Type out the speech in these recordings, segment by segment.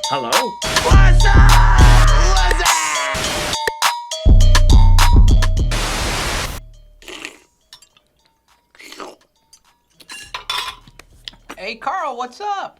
Hello? What's up? Hey, Carl, what's up?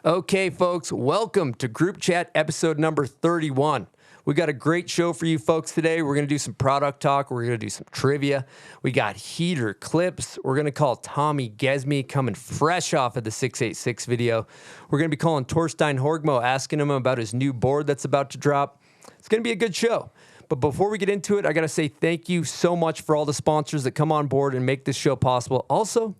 Okay, folks, welcome to Group Chat episode number 31. We got a great show for you folks today. We're going to do some product talk. We're going to do some trivia. We got heater clips. We're going to call Tommy Gesme coming fresh off of the 686 video. We're going to be calling Torstein Horgmo, asking him about his new board that's about to drop. It's going to be a good show. But before we get into it, I got to say thank you so much for all the sponsors that come on board and make this show possible. Also,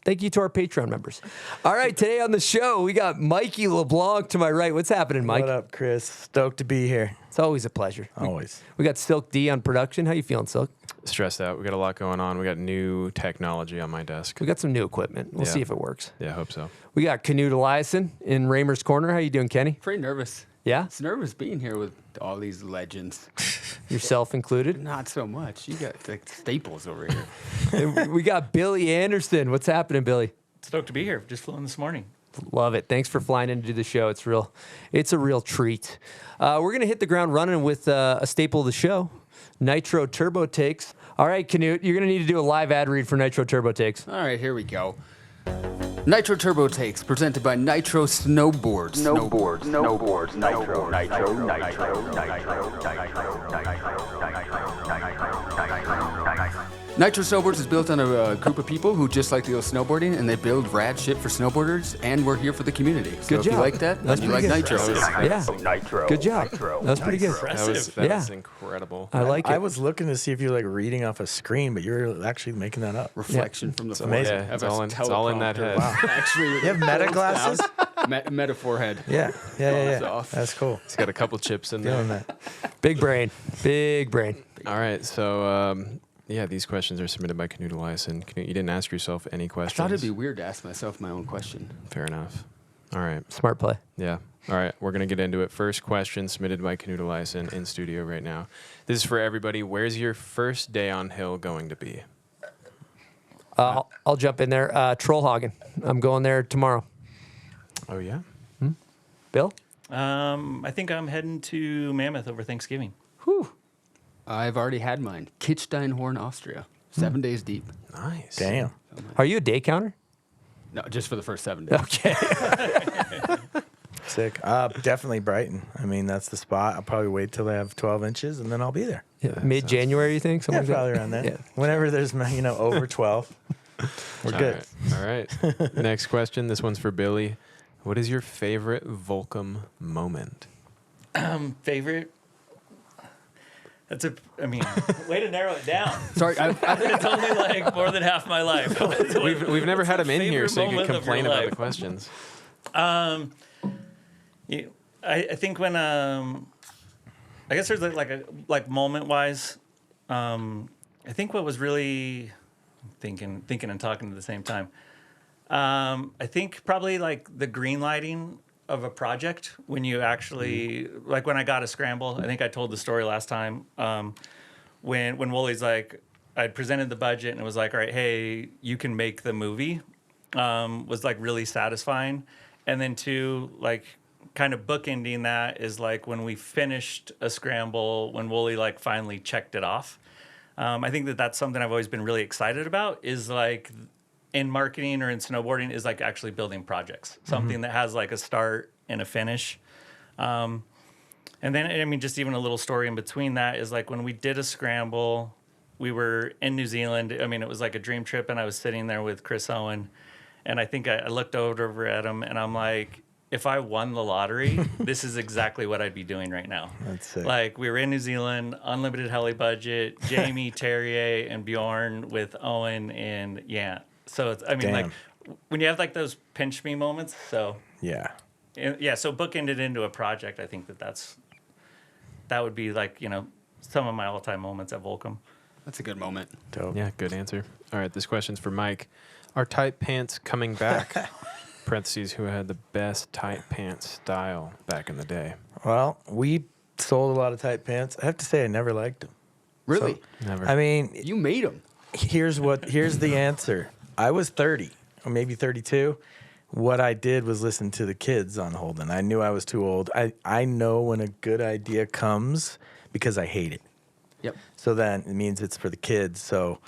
thank you to our Patreon members. All right, today on the show, we got Mikey LeBlanc to my right. What's happening, Mike? What up, Chris? Stoked to be here. It's always a pleasure. Always. We got Silk D on production. How you feeling, Silk? Stressed out. We got a lot going on. We got new technology on my desk. We got some new equipment. We'll see if it works. Yeah, I hope so. We got Knut Eliassen in Raymer's Corner. How you doing, Kenny? Pretty nervous. Yeah? It's nervous being here with all these legends. Yourself included? Not so much. You got like staples over here. And we got Billy Anderson. What's happening, Billy? Stoked to be here. Just flew in this morning. Love it. Thanks for flying in to do the show. It's a real treat. We're going to hit the ground running with a staple of the show, Nitro Turbo Takes. All right, Knut, you're going to need to do a live ad read for Nitro Turbo Takes. All right, here we go. Nitro Turbo Takes, presented by Nitro Snowboard. Snowboard, Nitro. Nitro Snowboards is built on a group of people who just like to go snowboarding, and they build rad shit for snowboarders, and we're here for the community. So Good if job. you like that, That's then you like pretty good. Nitro. Yeah. Nitro. Good job. That was pretty good. That was Yeah. incredible. I like it. I was looking to see if you're like reading off a screen, but you're actually making that up. Reflection from the amazing. Yeah, it's all in that head. Wow. Actually, You have meta glasses? metaphor head. Yeah. It's off. That's cool. It's got a couple chips in Feeling there. that. Big brain. Big brain. All right, so these questions are submitted by Knut Eliassen. Knut, you didn't ask yourself any I questions. thought it'd be weird to ask myself my own question. Fair enough. All right. Smart play. Yeah. All right, we're going to get into it. First question submitted by Knut Eliassen in studio right now. This is for everybody. Where's your first day on hill going to be? I'll jump in there. Trollhagen. I'm going there tomorrow. Oh, yeah? Bill? I think I'm heading to Mammoth over Thanksgiving. Whew. I've already had mine. Kitzsteinhorn, Austria. 7 days deep. Nice. Damn. Are you a day counter? No, just for the first 7 days. Okay. Sick. Definitely Brighton. I mean, that's the spot. I'll probably wait till they have 12 inches, and then I'll be there. Mid-January, you think? Yeah, Something like that? probably around then. Yeah. Whenever there's, over 12. We're good. All right. Next question. This one's for Billy. What is your favorite Volcom moment? Favorite? Way to narrow it down. Sorry, It's only like more than half my life. We've never had him in here, so you can moment of complain your about life? the questions. I think when I guess there's like moment wise, I think what was really thinking and talking at the same time. I think probably like the green lighting of a project when you actually like when I got a scramble. I think I told the story last time when Wooly's like I'd presented the budget and it was like, all right, hey, you can make the movie. Was like really satisfying. And then two, like kind of bookending that is like when we finished a scramble, when Wooly like finally checked it off. I think that's something I've always been really excited about is like in marketing or in snowboarding is like actually building projects, something that has like a start and a finish. And then, I mean, just even a little story in between that is like when we did a scramble, we were in New Zealand. I mean, it was like a dream trip and I was sitting there with Chris Owen. And I think I looked over at him and I'm like, if I won the lottery, this is exactly what I'd be doing right now. That's sick. Like we were in New Zealand, unlimited heli budget, Jamie, Terrier, and Bjorn with Owen and Yant. So it's, I mean, like when you have like those pinch me moments. So Yeah. So bookended into a project. I think that would be like, some of my all-time moments at Volcom. that's a good moment. Dope. Yeah, good answer. All right, this question's for Mike. Are tight pants coming back? Parentheses, who had the best tight pants style back in the day? Well, we sold a lot of tight pants. I have to say I never liked them. Really? Never. I mean, You made them. here's the answer. I was 30 or maybe 32, what I did was listen to the kids on Holden. I knew I was too old. I know when a good idea comes because I hate it. Yep. So then it means it's for the kids. So,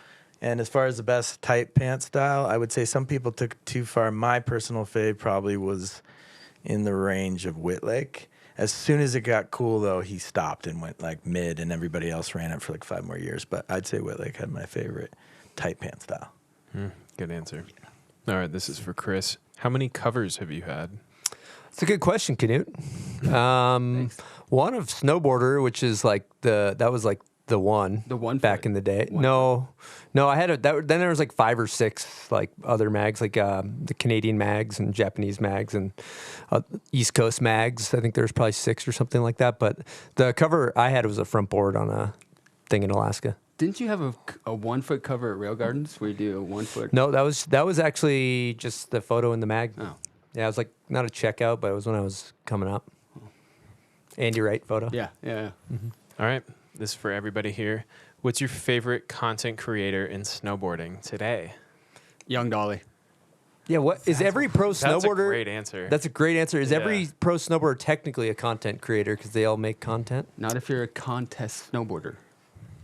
and as far as the best tight pants style, I would say some people took it too far. My personal fave probably was in the range of Whitlake. As soon as it got cool, though, he stopped and went like mid, and everybody else ran it for like 5 more years. But I'd say Whitlake had my favorite tight pants style. Good answer. All right, this is for Chris. How many covers have you had? It's a good question, Knut. One of Snowboarder, which is like that was like the one back in the day. No, I had then there was like 5 or 6 like other mags, like the Canadian mags and Japanese mags and East Coast mags. I think there's probably 6 or something like that. But the cover I had was a front board on a thing in Alaska. Didn't you have a 1 foot cover at Rail Gardens where you do a 1 foot? No, that was actually just the photo in the mag. Oh. Yeah, it was like not a checkout, but it was when I was coming up. Andy Wright photo. Yeah. All right, this is for everybody here. What's your favorite content creator in snowboarding today? Young Dolly. Yeah, what is every pro snowboarder? That's a great answer. That's a great answer. Is Yeah. every pro snowboarder technically a content creator because they all make content? Not if you're a contest snowboarder.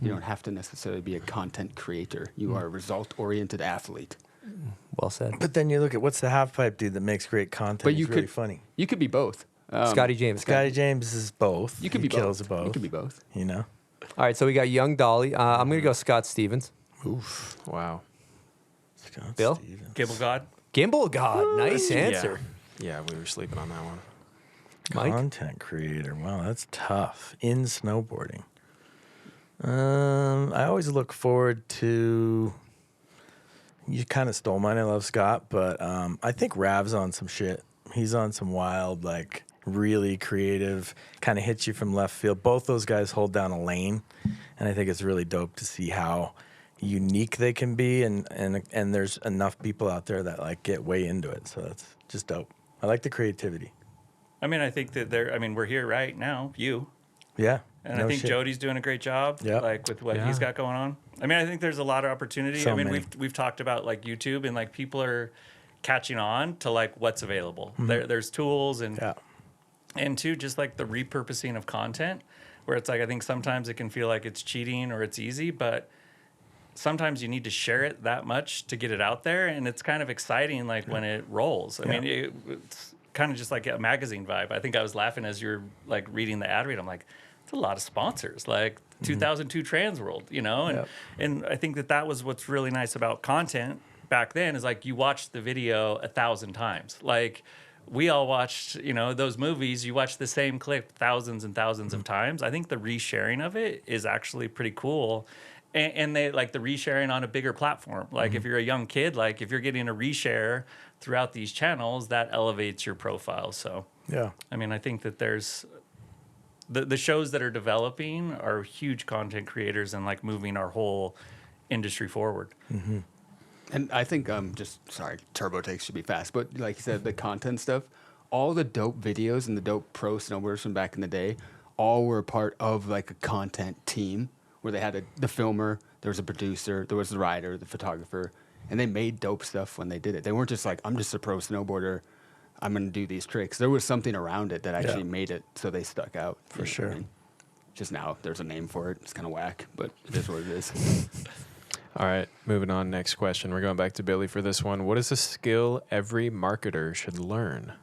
You don't have to necessarily be a content creator. You are a result-oriented athlete. Well said. But then you look at what's the half pipe dude that makes great content. But He's you really could funny. You could be both. Scotty James. Scotty James is both. You could He be kills both. both. You could be both. You know. All right, so we got Young Dolly. I'm gonna go Scott Stevens. Oof. Wow. Scott Bill? Stevens. Gable God. Gimbal God. Nice answer. Yeah, we were sleeping on that one. Mike? Content creator. Wow, that's tough. In snowboarding. I always look forward to. You kind of stole mine. I love Scott, but I think Rav's on some shit. He's on some wild, like really creative, kind of hits you from left field. Both those guys hold down a lane, and I think it's really dope to see how unique they can be, and there's enough people out there that like get way into it. So that's just dope. I like the creativity. I mean, I think that we're here right now, Yeah. and no I think shit. Jody's doing a great job, Yep. like with what Yeah. he's got going on. I mean, I think there's a lot of opportunity. So I mean, many. we've talked about like YouTube, and like people are catching on to like what's available. There's tools and Yeah. and two, just like the repurposing of content, where it's like I think sometimes it can feel like it's cheating or it's easy, but sometimes you need to share it that much to get it out there, and it's kind of exciting like when it rolls. I mean, it's kind of just like a magazine vibe. I think I was laughing as you're like reading the ad read. I'm like, it's a lot of sponsors, like 2002 Trans World, you know? And and I think that was what's really nice about content back then is like you watched the video 1,000 times. Like we all watched, you know, those movies, you watch the same clip thousands and thousands of times. I think the resharing of it is actually pretty cool. And they like the resharing on a bigger platform. Like if you're a young kid, like if you're getting a reshare throughout these channels, that elevates your profile. So, Yeah. I mean, I think that there's the shows that are developing are huge content creators and like moving our whole industry forward. And I think turbo takes should be fast, but like you said, the content stuff, all the dope videos and the dope pro snowboarders from back in the day, all were a part of like a content team where they had the filmer, there was a producer, there was the rider, the photographer, and they made dope stuff when they did it. They weren't just like, I'm just a pro snowboarder, I'm going to do these tricks. There was something around it that actually made it so they stuck out. For You know what I sure. mean? Just now, there's a name for it. It's kind of whack, but it is what it is. All right, moving on. Next question. We're going back to Billy for this one. What is a skill every marketer should learn?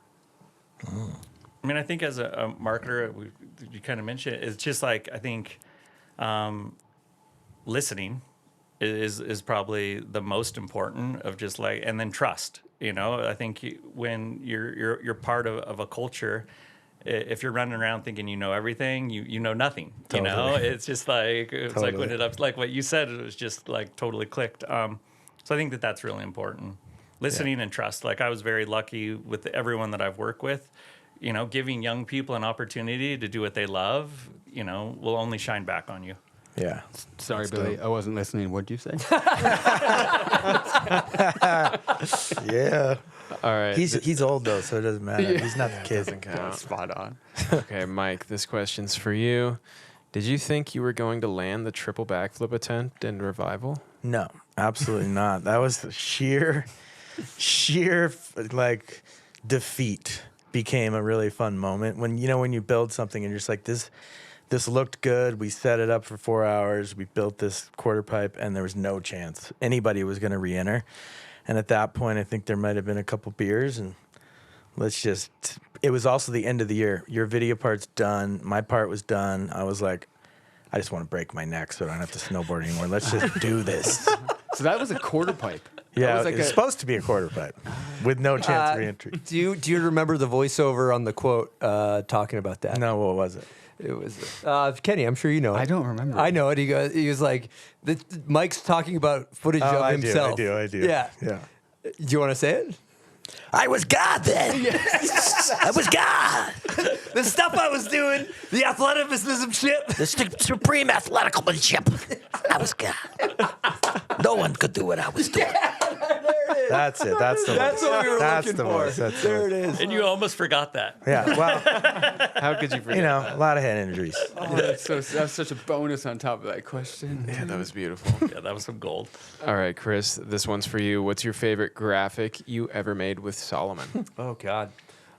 I mean, I think as a marketer, you kind of mentioned it, it's just like I think listening is probably the most important of just like, and then trust. You know, I think when you're part of a culture, if you're running around thinking you know everything, you know nothing. Totally. You know, it's just like it's like when Totally. it like what you said, it was just like totally clicked. So I think that's really important. Listening and trust. Like I was very lucky with everyone that I've worked with. You know, giving young people an opportunity to do what they love, you know, will only shine back on you. Yeah. Sorry, That's Billy, dope. I wasn't listening. What'd you say? Yeah. All right. He's old though, so it doesn't matter. He's not the kid. doesn't count. Spot on. Okay, Mike, this question's for you. Did you think you were going to land the triple backflip attempt in Revival? No, absolutely not. That was sheer sheer like defeat became a really fun moment when you build something and you're just like this looked good. We set it up for 4 hours. We built this quarter pipe, and there was no chance anybody was going to re-enter. And at that point, I think there might have been a couple beers, and it was also the end of the year. Your video part's done. My part was done. I was like, I just want to break my neck so I don't have to snowboard anymore. Let's just do this. So that was a quarter pipe. Yeah, was like it's supposed to be a quarter pipe with no chance of re-entry. Do you remember the voiceover on the quote talking about that? No, what was it? It was Kenny. I'm sure you know it. I don't remember. I know it. He was like, Mike's talking about footage of himself. I do. Yeah. Yeah. Do you want to say it? I was God then. I was God. The stuff I was doing, the athleticism shit. The supreme athleticalmanship. I was God. No one could do what I was doing. That's it. That's the That's voice. what we were That's looking the for. voice. That's the There voice. it is. And you almost forgot that. Yeah, well, How could you forget? a lot of head injuries. Oh, that's such a bonus on top of that question. Yeah, that was beautiful. Yeah, that was some gold. All right, Chris, this one's for you. What's your favorite graphic you ever made with Solomon? Oh God.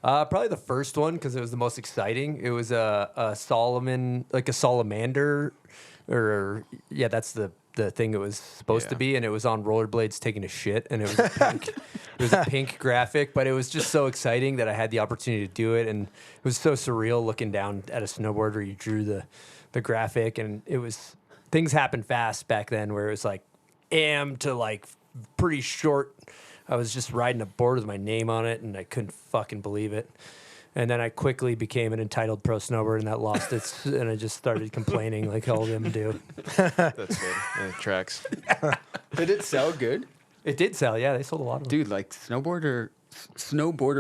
Probably the first one because it was the most exciting. It was a Solomon, like a salamander, or yeah, that's the thing it was supposed to Yeah. be, and it was on rollerblades taking a shit, and it was a pink, it was a pink graphic, but it was just so exciting that I had the opportunity to do it, and it was so surreal looking down at a snowboard where you drew the graphic, and it was things happened fast back then where it was like AM to like pretty short. I was just riding a board with my name on it, and I couldn't fucking believe it. And then I quickly became an entitled pro snowboarder, and that lost its. And I just started complaining like all of them do. That's good. It tracks. Did it sell good? It did sell, yeah. They sold a lot of them. Dude, like snowboarder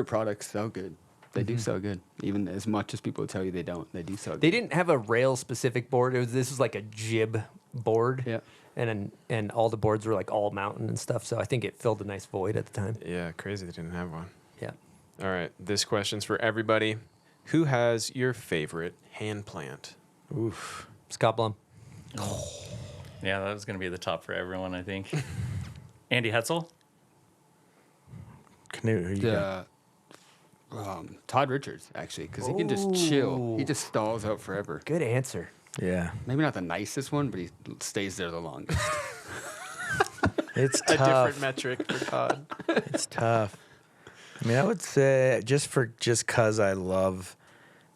products sell good. They do sell good. Even as much as people tell you they don't, they do sell good. They didn't have a rail specific board. This was like a jib board. Yeah. And all the boards were like all mountain and stuff. So I think it filled a nice void at the time. Yeah, crazy they didn't have one. Yeah. All right, this question's for everybody. Who has your favorite hand plant? Oof. Scott Blum. Yeah, that was going to be the top for everyone, I think. Andy Hetzel? Knut, who you got? Todd Richards, actually, because he can just chill. He just stalls out forever. Good answer. Yeah. Maybe not the nicest one, but he stays there the longest. It's A tough. different metric for Todd. It's tough. I mean, I would say just because I love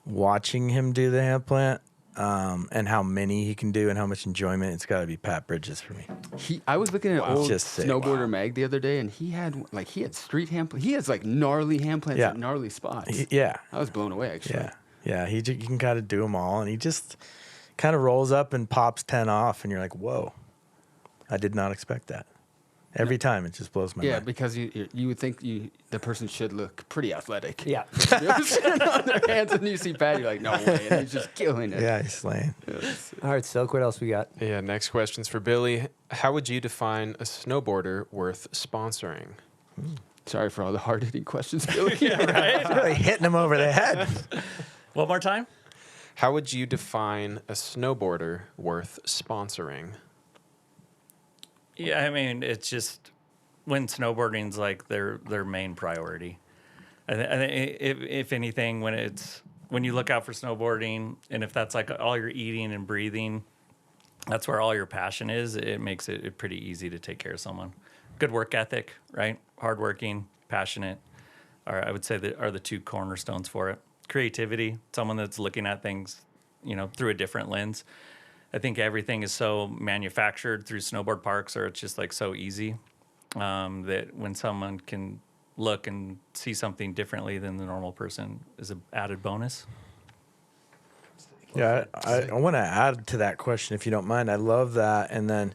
watching him do the hand plant and how many he can do and how much enjoyment, it's got to be Pat Bridges for me. I was looking at old Just sick. Snowboarder Mag the other day, and he had street hand. He has like gnarly hand plants Yeah. at gnarly spots. Yeah. I was blown away actually. Yeah. Yeah. You can kind of do them all, and he just kind of rolls up and pops 10 off, and you're like, whoa, I did not expect that. Every time it just blows my Yeah, mind. because you would think the person should look pretty athletic. Yeah. You're sitting on their hands and you see Pat, you're like, no way, and he's just killing it. Yeah, he's slaying. All right, Silk, what else we got? Yeah, next question's for Billy. How would you define a snowboarder worth sponsoring? Sorry for all the hard-hitting questions, Billy. Really hitting him over the head. One more time? How would you define a snowboarder worth sponsoring? Yeah, I mean, it's just when snowboarding's like their main priority. I think if anything, when you look out for snowboarding, and if that's like all your eating and breathing, that's where all your passion is. It makes it pretty easy to take care of someone. Good work ethic, right? Hardworking, passionate, I would say that are the two cornerstones for it. Creativity, someone that's looking at things, through a different lens. I think everything is so manufactured through snowboard parks, or it's just like so easy that when someone can look and see something differently than the normal person is an added bonus. Yeah, I want to add to that question, if you don't mind. I love that. And then,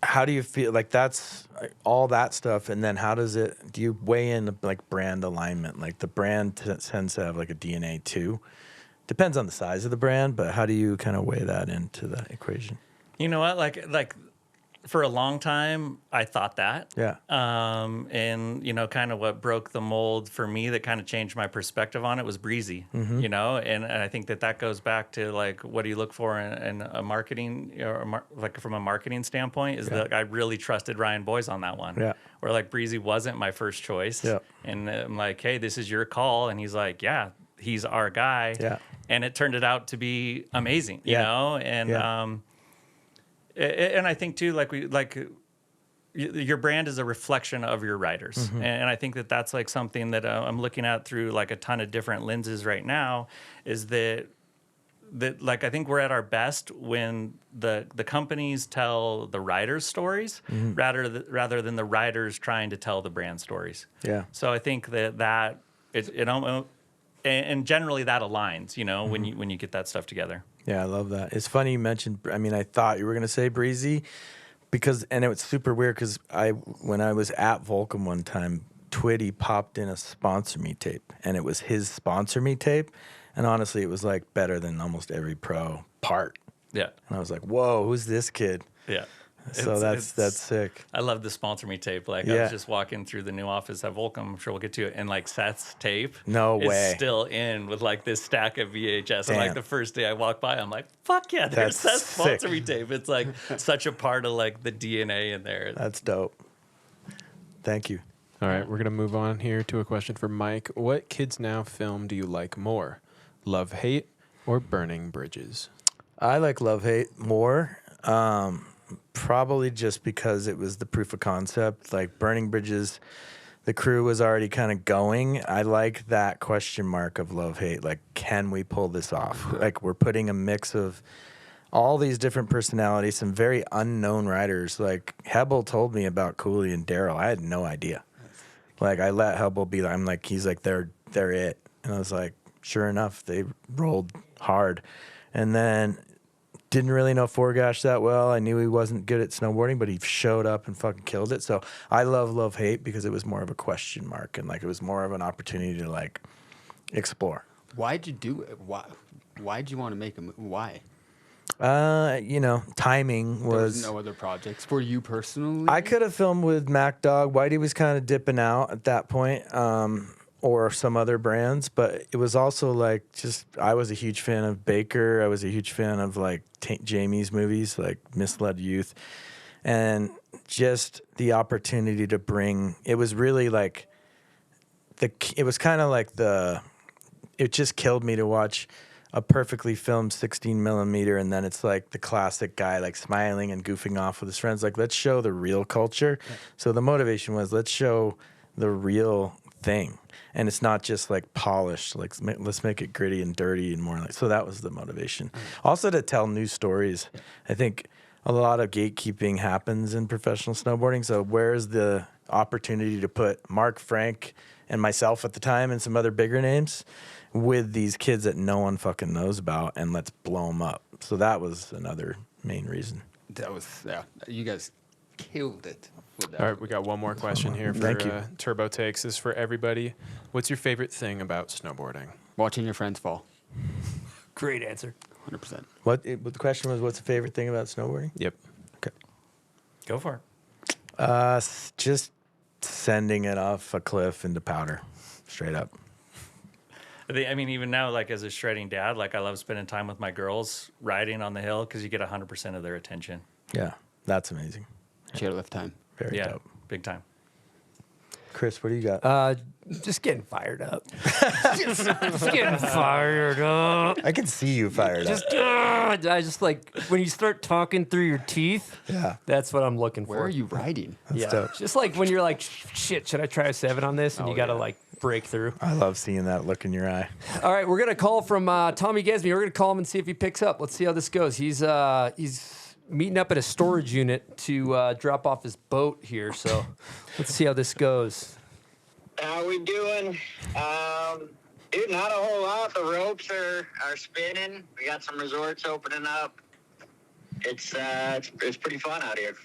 how do you feel like that's all that stuff? And then do you weigh in like brand alignment? Like the brand tends to have like a DNA too. Depends on the size of the brand, but how do you kind of weigh that into the equation? You know what? Like for a long time, I thought that. Yeah. And, you know, kind of what broke the mold for me that kind of changed my perspective on it was breezy, you know? And I think that goes back to, like, what do you look for in a marketing, or like from a marketing standpoint, is that I really trusted Ryan Boyes on that one. Yeah. Where, like, breezy wasn't my first choice. Yeah. And I'm like, hey, this is your call. And he's like, yeah, he's our guy. Yeah. And it turned it out to be amazing, you know? And, and I think too, your brand is a reflection of your riders, and I think that's like something that I'm looking at through like a ton of different lenses right now. Is that like I think we're at our best when the companies tell the riders' stories rather than the riders trying to tell the brand stories. Yeah. So I think that it almost, and generally that aligns, you know, when you get that stuff together. Yeah, I love that. It's funny you mentioned, I mean, I thought you were going to say breezy and it was super weird because when I was at Volcom one time, Twitty popped in a sponsor me tape and it was his sponsor me tape. And honestly, it was like better than almost every pro part. Yeah. And I was like, whoa, who's this kid? Yeah. So that's sick. I love the sponsor me tape. Like I was just walking through the new office at Volcom. I'm sure we'll get to it. And like Seth's tape is still in with like this stack of VHS. And like the first day I walked by, I'm like, fuck yeah, there's Seth's sponsor me tape. It's like such a part of like the DNA in there. That's dope. Thank you. All right, we're going to move on here to a question for Mike. What Kids Now film do you like more? Love, Hate, or Burning Bridges? I like Love, Hate more. Probably just because it was the proof of concept. Like Burning Bridges, the crew was already kind of going. I like that question mark of Love, Hate. Like, can we pull this off? Like, we're putting a mix of all these different personalities, some very unknown riders. Like, Hebel told me about Cooley and Daryl. I had no idea. Like, I let Hebel be, I'm like, he's like, they're it. And I was like, sure enough, they rolled hard. And then didn't really know Forgash that well. I knew he wasn't good at snowboarding, but he showed up and fucking killed it. So I love Hate because it was more of a question mark and like it was more of an opportunity to like explore. Why'd you do it? Why'd you want to make a movie? Why? You know, timing There was no other projects for you personally. I could have filmed with Mac Dog. Whitey was kind of dipping out at that point. Or some other brands, but it was also like I was a huge fan of Baker. I was a huge fan of like Jamie's movies, like Misled Youth, and just the opportunity to bring. It was really like it was kind of like it just killed me to watch a perfectly filmed 16 millimeter, and then it's like the classic guy like smiling and goofing off with his friends. Like, let's show the real culture. Yeah. So the motivation was, let's show the real thing. And it's not just like polished, like let's make it gritty and dirty and more like, so that was the motivation. Also to tell new stories. I think a lot of gatekeeping happens in professional snowboarding. So where's the opportunity to put Mark, Frank, and myself at the time and some other bigger names with these kids that no one fucking knows about, and let's blow them up. So that was another main reason. That was, you guys killed it. All right, we got one more question here for Turbo Takes. This is for everybody. What's your favorite thing about snowboarding? Watching your friends fall. Great answer. 100%. What the question was, what's the favorite thing about snowboarding? Yep. Okay. Go for it. Just sending it off a cliff into powder, straight up. I mean, even now, like as a shredding dad, like I love spending time with my girls riding on the hill because you get 100% of their attention. Yeah, that's amazing. Chairlift time. Very dope. Big time. Chris, what do you got? Just getting fired up. just getting fired up. I can see you fired up. I just like when you start talking through your teeth. Yeah. That's what I'm looking for. Where are you riding? That's dope. Just like when you're like, shit, should I try a 7 on this? And you got to like break through. I love seeing that look in your eye. Oh, All right, we're going to call from Tommy Gesme. We're going to call him and see if he picks up. Let's see how this goes. He's meeting up at a storage unit to drop off his boat here. So let's see how this goes. How we doing? Dude, not a whole lot. The ropes are spinning. We got some resorts opening up. It's pretty fun out here.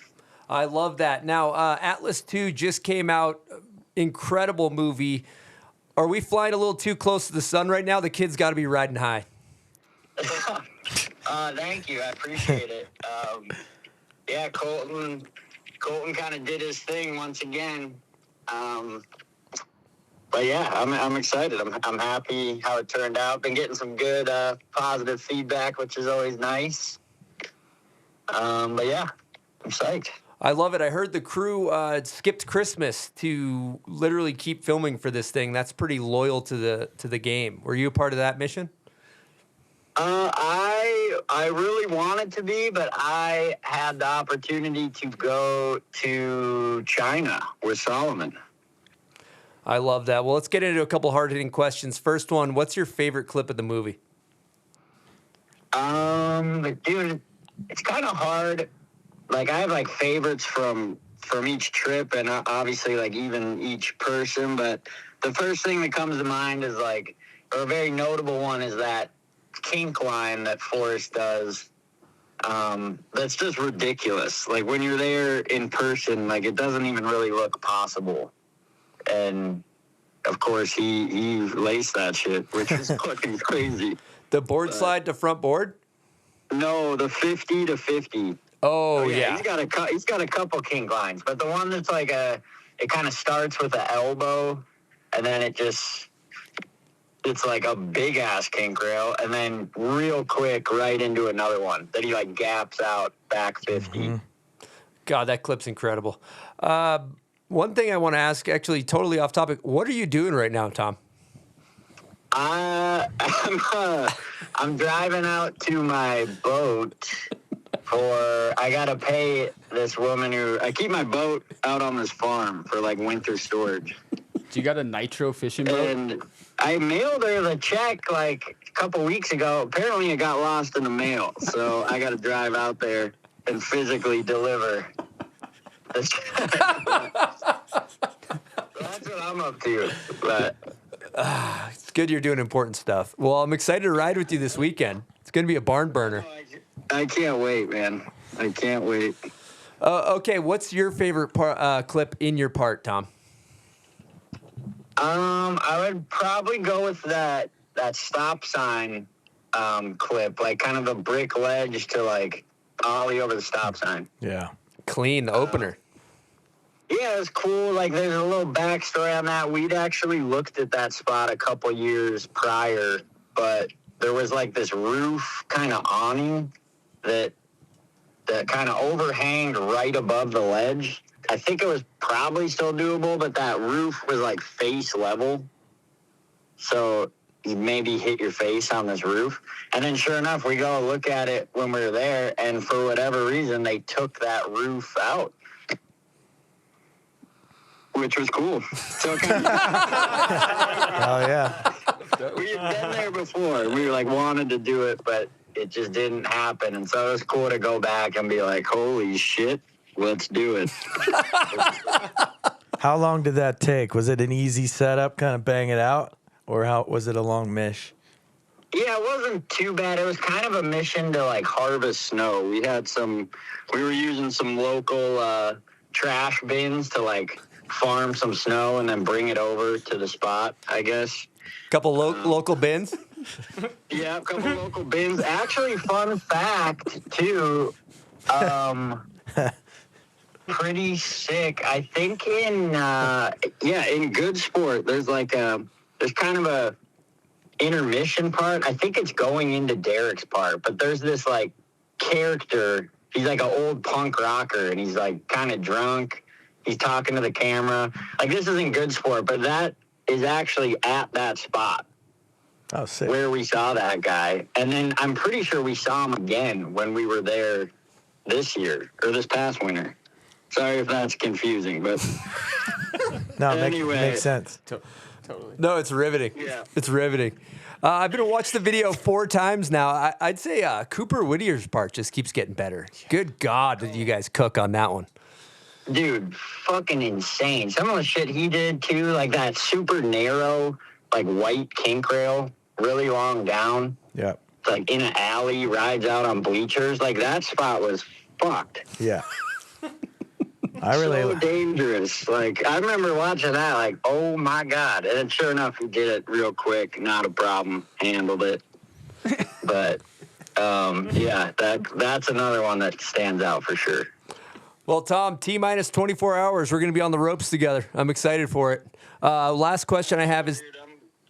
I love that. Now, Atlas 2 just came out. Incredible movie. Are we flying a little too close to the sun right now? The kids got to be riding high. Thank you. I appreciate it. yeah, Colton kind of did his thing once again. But yeah, I'm excited. I'm happy how it turned out. Been getting some good positive feedback, which is always nice. But yeah, I'm psyched. I love it. I heard the crew skipped Christmas to literally keep filming for this thing. That's pretty loyal to the game. Were you a part of that mission? I really wanted to be, but I had the opportunity to go to China with Solomon. I love that. Well, let's get into a couple hard-hitting questions. First one, what's your favorite clip of the movie? Dude, it's kind of hard. Like, I have, like, favorites from each trip and obviously, like, even each person. But the first thing that comes to mind is, like, or a very notable one is that kink line that Forrest does. That's just ridiculous. Like, when you're there in person, like, it doesn't even really look possible. And, of course, he laced that shit, which is fucking crazy. The board slide to front board? No, the 50 to 50. Oh yeah. He's got a couple kink lines, but the one that's like it kind of starts with an elbow, and then it's like a big ass kink rail, and then real quick right into another one that he like gaps out back 50. Mm-hmm. God, that clip's incredible. One thing I want to ask, actually totally off topic, what are you doing right now, Tom? I'm driving out to my boat I gotta pay this woman I keep my boat out on this farm for like winter storage. Do you got a Nitro fishing boat? And I mailed her the check like a couple weeks ago. Apparently it got lost in the mail, so I gotta drive out there and physically deliver. That's what I'm up to. But It's good you're doing important stuff. Well, I'm excited to ride with you this weekend. It's going to be a barn burner. I can't wait, man. I can't wait. Okay, what's your favorite clip in your part, Tom? I would probably go with that stop sign clip, like kind of a brick ledge to like ollie over the stop sign. Yeah. Clean opener. Yeah, it was cool. Like, there's a little backstory on that. We'd actually looked at that spot a couple years prior, but there was like this roof kind of awning that kind of overhanged right above the ledge. I think it was probably still doable, but that roof was like face level. So you maybe hit your face on this roof. And then sure enough, we go look at it when we were there, and for whatever reason, they took that roof out, which was cool. So kind of, Oh yeah. we had been there before. We were like wanted to do it, but it just didn't happen. And so it was cool to go back and be like, holy shit, let's do it. How long did that take? Was it an easy setup, kind of bang it out, or how was it a long mish? Yeah, it wasn't too bad. It was kind of a mission to like harvest snow. We were using some local trash bins to like farm some snow and then bring it over to the spot, I guess. Couple local bins. Yeah, a couple local bins. Actually, fun fact too, pretty sick. I think in Good Sport, there's kind of a intermission part. I think it's going into Derek's part, but there's this like character. He's like an old punk rocker, and he's like kind of drunk. He's talking to the camera. Like, this isn't Good Sport, but that is actually at that spot. Oh, sick. Where we saw that guy. And then I'm pretty sure we saw him again when we were there this year, or this past winter. Sorry if that's confusing, but No, anyway. makes sense. Totally. No, it's riveting. Yeah. It's riveting. I've been watching the video 4 times now. I'd say Cooper Whittier's part just keeps getting better. Good God, did you guys cook on that one? dude, fucking insane. Some of the shit he did too, like that super narrow, like white kink rail, really long down. Yeah. Like in an alley, rides out on bleachers. Like that spot was fucked. Yeah. I really so dangerous. Like I remember watching that, like, oh my God. And then sure enough, he did it real quick. Not a problem. Handled it. But yeah, that's another one that stands out for sure. Well, Tom, T-minus 24 hours. We're going to be on the ropes together. I'm excited for it. Last question I have is,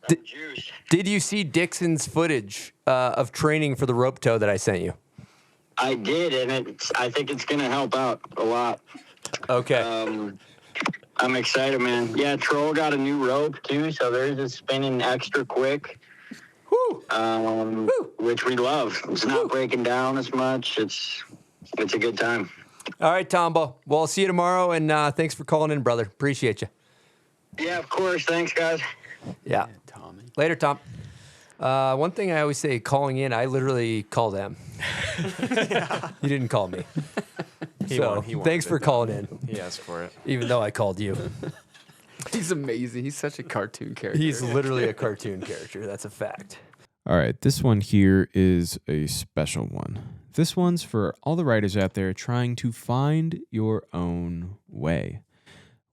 Dude, I'm juiced. did you see Dixon's footage of training for the rope tow that I sent you? I did, and I think it's going to help out a lot. Okay. I'm excited, man. Yeah, Troll got a new rope, too, so there's a spinning extra quick, which we love. It's not breaking down as much. It's a good time. All right, Tombo. Well, I'll see you tomorrow, and thanks for calling in, brother. Appreciate you. Yeah, of course. Thanks, guys. Yeah. Tommy. Later, Tom. One thing I always say, calling in, I literally call them. You didn't call me. He So, wanted thanks it, for though. calling in, He asked for it. even though I called you. He's amazing. He's such a cartoon character. He's literally a cartoon character. That's a fact. All right, this one here is a special one. This one's for all the writers out there trying to find your own way.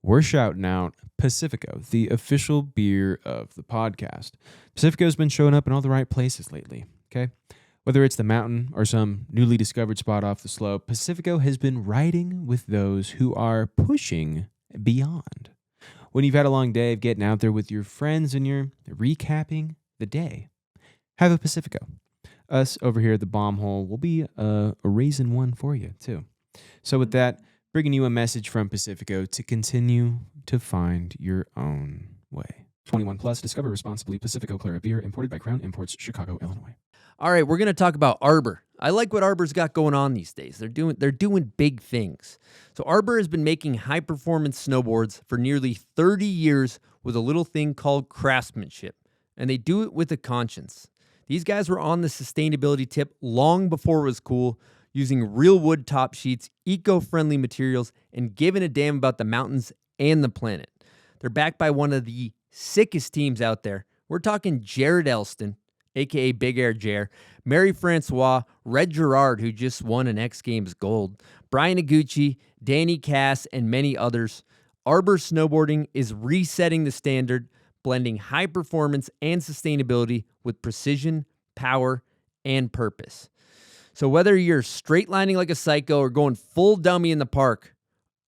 We're shouting out Pacifico, the official beer of the podcast. Pacifico's been showing up in all the right places lately, okay? Whether it's the mountain or some newly discovered spot off the slope, Pacifico has been riding with those who are pushing beyond. When you've had a long day of getting out there with your friends and you're recapping the day, have a Pacifico. Us over here at the Bomb Hole will be a raisin one for you, too. So with that, bringing you a message from Pacifico to continue to find your own way. 21 plus, discover responsibly. Pacifico Clara beer, imported by Crown Imports, Chicago, Illinois. All right, we're going to talk about Arbor. I like what Arbor's got going on these days. They're doing big things. So Arbor has been making high-performance snowboards for nearly 30 years with a little thing called craftsmanship, and they do it with a conscience. These guys were on the sustainability tip long before it was cool, using real wood top sheets, eco-friendly materials, and giving a damn about the mountains and the planet. They're backed by one of the sickest teams out there. We're talking Jared Elston, a.k.a. Big Air Jer, Mary Francois, Red Gerard, who just won an X Games gold, Brian Iguchi, Danny Cass, and many others. Arbor Snowboarding is resetting the standard, blending high performance and sustainability with precision, power, and purpose. So whether you're straight lining like a psycho or going full dummy in the park,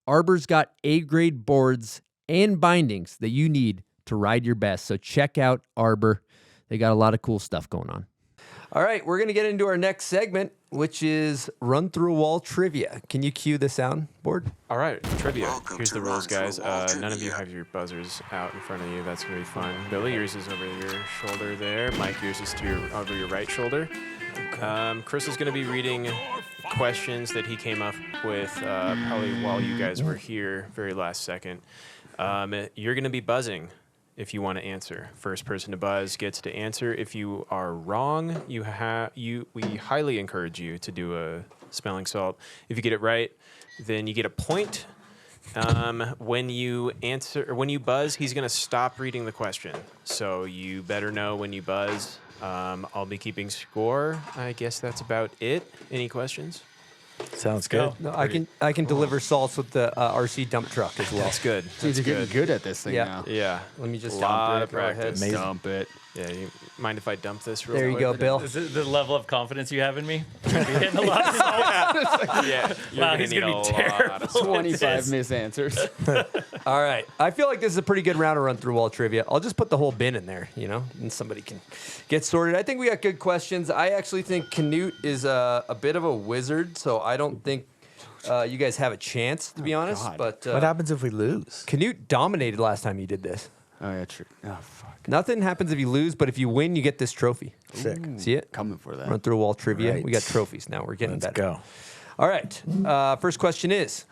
Arbor's got A-grade boards and bindings that you need to ride your best. So check out Arbor. They got a lot of cool stuff going on. All right, we're going to get into our next segment, which is Run Through a Wall Trivia. Can you cue the soundboard? All right, trivia. Here's the rules, guys. None of you have your buzzers out in front of you. That's going to be fun. Billy, yours is over your shoulder there. Mike, yours is over your right shoulder. Chris is going to be reading questions that he came up with probably while you guys were here, very last second. You're going to be buzzing if you want to answer. First person to buzz gets to answer. If you are wrong, we highly encourage you to do a spelling salt. If you get it right, then you get a point. When you buzz, he's going to stop reading the question. So you better know when you buzz. I'll be keeping score. I guess that's about it. Any questions? Sounds good. No, I can deliver salts with the RC dump truck as well. That's good. Seems you're getting good at this thing Yeah. now. Yeah. Let me just a lot dump of it. Go ahead. practice. Amazing. Dump it. Yeah. You mind if I dump this real There quick? you go, Bill. Is it the level of confidence you have in me? You're gonna be hitting a lot of salt. Yeah. You're Wow, gonna he's need gonna a be lot terrible. of salt. 25 misanswers. All right. I feel like this is a pretty good round of Run Through Wall Trivia. I'll just put the whole bin in there, and somebody can get sorted. I think we got good questions. I actually think Knut is a bit of a wizard, so I don't think you guys have a chance, to be honest. God. But What happens if we lose? Knut dominated last time you did this. Oh, yeah, true. Oh, fuck. Nothing happens if you lose, but if you win, you get this trophy. Sick. See it? Coming for that. Run Through a Wall Trivia. Right. We got trophies now. We're getting Let's better. go. All right. First question is,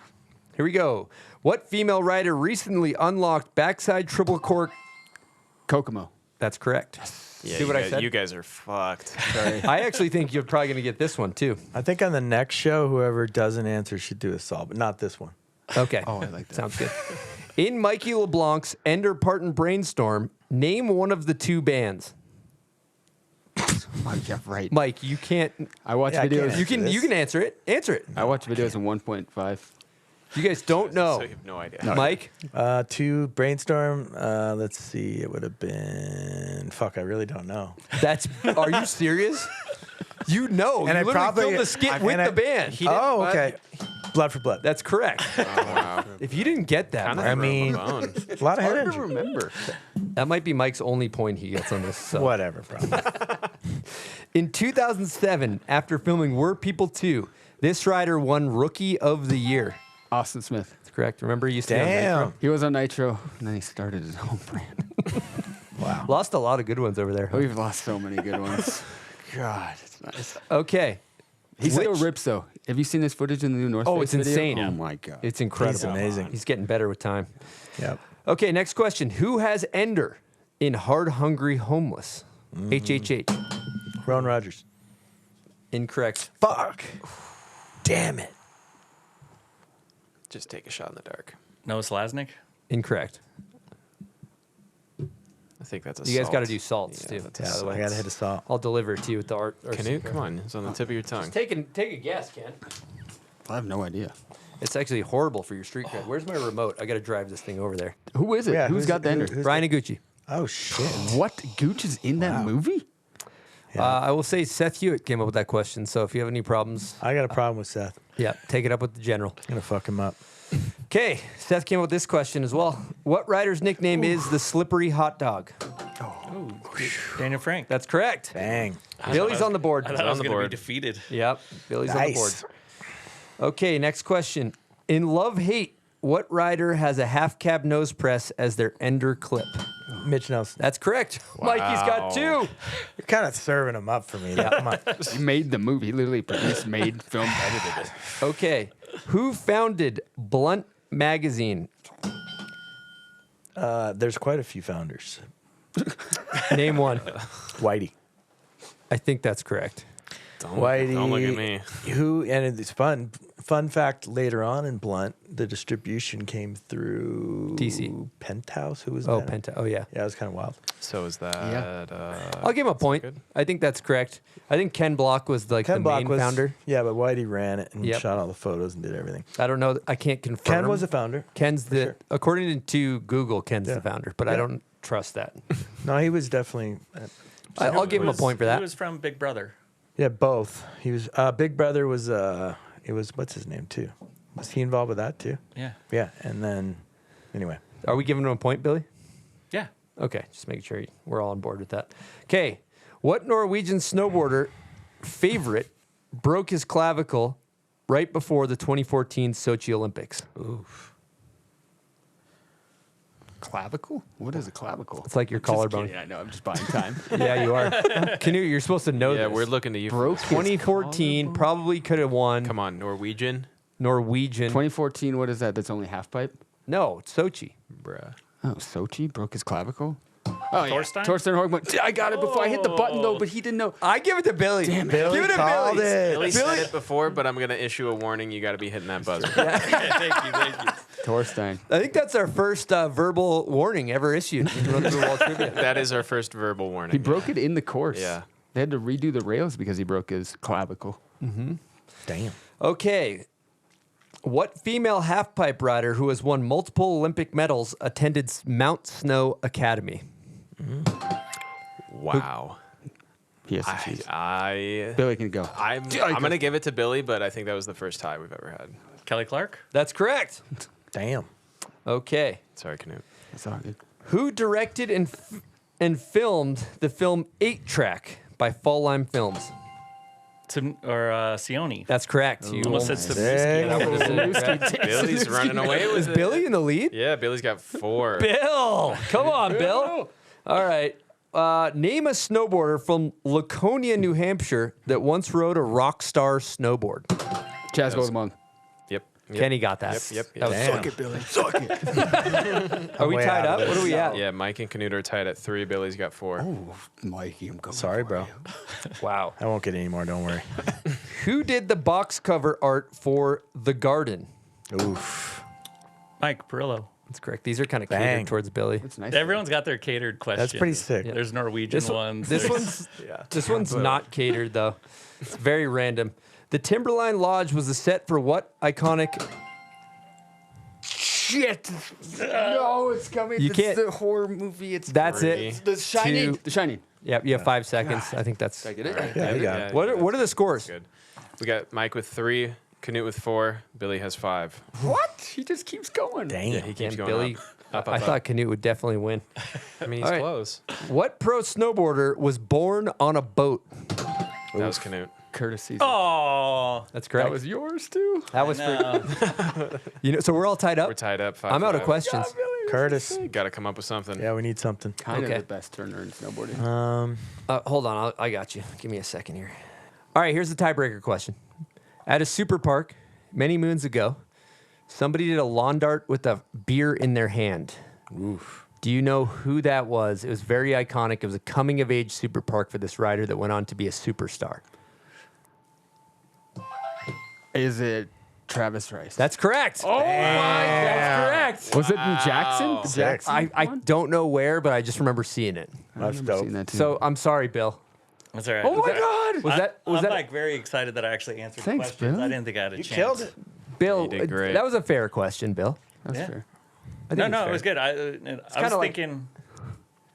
here we go. What female rider recently unlocked backside triple cork? Kokomo. That's correct. Yeah, See what I said? You guys are fucked. Sorry. I actually think you're probably going to get this one, too. I think on the next show, whoever doesn't answer should do a solve, but not this one. Okay. Oh, I like that. Sounds good. In Mikey LeBlanc's Ender Parton Brainstorm, name one of the two bands. Mike, yeah, right. Mike, you can't. I watch Yeah, I videos. can't You can answer it. Answer it. I watch videos in 1.5. You guys don't know. So you have no idea. Mike? To brainstorm, let's see, it would have been, I really don't know. Are you serious? You know. And you I literally probably- filmed the skit with and the band. Oh, okay. Blood for blood. That's correct. Oh, wow. If you didn't get that, Kind of I mean- a bone. A lot of head I injury. remember. that might be Mike's only point he gets on this. So. Whatever, bro. In 2007, after filming We're People 2, this rider won Rookie of the Year. Austin Smith. That's correct. Remember, he used to be on Damn. Nitro? He was on Nitro, and then he started his own brand. Wow. Lost a lot of good ones over there. We've lost so many good ones. God, it's nice. Okay. He still Which- rips though. Have you seen this footage in the new North Oh, Face it's video? insane. Oh my god. It's incredible. He's amazing. He's getting better with time. Yep. Okay, next question. Who has Ender in Hard Hungry Homeless? HHH. Ron Rogers. Incorrect. Fuck. Damn it. Just take a shot in the dark. Noah Slasnik. Incorrect. I think that's a You guys salt. got to do salts Yeah, too. that's a Yeah, by the way. I gotta hit a salt. I'll deliver it to you with the art. Canute, come on. It's on the tip of your tongue. Take a guess, Ken. I have no idea. It's actually horrible for your street cred. Where's my remote? I got to drive this thing over there. Who is it? Yeah, who's got the ender? Brian Iguchi. Oh shit. What? Gooch is in that movie? I will say Seth Huot came up with that question. So if you have any problems, I got a problem with Seth. yeah, take it up with the general. I'm gonna fuck him up. Okay, Seth came up with this question as well. What rider's nickname is the slippery hot dog? Daniel Frank. That's correct. Bang. Billy's on the board. I thought I was on the going to be board. defeated. Yep, Billy's on the board. Nice. Okay, next question. In Love Hate, what rider has a half cab nose press as their ender clip? Mitch Nelson. That's correct. Mikey's got two. You're kind of serving him up for me. Though. Come on. He made the movie. He literally produced, made, filmed, edited it. Okay, who founded Blunt Magazine? There's quite a few founders. Name one. Whitey. I think that's correct. Whitey. Don't look at me. Who? And it's fun. Fun fact: later on in Blunt, the distribution came through DC. Penthouse. Who was Oh, that? Penta. Oh, yeah. Yeah, it was kind of wild. So is that. I'll give him a point. good? I think that's correct. I think Ken Block was like Ken the Block main was founder. Yeah, but Whitey ran it and Yep. shot all the photos and did everything. I don't know. I can't confirm. Ken was a founder. Ken's the sure. according to Google, Ken's the founder, but I Yeah. don't trust that. No, he was definitely. I'll give him a point for that. He was from Big Brother. Yeah, both. He was. Big Brother was. It was what's his name too. Was he involved with that too? Yeah. Yeah, and then anyway. Are we giving him a point, Billy? Yeah. Okay, just making sure we're all on board with that. Okay, what Norwegian snowboarder favorite broke his clavicle right before the 2014 Sochi Olympics? Clavicle? What is a clavicle? It's like your I'm just collarbone. kidding, I know. I'm just buying time. Yeah, you are. Canute, you're supposed to know Yeah, this. we're looking to you. Broke his 2014 probably could have won Come on, Norwegian. Norwegian. 2014, what is that? That's only half pipe? No, it's Sochi. Bruh. Oh, Sochi broke his clavicle? Oh, yeah. Torstein? Torstein Horgmo. I got it before I hit the button, though, but he didn't know. I give it to Billy. Damn it. Give it to called Billy. it. Billy Billy- said it before, but I'm going to issue a warning. You got to be hitting that buzzer. Thank you. Torstein. I think that's our first verbal warning ever issued in Run Through Wall Trivia. That is our first verbal warning. He broke it in the course. Yeah. They had to redo the rails because he broke his clavicle. Damn. Okay. What female halfpipe rider who has won multiple Olympic medals attended Mount Snow Academy? Wow. He has to choose. I Billy can go. I'm going to give it to Billy, but I think that was the first tie we've ever had. Kelly Clark. That's correct. Damn. Okay. Sorry, Canute. It's all good. Who directed and filmed the film 8 Track by Fall Line Films? Sione. That's correct. You Almost said almost- There Stavisky. you That go. would've been correct. Billy's running away with Is it. Billy in the lead? Yeah, Billy's got 4. Bill! Come on, Bill. All right. Name a snowboarder from Laconia, New Hampshire that once rode a Rockstar snowboard. Chaz Volcom. Yep. Kenny got that. Yep. That was Damn. suck it. Billy. Suck it. Are we way tied out up? of What are we at? Yeah, Mike and Canute are tied at 3. Billy's got 4. Oh, Mikey, I'm going. Sorry, bro. Wow. I won't get any more. Don't worry. Who did the box cover art for The Garden? Oof. Mike Perillo. That's correct. These are kind of Bang. catered towards Billy. It's nice. Everyone's got their catered questions. That's pretty sick. Yeah. There's Norwegian ones. This there's- one's this one's not catered though. It's very random. The Timberline Lodge was the set for what iconic? Shit. No, it's coming. You It's can't- the horror movie. It's That's Three. it. The Shining. Two. The Shining. Yep, you have 5 seconds. I think that's. Did I get it? Yeah, you got it. What are the scores? Good. We got Mike with 3, Knut with 4. Billy has 5. What? He just keeps going. Dang. Yeah, he keeps Damn, going Billy. up. I thought Knut would definitely win. I mean, he's All right. close. What pro snowboarder was born on a boat? That was Knut. Courtesy. Oh, That's correct. That was yours too. That was for so we're all tied up. We're tied up. 5-5. I'm out of questions. Curtis. Got to come up with something. Yeah, we need something. Kind Okay. of the best turner in snowboarding. Hold on, I got you. Give me a second here. All right, here's the tiebreaker question. At a super park many moons ago, somebody did a lawn dart with a beer in their hand. Oof. Do you know who that was? It was very iconic. It was a coming of age super park for this rider that went on to be a superstar. Is it Travis Rice? That's correct. Oh my, that's correct. Was it in Jackson? Jackson. I don't know where, but I just remember seeing it. That's I've dope. seen that too. So I'm sorry, Bill. that's all right. Oh my God! Was I'm that like very excited that I actually answered Thanks, the questions. Bill. I didn't think I had a You chance. killed it. Bill? You did great. That was a fair question, Bill. That's Yeah. fair. I think No, it's no, fair. it was good. I was kinda like- thinking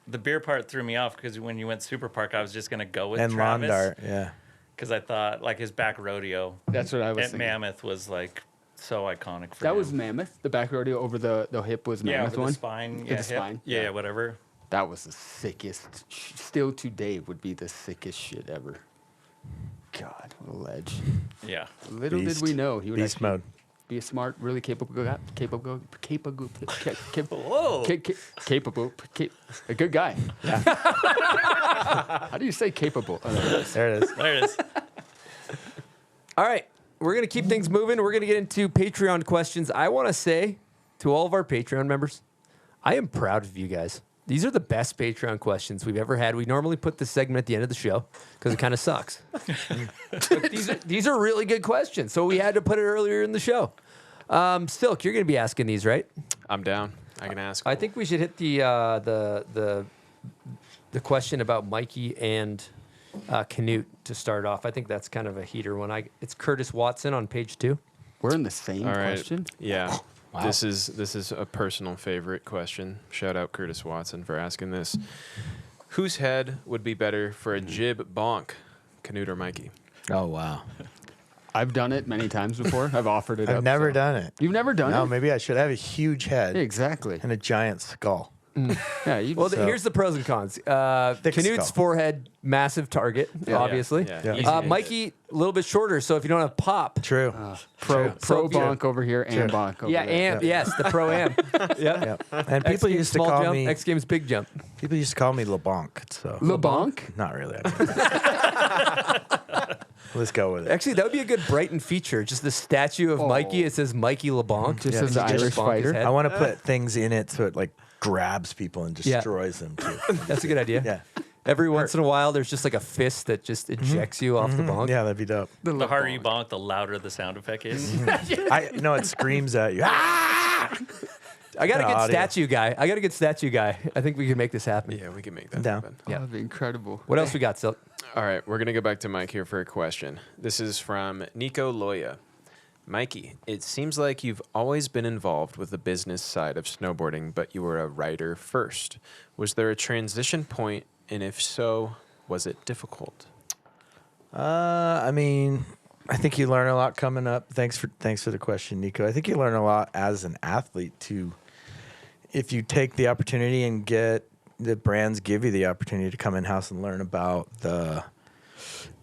the beer part threw me off because when you went super park, I was just gonna go with And lawn Travis dart. Yeah. because I thought like his back rodeo That's what I was at thinking. Mammoth was like so iconic for That him. was Mammoth. The back rodeo over the hip was yeah, Mammoth over one. the spine, Yeah, yeah, the hip. spine. Yeah, Yeah. whatever. That was the sickest. Still today would be the sickest shit ever. God, what a ledge. Yeah, Little Beast. did we know he would Beast actually mode. be a smart, really capable, a good guy. How do you say capable? Oh, there it is. There it is. there it is. All right, we're gonna keep things moving. We're gonna get into Patreon questions. I want to say to all of our Patreon members, I am proud of you guys. These are the best Patreon questions we've ever had. We normally put this segment at the end of the show because it kind of sucks. But these are really good questions, so we had to put it earlier in the show. Silk, you're going to be asking these, right? I'm down. I can ask. I think we should hit the question about Mikey and Knut to start off. I think that's kind of a heater one. It's Curtis Watson on page 2. We're in the same All right. question. Yeah. This is a personal favorite question. Shout out Curtis Watson for asking this. Whose head would be better for a jib bonk, Knut or Mikey? Oh, wow. I've done it many times before. I've offered it up. I've never so- done it. You've never done No, it? maybe I should have a huge head Exactly. and a giant skull. Yeah, you Well, just, here's the pros and cons. Thick Knut's skull. forehead, massive target, obviously. Yeah. Yeah. Easy. Mikey, a little bit shorter, so if you don't have pop. True. pro So- bonk over here and bonk over Yeah, there. and yes, the pro am. Yeah. Yeah. And people used to small call jump, me. X Games big jump. People used to call me LeBlanc. So LeBlanc? not really. Let's go with it. Actually, that would be a good Brighton feature. Just the statue of Mikey. It says Mikey LeBlanc. Just Yeah, as the you just Irish bonk his fighter. head. I want to put things in it so it like grabs people and Yeah. destroys them too. That's a good idea. Yeah. Every once in a while, there's just like a fist that just ejects you off the bonk. Yeah, that'd be dope. The harder you bonk, the louder the sound effect is. It screams at you. Ah! I got a good Audio. statue guy. I think we can make this happen. Yeah, we can make that Down. happen. Yeah. That'd be incredible. What else we got, Silk? All right, we're going to go back to Mike here for a question. This is from Nico Loya. Mikey, it seems like you've always been involved with the business side of snowboarding, but you were a rider first. Was there a transition point, and if so, was it difficult? I mean, I think you learn a lot coming up. Thanks for the question, Nico. I think you learn a lot as an athlete too. If you take the opportunity and get the brands give you the opportunity to come in house and learn about the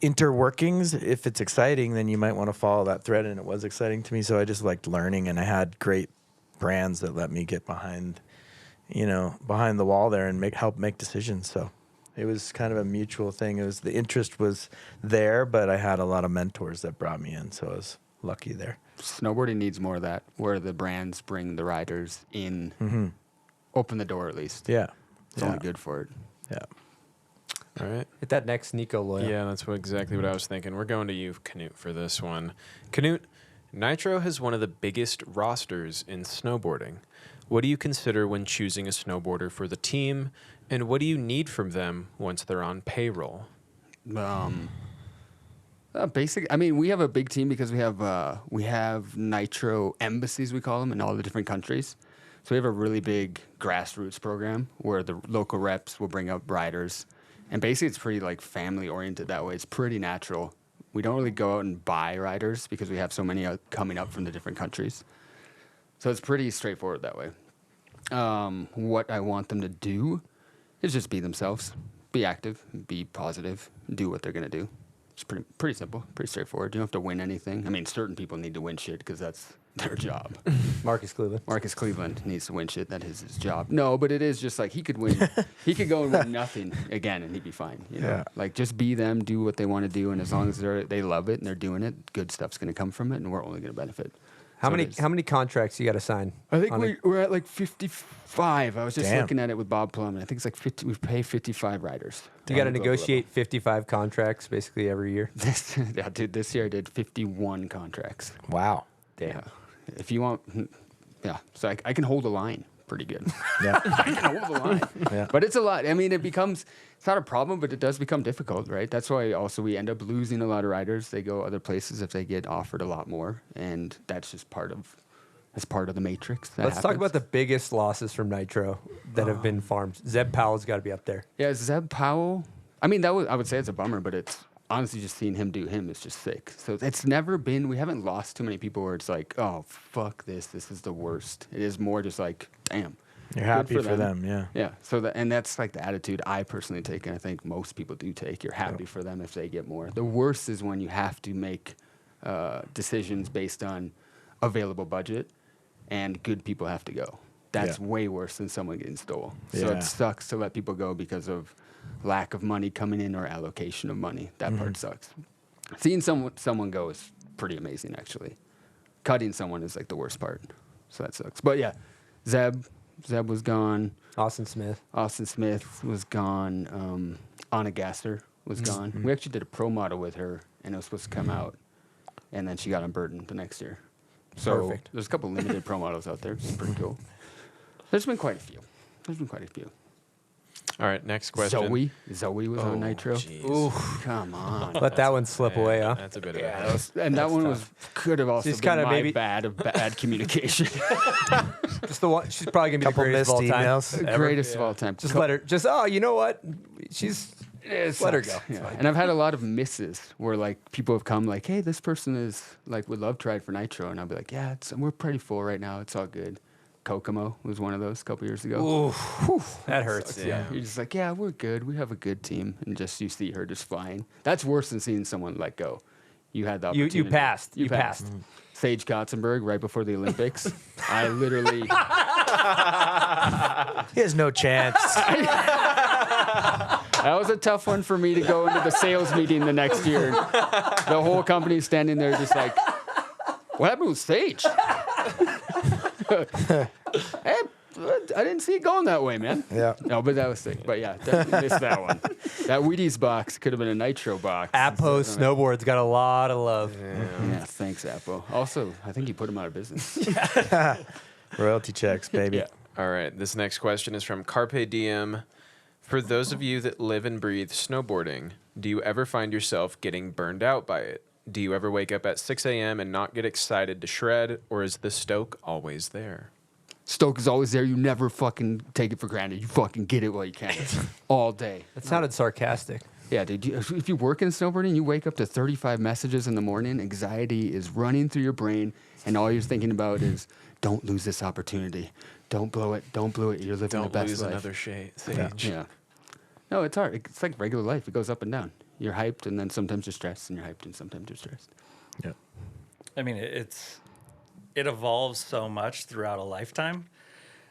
interworkings. If it's exciting, then you might want to follow that thread. And it was exciting to me, so I just liked learning. And I had great brands that let me get behind the wall there and help make decisions. So it was kind of a mutual thing. The interest was there, but I had a lot of mentors that brought me in, so I was lucky there. Snowboarding needs more of that, where the brands bring the riders in, open the door at least. Yeah, It's only good for it. Yeah. All right. Hit that next Nico Loya. Yeah, that's exactly what I was thinking. We're going to you, Knut, for this one. Knut, Nitro has one of the biggest rosters in snowboarding. What do you consider when choosing a snowboarder for the team, and what do you need from them once they're on payroll? Basic. I mean, we have a big team because we have Nitro embassies, we call them, in all the different countries. So we have a really big grassroots program where the local reps will bring up riders, and basically it's pretty like family oriented that way. It's pretty natural. We don't really go out and buy riders because we have so many coming up from the different countries. So it's pretty straightforward that way. What I want them to do is just be themselves, be active, be positive, do what they're going to do. It's pretty simple, pretty straightforward. You don't have to win anything. I mean, certain people need to win shit because that's their job. Marcus Cleveland. Marcus Cleveland needs to win shit. That is his job. No, but it is just like he could win. He could go and win nothing again, and he'd be fine. You know? Yeah. Like just be them, do what they want to do, and as long as they love it and they're doing it, good stuff's going to come from it, and we're only going to benefit. How So many contracts you got to sign? I think on a- we're at like 55. I was just Damn. looking at it with Bob Plum, and I think it's like 50. We pay 55 riders. You got to on the global negotiate 55 contracts basically every year. level. This year I did 51 contracts. Wow. Damn. Yeah. If you want, yeah. So I can hold a line pretty good. Yeah. I can hold the line. Yeah. But it's a lot. I mean, it's not a problem, but it does become difficult, right? That's why also we end up losing a lot of riders. They go other places if they get offered a lot more, and that's just part of the matrix. Let's talk about the biggest losses from Nitro that have been farmed. Zeb Powell's got to be up there. Yeah, Zeb Powell. I mean, I would say it's a bummer, but it's honestly just seeing him do him is just sick. So it's never been. We haven't lost too many people where it's like, oh fuck this. This is the worst. It is more just like, damn. You're Good happy for them, yeah. Yeah. So and that's like the attitude I personally take, and I think most people do take. You're happy for them if they get more. The worst is when you have to make decisions based on available budget, and good people have to go. That's way worse than someone getting stole. So Yeah. it sucks to let people go because of lack of money coming in or allocation of money. That part sucks. Seeing someone go is pretty amazing, actually. Cutting someone is like the worst part. So that sucks. But yeah, Zeb was gone. Austin Smith. Austin Smith was gone. Anna Gasser was gone. We actually did a pro model with her, and it was supposed to come out, and then she got on Burton the next year. So Perfect. there's a couple limited pro models out there. It's pretty cool. There's been quite a few. All right, next question. Zoe was on Nitro. Jeez. Come on. Let that one slip away, huh? That's a bit of Yeah, a and that one could have also She's been kinda my maybe- bad communication. Just the one. She's probably gonna be the Couple greatest of missed all time. emails. Greatest of all time. Just let her. Just you know what? She's. Let her go. Sucks. It's Yeah. fine. And I've had a lot of misses where like people have come like, hey, this person is like would love to ride for Nitro, and I'll be like, yeah, we're pretty full right now. It's all good. Kokomo was one of those a couple years ago. That hurts. Yeah, you're just like, yeah, we're good. We have a good team, and just you see her just flying. That's worse than seeing someone let go. You had the opportunity. You passed. You passed. passed. Sage Kotzenberg right before the Olympics. I literally. He has no chance. That was a tough one for me to go into the sales meeting the next year. The whole company standing there just like, what happened with Sage? Hey, I didn't see it going that way, man. Yeah. No, but that was sick. But yeah, definitely missed that one. That Wheaties box could have been a Nitro box. Apo Snowboard's got a lot of love. Yeah, thanks, Apo. Also, I think he put him out of business. Royalty checks, baby. Yeah. All right, this next question is from Carpe Diem. For those of you that live and breathe snowboarding, do you ever find yourself getting burned out by it? Do you ever wake up at 6 a.m. and not get excited to shred, or is the stoke always there? Stoke is always there. You never fucking take it for granted. You fucking get it while you can. All day. That sounded sarcastic. Yeah, dude. If you work in snowboarding, you wake up to 35 messages in the morning. Anxiety is running through your brain, and all you're thinking about is, don't lose this opportunity. Don't blow it. Don't blow it. You're living the Don't best lose life. another Sage. Yeah. No, it's hard. It's like regular life. It goes up and down. You're hyped, and then sometimes you're stressed, and you're hyped, and sometimes you're stressed. Yeah. I mean, it evolves so much throughout a lifetime.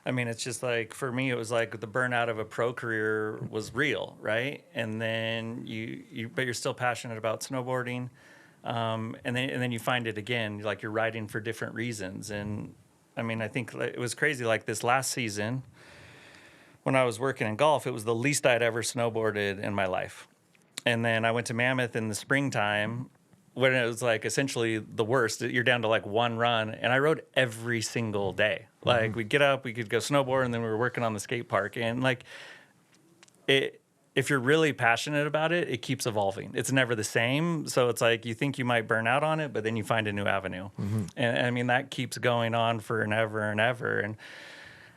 I mean, it's just like, for me, it was like the burnout of a pro career was real, right? And then but you're still passionate about snowboarding. And then you find it again, like you're riding for different reasons. And I mean, I think it was crazy. Like this last season, when I was working in golf, it was the least I'd ever snowboarded in my life. And then I went to Mammoth in the springtime when it was like essentially the worst. You're down to like one run, and I rode every single day. Like we'd get up, we could go snowboard, and then we were working on the skate park. And like if you're really passionate about it, it keeps evolving. It's never the same. So it's like you think you might burn out on it, but then you find a new avenue. And I mean, that keeps going on for ever and ever. And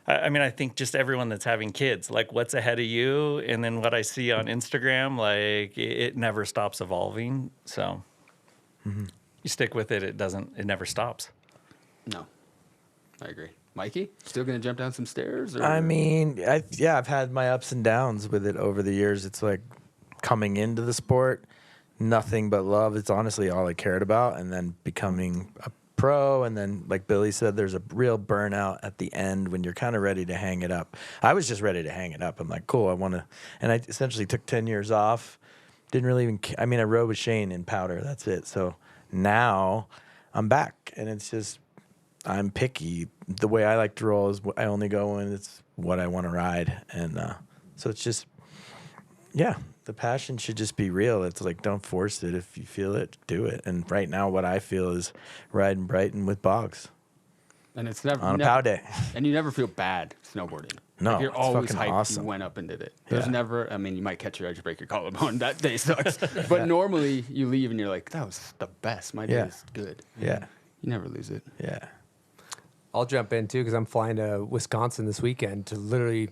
I mean, I think just everyone that's having kids, like what's ahead of you, and then what I see on Instagram, like it never stops evolving. So you stick with it, it never stops. No, I agree. Mikey, still gonna jump down some stairs? Or? I mean, I've had my ups and downs with it over the years. It's like coming into the sport, nothing but love. It's honestly all I cared about, and then becoming a pro, and then like Billy said, there's a real burnout at the end when you're kind of ready to hang it up. I was just ready to hang it up. I'm like, cool, I want to, and I essentially took 10 years off. Didn't really even. I mean, I rode with Shane in powder. That's it. So now I'm back, and it's just. I'm picky. The way I like to roll is I only go when it's what I want to ride. And so it's just, yeah, the passion should just be real. It's like, don't force it. If you feel it, do it. And right now what I feel is riding Brighton with Boggs. And it's never on a pow day. And you never feel bad snowboarding. No, like you're it's always fucking hyped awesome. you went up and did it. There's Yeah. never, I mean, you might catch your edge, break your collarbone. That day sucks. But normally you leave and you're like, that was the best. My day Yeah. is good. Yeah. You never lose it. Yeah. I'll jump in too because I'm flying to Wisconsin this weekend to literally.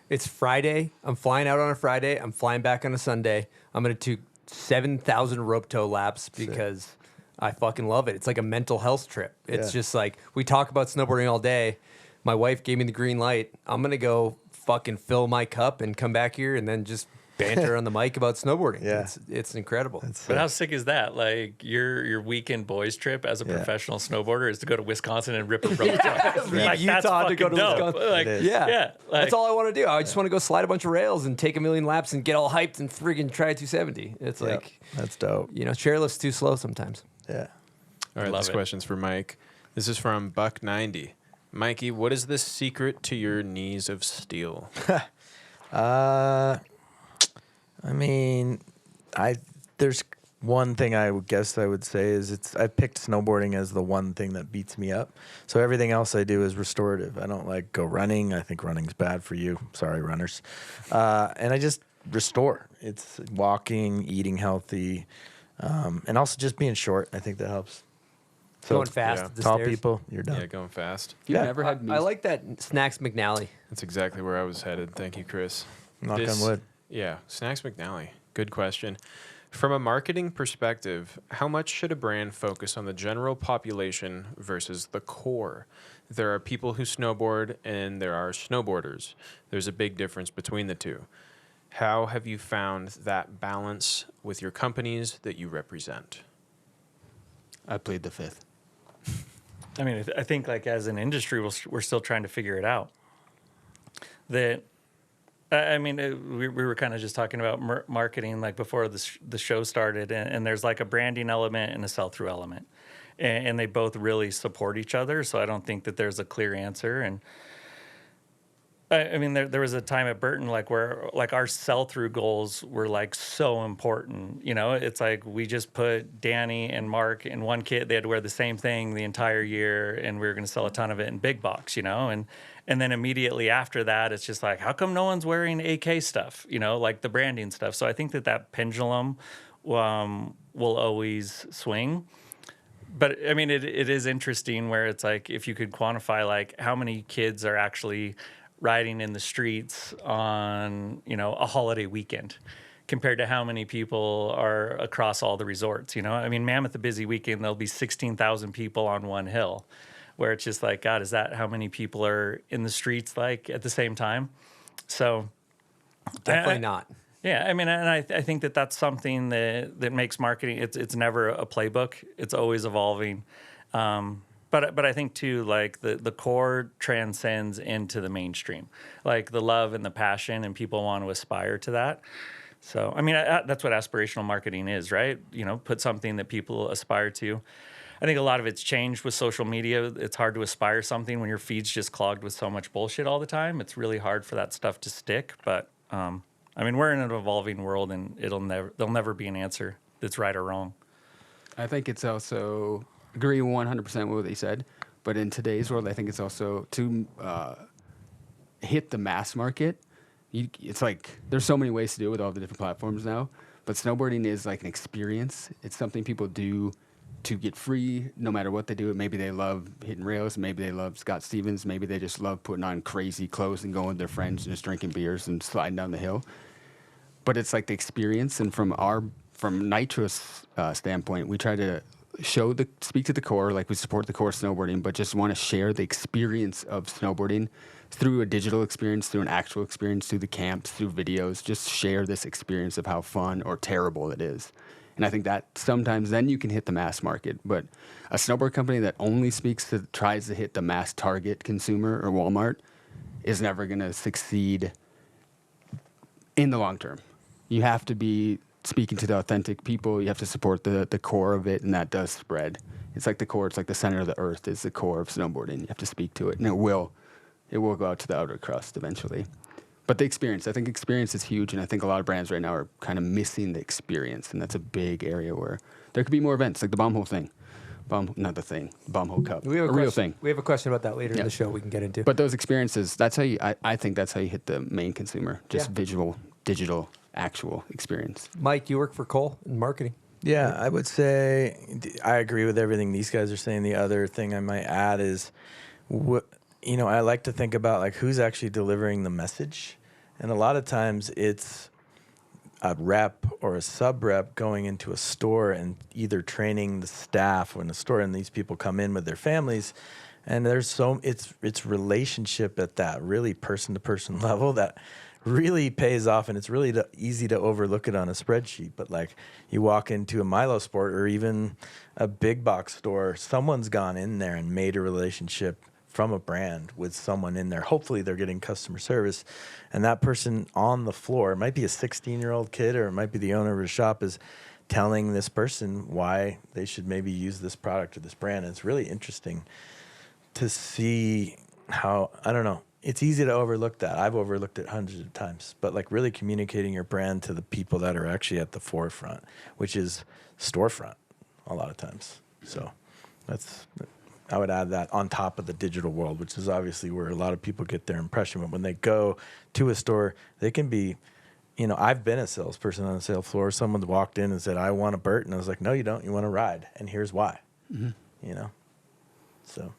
It's Friday. I'm flying out on a Friday. I'm flying back on a Sunday. I'm gonna do 7,000 rope tow laps because I fucking love it. It's like a mental health trip. It's Yeah. just like we talk about snowboarding all day. My wife gave me the green light. I'm gonna go fucking fill my cup and come back here and then just banter on the mic about snowboarding. Yeah. It's incredible. But how sick is that? Like your weekend boys trip as a Yeah. professional snowboarder is to go to Wisconsin and rip a rope tow. leave Like, that's Utah to go fucking to dope. Wisconsin. Like, It is. Yeah, yeah, like- that's all I want to do. I just want to go slide a bunch of rails and take a million laps and get all hyped and friggin' try a 270. It's Yep. like, That's dope. chairlift's too slow sometimes. Yeah. All right, Love this it. question's for Mike. This is from Buck90. Mikey, what is the secret to your knees of steel? I mean, there's one thing I would guess I would say is I picked snowboarding as the one thing that beats me up. So everything else I do is restorative. I don't like go running. I think running's bad for you. Sorry, runners. And I just restore. It's walking, eating healthy, and also just being short. I think that helps. So Going fast yeah. up the tall stairs. people, you're done. Yeah, going fast. You've Yeah. never had I like that Snacks McNally. That's exactly where I was headed. Thank you, Chris. Knock on wood. Yeah, Snacks McNally. Good question. From a marketing perspective, how much should a brand focus on the general population versus the core? There are people who snowboard and there are snowboarders. There's a big difference between the two. How have you found that balance with your companies that you represent? I played the fifth. I mean, I think like as an industry, we're still trying to figure it out. That, I mean, we were kind of just talking about marketing like before the show started, and there's like a branding element and a sell-through element, and they both really support each other. So I don't think that there's a clear answer. And I mean, there was a time at Burton where our sell-through goals were like so important. It's like we just put Danny and Mark in one kit. They had to wear the same thing the entire year, and we were going to sell a ton of it in big box. And then immediately after that, it's just like, how come no one's wearing AK stuff? Like the branding stuff. So I think that pendulum will always swing. But I mean, it is interesting where it's like if you could quantify like how many kids are actually riding in the streets on, a holiday weekend compared to how many people are across all the resorts, I mean, Mammoth, a busy weekend, there'll be 16,000 people on one hill where it's just like, God, is that how many people are in the streets like at the same time? So Definitely not. yeah, I mean, and I think that's something that makes marketing, it's never a playbook. It's always evolving. But I think too, like the core transcends into the mainstream, like the love and the passion, and people want to aspire to that. So, I mean, that's what aspirational marketing is, right? Put something that people aspire to. I think a lot of it's changed with social media. It's hard to aspire something when your feed's just clogged with so much bullshit all the time. It's really hard for that stuff to stick. But I mean, we're in an evolving world, and there'll never be an answer that's right or wrong. I think it's also agree 100% with what he said, but in today's world, I think it's also to hit the mass market. It's like there's so many ways to do it with all the different platforms now, but snowboarding is like an experience. It's something people do to get free, no matter what they do. Maybe they love hitting rails, maybe they love Scott Stevens, maybe they just love putting on crazy clothes and going with their friends and just drinking beers and sliding down the hill. But it's like the experience, and from Nitro's standpoint, we try to speak to the core, like we support the core snowboarding, but just want to share the experience of snowboarding through a digital experience, through an actual experience, through the camps, through videos. Just share this experience of how fun or terrible it is. And I think that sometimes then you can hit the mass market. But a snowboard company that only tries to hit the mass target consumer or Walmart is never going to succeed in the long term. You have to be speaking to the authentic people. You have to support the core of it, and that does spread. It's like the core. It's like the center of the earth is the core of snowboarding. You have to speak to it, and it will go out to the outer crust eventually. But the experience, I think experience is huge, and I think a lot of brands right now are kind of missing the experience, and that's a big area where there could be more events, like the Bombhole thing. Bombhole Cup. We have a real thing. We have a question about that later in the show we can get into. But those experiences, that's how I think that's how you hit the main consumer, just visual, digital, actual experience. Mike, you work for Cole in marketing. Yeah, I would say I agree with everything these guys are saying. The other thing I might add is, I like to think about like who's actually delivering the message. And a lot of times it's a rep or a sub rep going into a store and either training the staff in the store, and these people come in with their families, and it's relationship at that really person to person level that really pays off, and it's really easy to overlook it on a spreadsheet. But like you walk into a Milo Sport or even a big box store, someone's gone in there and made a relationship from a brand with someone in there. Hopefully they're getting customer service, and that person on the floor, it might be a 16-year-old kid or it might be the owner of a shop, is telling this person why they should maybe use this product or this brand. And it's really interesting to see how, I don't know, it's easy to overlook that. I've overlooked it hundreds of times, but like really communicating your brand to the people that are actually at the forefront, which is storefront a lot of times. So I would add that on top of the digital world, which is obviously where a lot of people get their impression. But when they go to a store, they can be, I've been a salesperson on the sales floor. Someone walked in and said, "I want a Burt." And I was like, "No, you don't. You want a ride. And here's why." So.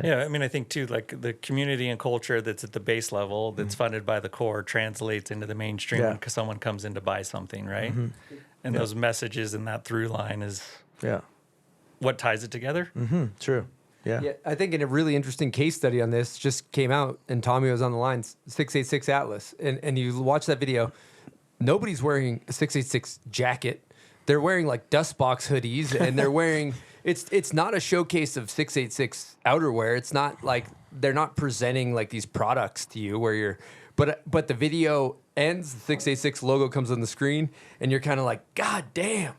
Yeah, I mean, I think too, like the community and culture that's at the base level, that's funded by the core, translates into the mainstream when someone comes in to buy something, right? And those messages and that through line is what ties it together. True. Yeah, I think in a really interesting case study on this just came out, and Tommy was on the line, 686 Atlas, and you watch that video, nobody's wearing a 686 jacket. They're wearing like dust box hoodies, and they're wearing, it's not a showcase of 686 outerwear. It's not like, they're not presenting like these products to you where you're, but the video ends, the 686 logo comes on the screen, and you're kind of like, God damn,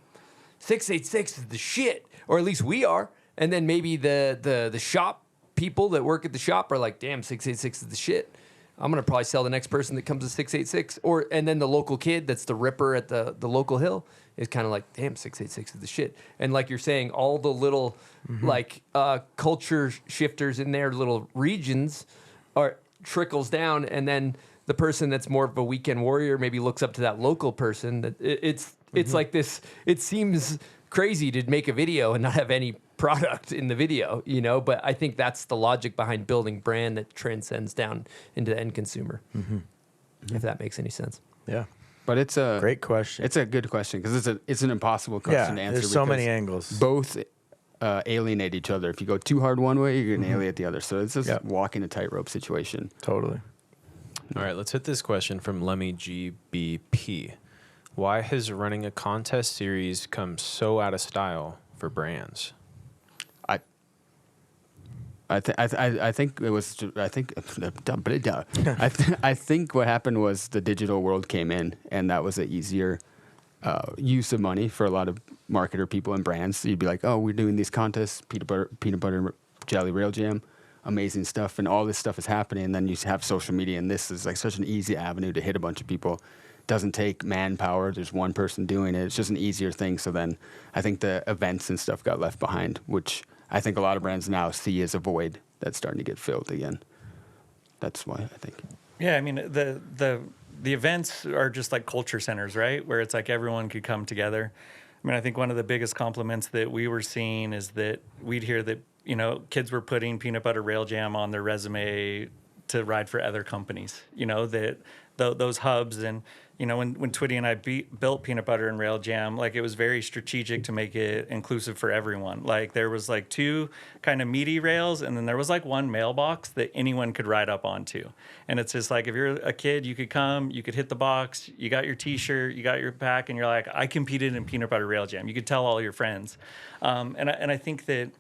686 is the shit, or at least we are. And then maybe the shop people that work at the shop are like, damn, 686 is the shit. I'm going to probably sell the next person that comes to 686. And then the local kid that's the ripper at the local hill is kind of like, damn, 686 is the shit. And like you're saying, all the little culture shifters in their little regions trickles down. And then the person that's more of a weekend warrior maybe looks up to that local person. That it's like this, it seems crazy to make a video and not have any product in the video, but I think that's the logic behind building brand that transcends down into the end consumer. If that makes any sense. Yeah. But it's a great question. It's a good question because it's an impossible question to answer. There's so many angles. Both alienate each other. If you go too hard one way, you're going to alienate the other. So it's just walking a tightrope situation. Totally. All right, let's hit this question from Lemmy GBP. Why has running a contest series come so out of style for brands? I think it was. I think what happened was the digital world came in, and that was an easier use of money for a lot of marketer people and brands. So you'd be like, "Oh, we're doing these contests, peanut butter jelly rail jam, amazing stuff," and all this stuff is happening. And then you have social media, and this is like such an easy avenue to hit a bunch of people. Doesn't take manpower. There's one person doing it. It's just an easier thing. So then I think the events and stuff got left behind, which I think a lot of brands now see as a void that's starting to get filled again. That's why I think. Yeah, I mean, the events are just like culture centers, right? Where it's like everyone could come together. I mean, I think one of the biggest compliments that we were seeing is that we'd hear that, kids were putting peanut butter rail jam on their resume to ride for other companies, that those hubs. And when Twitty and I built Peanut Butter and Rail Jam, like it was very strategic to make it inclusive for everyone. Like there was like 2 kind of meaty rails, and then there was like 1 mailbox that anyone could ride up onto. And it's just like if you're a kid, you could come, you could hit the box, you got your T-shirt, you got your pack, and you're like, I competed in Peanut Butter Rail Jam. You could tell all your friends, and I think that.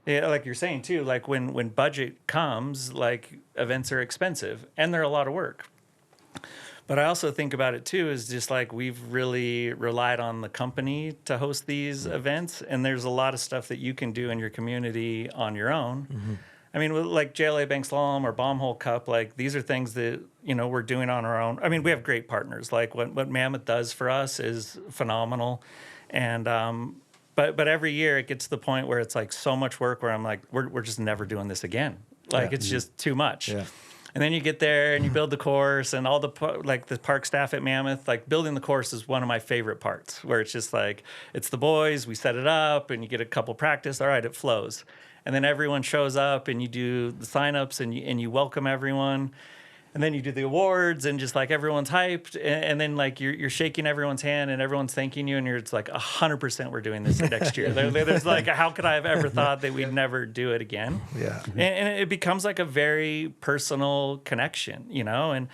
Yeah, like you're saying too, like when budget comes, like events are expensive and they're a lot of work. But I also think about it too, is just like we've really relied on the company to host these events, and there's a lot of stuff that you can do in your community on your own. Mm-hmm. I mean, like JLA Bank Slalom or Bombhole Cup, like these are things that, we're doing on our own. I mean, we have great partners. Like what Mammoth does for us is phenomenal. And, But every year it gets to the point where it's like so much work where I'm like, we're just never doing this again. Like it's just too much. Yeah. And then you get there and you build the course, and all the park staff at Mammoth, like building the course is one of my favorite parts, where it's just like, it's the boys, we set it up and you get a couple practice. All right, it flows. And then everyone shows up and you do the signups and you welcome everyone. And then you do the awards and just like everyone's hyped. And then like you're shaking everyone's hand and everyone's thanking you. And it's like 100% we're doing this next year. There's like, how could I have ever thought that we'd never do it again? Yeah. And it becomes like a very personal connection, and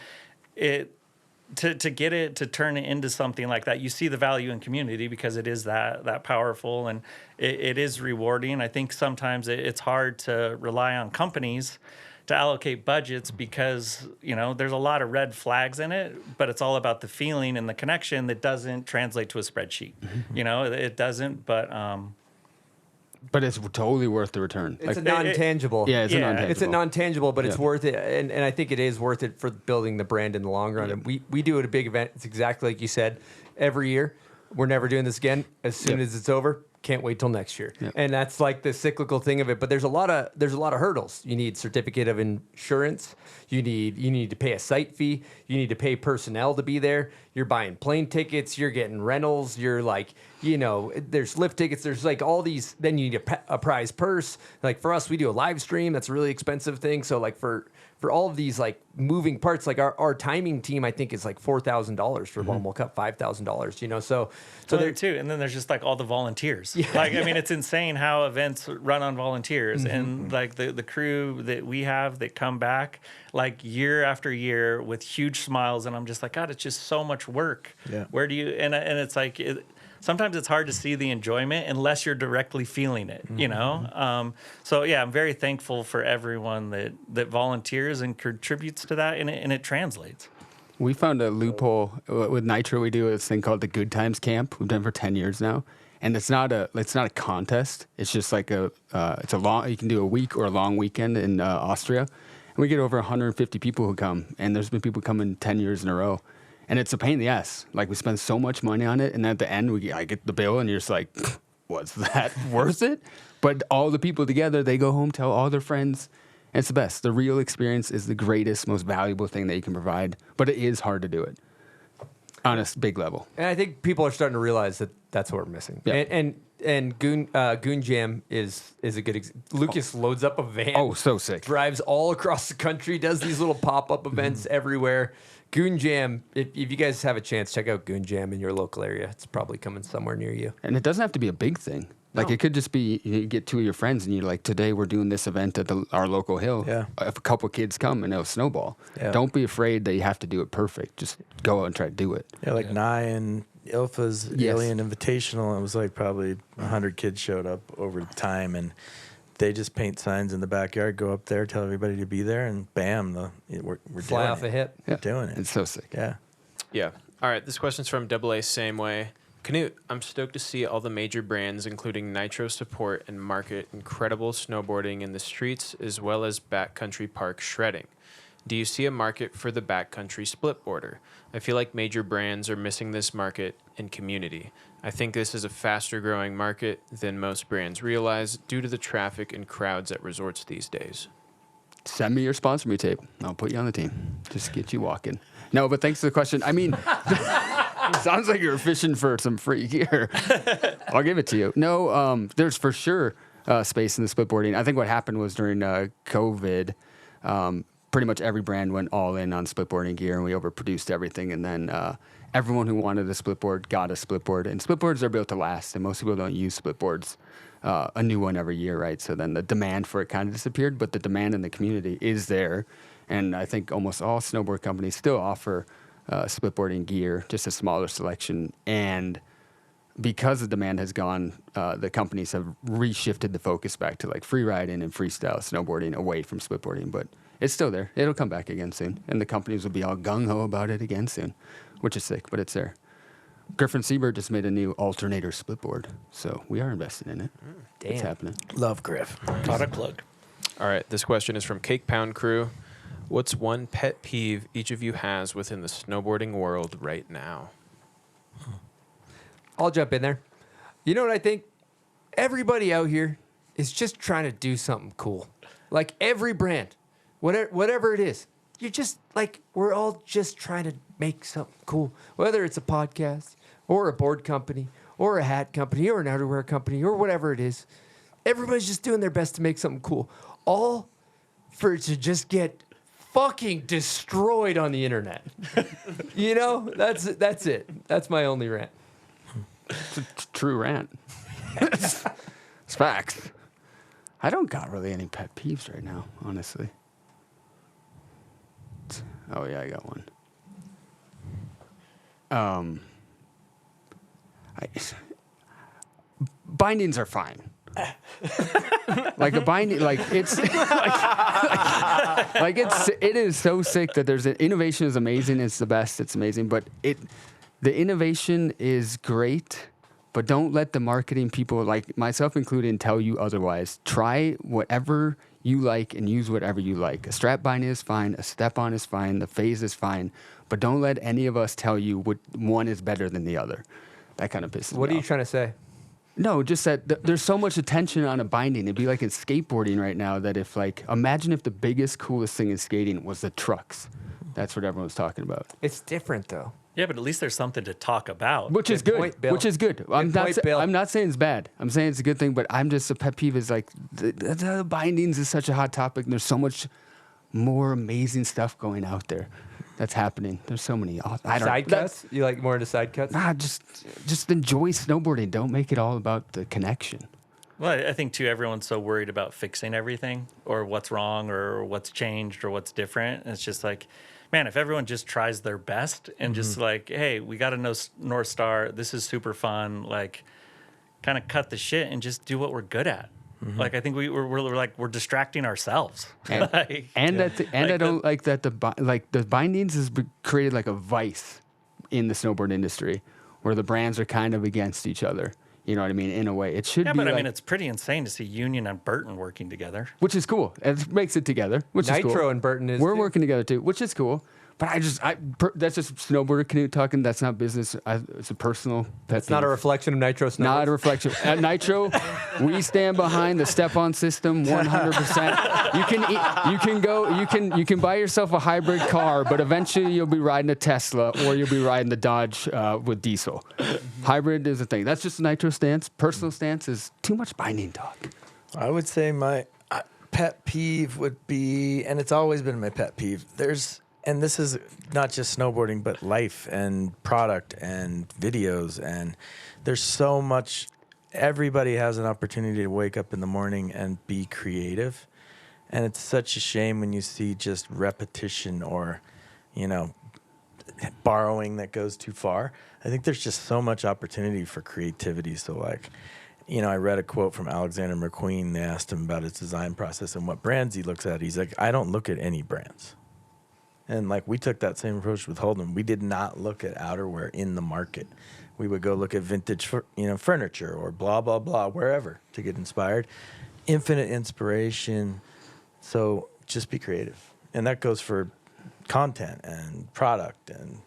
to get it to turn it into something like that, you see the value in community because it is that powerful, and it is rewarding. I think sometimes it's hard to rely on companies to allocate budgets because, there's a lot of red flags in it, but it's all about the feeling and the connection that doesn't translate to a spreadsheet. Mm-hmm. It doesn't, but it's totally worth the return. It's a non-tangible. It's a non-tangible. It's a non-tangible, but it's worth it. And I think it is worth it for building the brand in the long run. And we do it at a big event. It's exactly like you said, every year. We're never doing this again. As soon as it's over, can't wait till next year. Yep. And that's like the cyclical thing of it. But there's a lot of hurdles. You need certificate of insurance. You need to pay a site fee. You need to pay personnel to be there. You're buying plane tickets. You're getting rentals. You're like, there's lift tickets. There's like all these. Then you need a prize purse. Like for us, we do a live stream. That's a really expensive thing. So like for all of these like moving parts, like our timing team, I think is like $4,000 for Bombhole Cup, $5,000. So there too. And then there's just like all the volunteers. Yeah. Like I mean, it's insane how events run on volunteers, and like the crew that we have that come back like year after year with huge smiles, and I'm just like, God, it's just so much work. Yeah. Where do you and it's like. Sometimes it's hard to see the enjoyment unless you're directly feeling it, So yeah, I'm very thankful for everyone that volunteers and contributes to that, and it translates. We found a loophole with Nitro. We do this thing called the Good Times Camp. We've done it for 10 years now, and it's not a contest. It's just like you can do a week or a long weekend in Austria, and we get over 150 people who come, and there's been people coming 10 years in a row. And it's a pain in the ass. Like, we spend so much money on it, and at the end, I get the bill, and you're just like, was that worth it? But all the people together, they go home, tell all their friends, and it's the best. The real experience is the greatest, most valuable thing that you can provide, but it is hard to do it on a big level. And I think people are starting to realize that that's what we're missing. Yeah. And Goon Jam is a good Lucas loads up a van. Oh, so sick. Drives all across the country, does these little pop-up events everywhere. Goon Jam, if you guys have a chance, check out Goon Jam in your local area. It's probably coming somewhere near you. And it doesn't have to be a big thing. Like, it could just be you get 2 of your friends and you're like, today we're doing this event at our local hill. Yeah. If a couple kids come and they'll snowball, don't be afraid that you have to do it perfect. Just go out and try to do it. Yeah, like Nye and Ilfa's Alien Invitational, it was like probably 100 kids showed up over time, and they just paint signs in the backyard, go up there, tell everybody to be there, and bam, we're fly doing off it. a hit. We're doing it. It's so sick. Yeah. Yeah. All right. This question's from AA Same Way. Knut, I'm stoked to see all the major brands, including Nitro, support and market incredible snowboarding in the streets as well as backcountry park shredding. Do you see a market for the backcountry splitboarder? I feel like major brands are missing this market and community. I think this is a faster growing market than most brands realize due to the traffic and crowds at resorts these days. Send me your sponsor me tape. I'll put you on the team. Just get you walking. No, but thanks for the question. I mean, it sounds like you're fishing for some free gear. I'll give it to you. No, there's for sure space in the splitboarding. I think what happened was during COVID, pretty much every brand went all in on splitboarding gear, and we overproduced everything. And then everyone who wanted a splitboard got a splitboard. And splitboards are built to last, and most people don't use splitboards. A new one every year, right? So then the demand for it kind of disappeared, but the demand in the community is there. And I think almost all snowboard companies still offer splitboarding gear, just a smaller selection. And because the demand has gone, the companies have reshifted the focus back to like free riding and freestyle snowboarding away from splitboarding. But it's still there. It'll come back again soon. And the companies will be all gung-ho about it again soon, which is sick, but it's there. Griffin Siebert just made a new alternator splitboard, so we are invested in it. Damn. It's happening. Love Griff. Product plug. All right, this question is from Cake Pound Crew. What's one pet peeve each of you has within the snowboarding world right now? I'll jump in there. You know what I think? Everybody out here is just trying to do something cool. Like every brand, whatever it is, you're just like, we're all just trying to make something cool. Whether it's a podcast or a board company or a hat company or an outerwear company or whatever it is, everybody's just doing their best to make something cool. All for it to just get fucking destroyed on the internet. You know, that's it. That's my only rant. It's a true rant. It's facts. I don't got really any pet peeves right now, honestly. Oh yeah, I got one. Bindings are fine. Like a binding, like it's like it is so sick that there's innovation is amazing. It's the best. It's amazing, but the innovation is great. But don't let the marketing people, like myself included, tell you otherwise. Try whatever you like and use whatever you like. A strap binding is fine. A step-on is fine. The phase is fine. But don't let any of us tell you what one is better than the other. That kind of pisses me off. What are you trying to say? No, just that there's so much attention on a binding. It'd be like in skateboarding right now that if like, imagine if the biggest, coolest thing in skating was the trucks. That's what everyone's talking about. It's different, though. Yeah, but at least there's something to talk about. Which is good. point, Bill. Which is good. I'm not saying it's bad. I'm saying it's a good thing, but I'm just a pet peeve is like the bindings is such a hot topic, and there's so much more amazing stuff going out there that's happening. There's so many. Side cuts? You like more into side cuts? Nah, just enjoy snowboarding. Don't make it all about the connection. Well, I think, too, everyone's so worried about fixing everything or what's wrong or what's changed or what's different. And it's just like, man, if everyone just tries their best and just like, hey, we got a North Star. This is super fun. Like, kind of cut the shit and just do what we're good at. Like, I think we're distracting ourselves. And, like, I don't like that the bindings has created like a vice in the snowboard industry where the brands are kind of against each other. You know what I mean? In a way, it should be. Yeah, but like, I mean, it's pretty insane to see Union and Burton working together. Which is cool. It makes it together, which is cool. Nitro and Burton is. We're too. working together too, which is cool. But that's just snowboarder Knut talking. That's not business. It's a personal. That's not a reflection of Nitro snowboards. Not a reflection. At Nitro, we stand behind the step-on system 100%. You can buy yourself a hybrid car, but eventually you'll be riding a Tesla or you'll be riding the Dodge with diesel. Hybrid is a thing. That's just a Nitro stance. Personal stance is too much binding talk. I would say my pet peeve would be, and it's always been my pet peeve, and this is not just snowboarding, but life and product and videos. And there's so much, everybody has an opportunity to wake up in the morning and be creative. And it's such a shame when you see just repetition or, borrowing that goes too far. I think there's just so much opportunity for creativity. So like, I read a quote from Alexander McQueen. They asked him about his design process and what brands he looks at. He's like, I don't look at any brands. And like we took that same approach with Holden. We did not look at outerwear in the market. We would go look at vintage, furniture or blah, blah, blah, wherever to get inspired. Infinite inspiration. So just be creative. And that goes for content and product and,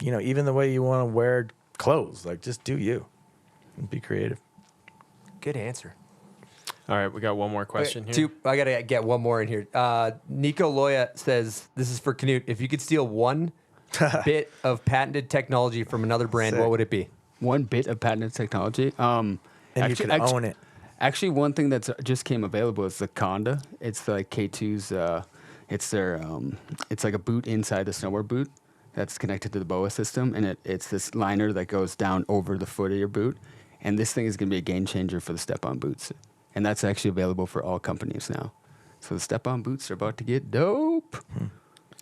even the way you want to wear clothes. Like just do you and be creative. Good answer. All right, we got one more question here. I got to get one more in here. Nico Loya says, this is for Knut. If you could steal one bit of patented technology from another brand, what would it be? One bit of patented technology? And you can own it. Actually, one thing that's just came available is the Conda. It's like K2's. It's their it's like a boot inside the snowboard boot that's connected to the BOA system, and it's this liner that goes down over the foot of your boot. And this thing is going to be a game changer for the step-on boots, and that's actually available for all companies now. So the step-on boots are about to get dope.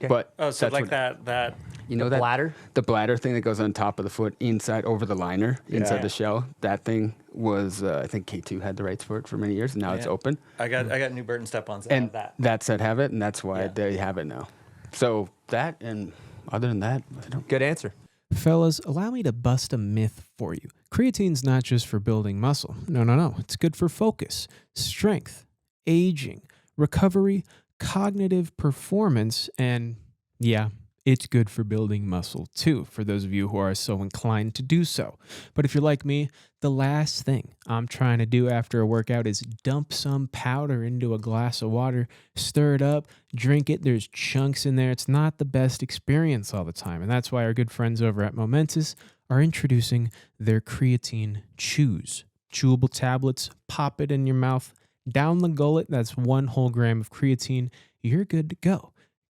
But Oh, so that's like what- that. you know The that bladder? the bladder thing that goes on top of the foot inside over the liner inside the shell. That thing was I think K2 had the rights for it for many years, and now it's Yeah. open. I got New Burton step-ons that And have that. that set have it, and that's why Yeah. they have it now. So that, and other than that, I don't. Good answer. Fellas, allow me to bust a myth for you. Creatine's not just for building muscle. No. It's good for focus, strength, aging, recovery, cognitive performance, and yeah, it's good for building muscle too, for those of you who are so inclined to do so. But if you're like me, the last thing I'm trying to do after a workout is dump some powder into a glass of water, stir it up, drink it. There's chunks in there. It's not the best experience all the time. And that's why our good friends over at Momentous are introducing their creatine chews. Chewable tablets, pop it in your mouth, down the gullet. That's 1 whole gram of creatine. You're good to go.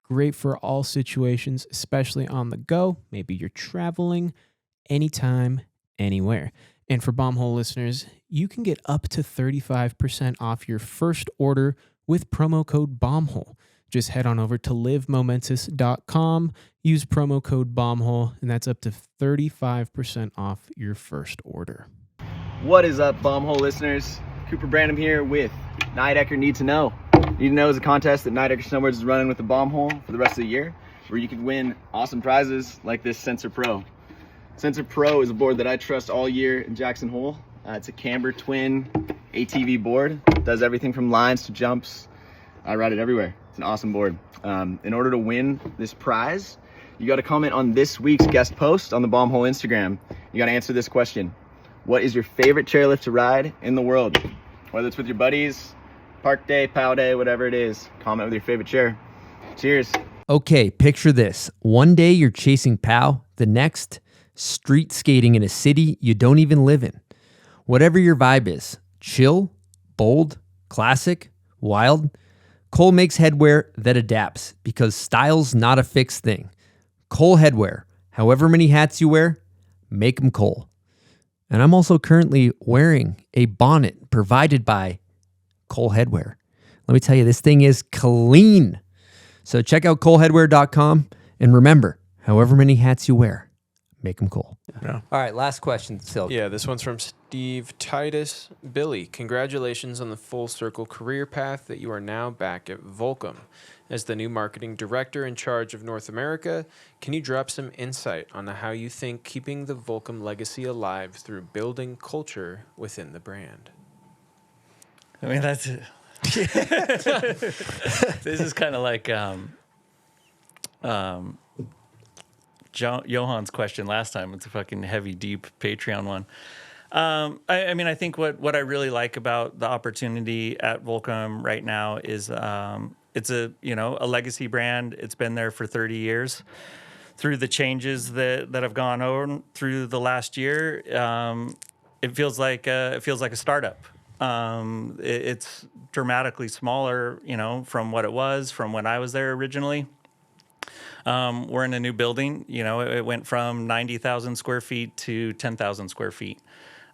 Great for all situations, especially on the go. Maybe you're traveling anytime, anywhere. And for Bombhole listeners, you can get up to 35% off your first order with promo code BOMBHOLE. Just head on over to livemomentous.com, use promo code BOMBHOLE, and that's up to 35% off your first order. What is up, Bombhole listeners? Cooper Branham here with Nidecker Need to Know. Need to Know is a contest that Nidecker Snowboards is running with the Bombhole for the rest of the year, where you can win awesome prizes like this Sensor Pro. Sensor Pro is a board that I trust all year in Jackson Hole. It's a camber twin ATV board. It does everything from lines to jumps. I ride it everywhere. It's an awesome board. In order to win this prize, you got to comment on this week's guest post on the Bombhole Instagram. You got to answer this question. What is your favorite chairlift to ride in the world? Whether it's with your buddies, park day, pow day, whatever it is, comment with your favorite chair. Cheers. Okay, picture this. One day you're chasing POW, the next, street skating in a city you don't even live in. Whatever your vibe is, chill, bold, classic, wild, Cole makes headwear that adapts because style's not a fixed thing. Cole Headwear. However many hats you wear, make them Cole. And I'm also currently wearing a bonnet provided by Cole Headwear. Let me tell you, this thing is clean. So check out coleheadwear.com, and remember, however many hats you wear, make them Cole. All right, last question, Silk. Yeah, this one's from Steve Titus. Billy, congratulations on the full circle career path that you are now back at Volcom. As the new marketing director in charge of North America, can you drop some insight on how you think keeping the Volcom legacy alive through building culture within the brand? I mean, that's this is kind of like Johan's question last time. It's a fucking heavy, deep Patreon one. I mean, I think what I really like about the opportunity at Volcom right now is it's a legacy brand. It's been there for 30 years. Through the changes that have gone on through the last year, it feels like a startup. It's dramatically smaller, from what it was from when I was there originally. We're in a new building. It went from 90,000 square feet to 10,000 square feet.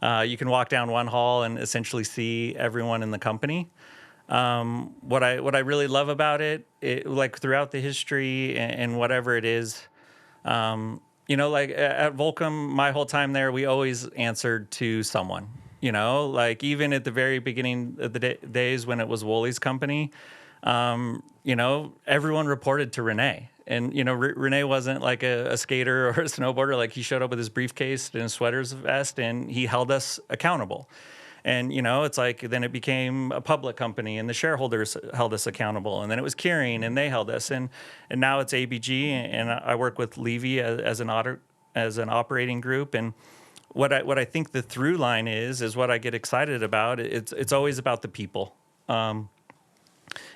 You can walk down one hall and essentially see everyone in the company. What I really love about it, like throughout the history and whatever it is, like at Volcom, my whole time there, we always answered to someone. Like even at the very beginning of the days when it was Wooly's company, everyone reported to Renee. And, Renee wasn't like a skater or a snowboarder. Like he showed up with his briefcase and his sweaters vest, and he held us accountable. And, it's like then it became a public company, and the shareholders held us accountable. And then it was Kering, and they held us. And now it's ABG, and I work with Levy as an operating group. And what I think the through line is what I get excited about. It's always about the people.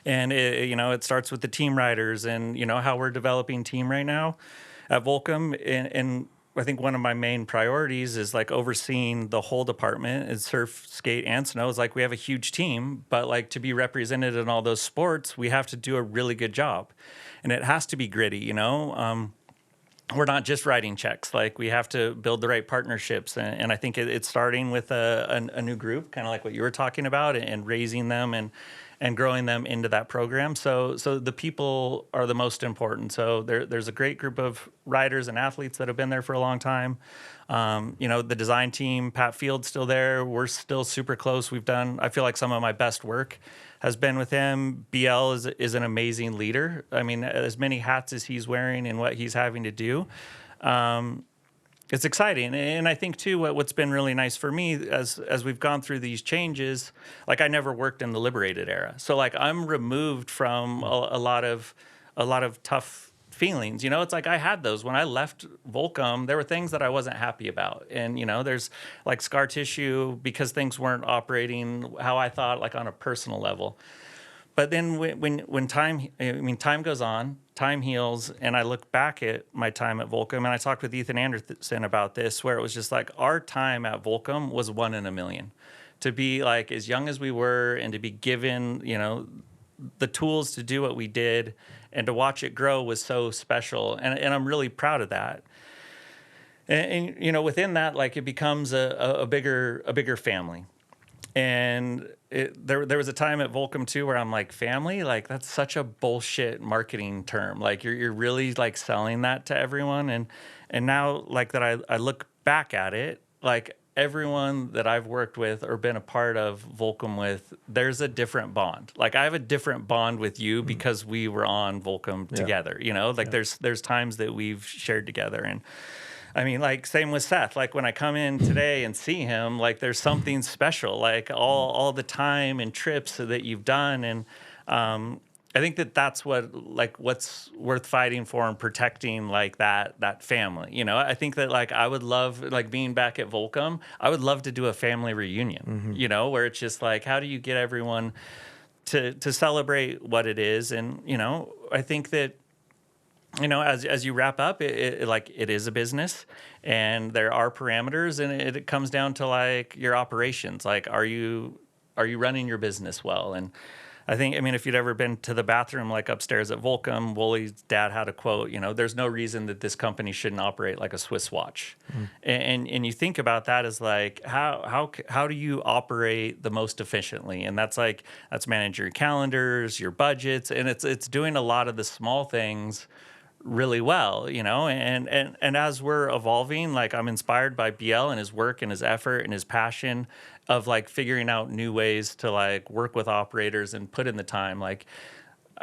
And it starts with the team riders and how we're developing team right now at Volcom. And I think one of my main priorities is like overseeing the whole department is surf, skate, and snow. It's like we have a huge team, but like to be represented in all those sports, we have to do a really good job, and it has to be gritty. You know, we're not just writing checks. Like we have to build the right partnerships, and I think it's starting with a new group, kind of like what you were talking about, and raising them and growing them into that program. So the people are the most important. So there's a great group of riders and athletes that have been there for a long time. You know, the design team, Pat Field's still there. We're still super close. I feel like some of my best work has been with him. BL is an amazing leader. I mean, as many hats as he's wearing and what he's having to do. It's exciting. And I think, too, what's been really nice for me as we've gone through these changes, like I never worked in the Liberated era. So, like, I'm removed from a lot of tough feelings. You know, it's like I had those. When I left Volcom, there were things that I wasn't happy about. And, you know, there's, like, scar tissue because things weren't operating how I thought, like, on a personal level. But then when time goes on, time heals, and I look back at my time at Volcom, and I talked with Ethan Anderson about this, where it was just like our time at Volcom was 1 in a million. To be like as young as we were and to be given, you know, the tools to do what we did and to watch it grow was so special. And I'm really proud of that. And you know, within that, like it becomes a bigger family. And there was a time at Volcom too where I'm like, family, like that's such a bullshit marketing term. Like you're really like selling that to everyone. And now like that I look back at it, like everyone that I've worked with or been a part of Volcom with, there's a different bond. Like I have a different bond with you because we were on Volcom together, you know, like there's times that we've shared together. And I mean, like, same with Seth. Like, when I come in today and see him, like, there's something special. Like, all the time and trips that you've done. And I think that's what's worth fighting for and protecting, like, that family. You know, I think that, like, I would love, like, being back at Volcom, I would love to do a family reunion, you know, where it's just, like, how do you get everyone to celebrate what it is? And, you know, I think that, you know, as you wrap up, it is a business, and there are parameters, and it comes down to like your operations. Like, are you running your business well? And I think, I mean, if you'd ever been to the bathroom, like upstairs at Volcom, Wooly's dad had a quote. You know, there's no reason that this company shouldn't operate like a Swiss watch. And you think about that as like how do you operate the most efficiently? And that's managing your calendars, your budgets, and it's doing a lot of the small things really well, you know, and as we're evolving, like I'm inspired by BL and his work and his effort and his passion of like figuring out new ways to like work with operators and put in the time. Like,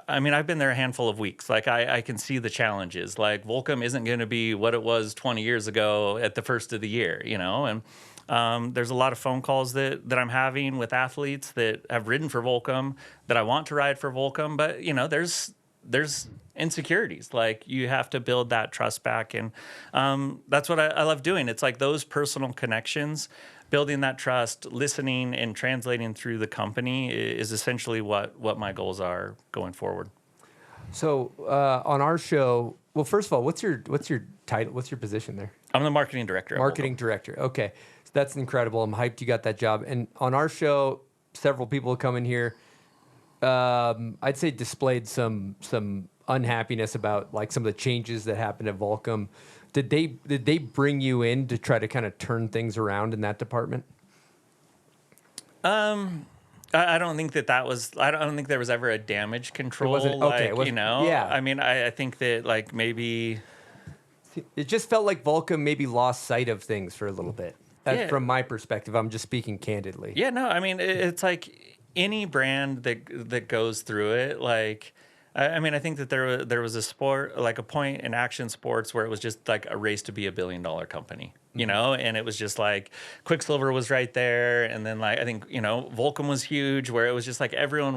I mean, I've been there a handful of weeks. Like I can see the challenges. Like Volcom isn't going to be what it was 20 years ago at the first of the year, you know, and there's a lot of phone calls that I'm having with athletes that have ridden for Volcom that I want to ride for Volcom, but you know, there's insecurities. Like you have to build that trust back. And that's what I love doing. It's like those personal connections, building that trust, listening and translating through the company is essentially what my goals are going forward. So on our show, well, first of all, what's your title? What's your position there? I'm the marketing director. Marketing director. Okay. So that's incredible. I'm hyped you got that job. And on our show, several people come in here, I'd say displayed some unhappiness about like some of the changes that happened at Volcom. Did they bring you in to try to kind of turn things around in that department? I don't think that was. I don't think there was ever a damage control. It wasn't, okay, like, you know. Yeah. I mean, I think that like maybe it just felt like Volcom maybe lost sight of things for a little bit. From my perspective, I'm just speaking candidly. Yeah. No. I mean, it's like any brand that goes through it, like, I mean, I think that there was a sport, like a point in action sports where it was just like a race to be $1 billion company, you know, and it was just like Quicksilver was right there. And then like, I think, you know, Volcom was huge where it was just like everyone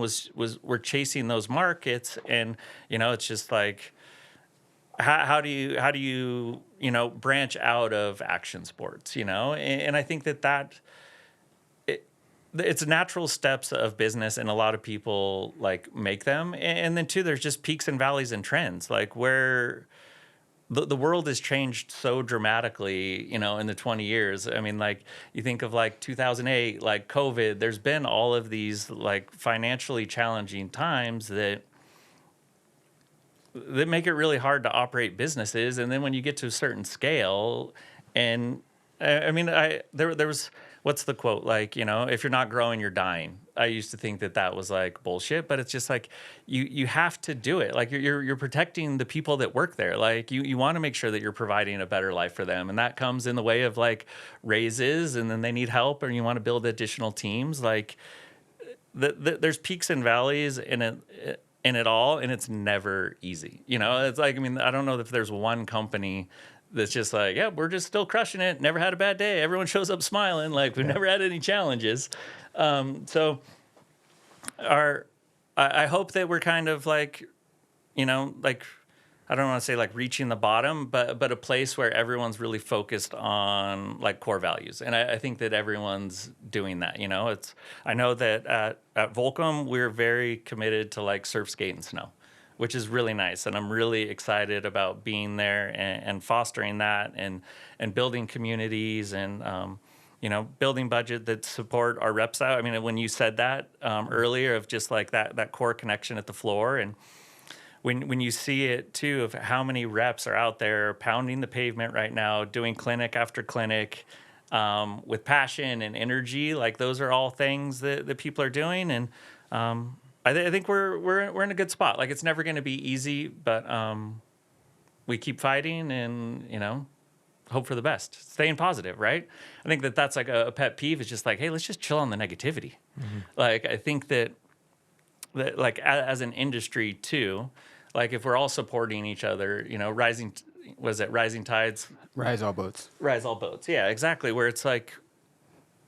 were chasing those markets. And, you know, it's just like, how do you, you know, branch out of action sports, you know? And I think that it's natural steps of business, and a lot of people like make them. And then too, there's just peaks and valleys and trends. Like where the world has changed so dramatically, you know, in the 20 years. I mean, like, you think of like 2008, like COVID, there's been all of these like financially challenging times that make it really hard to operate businesses. And then when you get to a certain scale, and I mean, there was, what's the quote? Like, you know, if you're not growing, you're dying. I used to think that was like bullshit, but it's just like, you have to do it. Like you're protecting the people that work there. Like you want to make sure that you're providing a better life for them. And that comes in the way of like raises, and then they need help, and you want to build additional teams. Like there's peaks and valleys in it all, and it's never easy. You know, it's like, I mean, I don't know if there's one company that's just like, yeah, we're just still crushing it. Never had a bad day. Everyone shows up smiling. Like we've never had any challenges. So I hope that we're kind of like, you know, like, I don't want to say like reaching the bottom, but a place where everyone's really focused on like core values. And I think that everyone's doing that, you know. I know that at Volcom, we're very committed to like surf, skate, and snow, which is really nice. And I'm really excited about being there and fostering that and building communities and, you know, building budget that support our reps out. I mean, when you said that earlier of just like that core connection at the floor, and when you see it too of how many reps are out there pounding the pavement right now, doing clinic after clinic with passion and energy, like those are all things that people are doing. And I think we're in a good spot. Like it's never going to be easy, but we keep fighting and, you know, hope for the best, staying positive, right? I think that's like a pet peeve. It's just like, hey, let's just chill on the negativity. Mm-hmm. Like I think that like as an industry too, like if we're all supporting each other, you know, rising tides, rise all boats. Rise all boats. Yeah, exactly. Where it's like,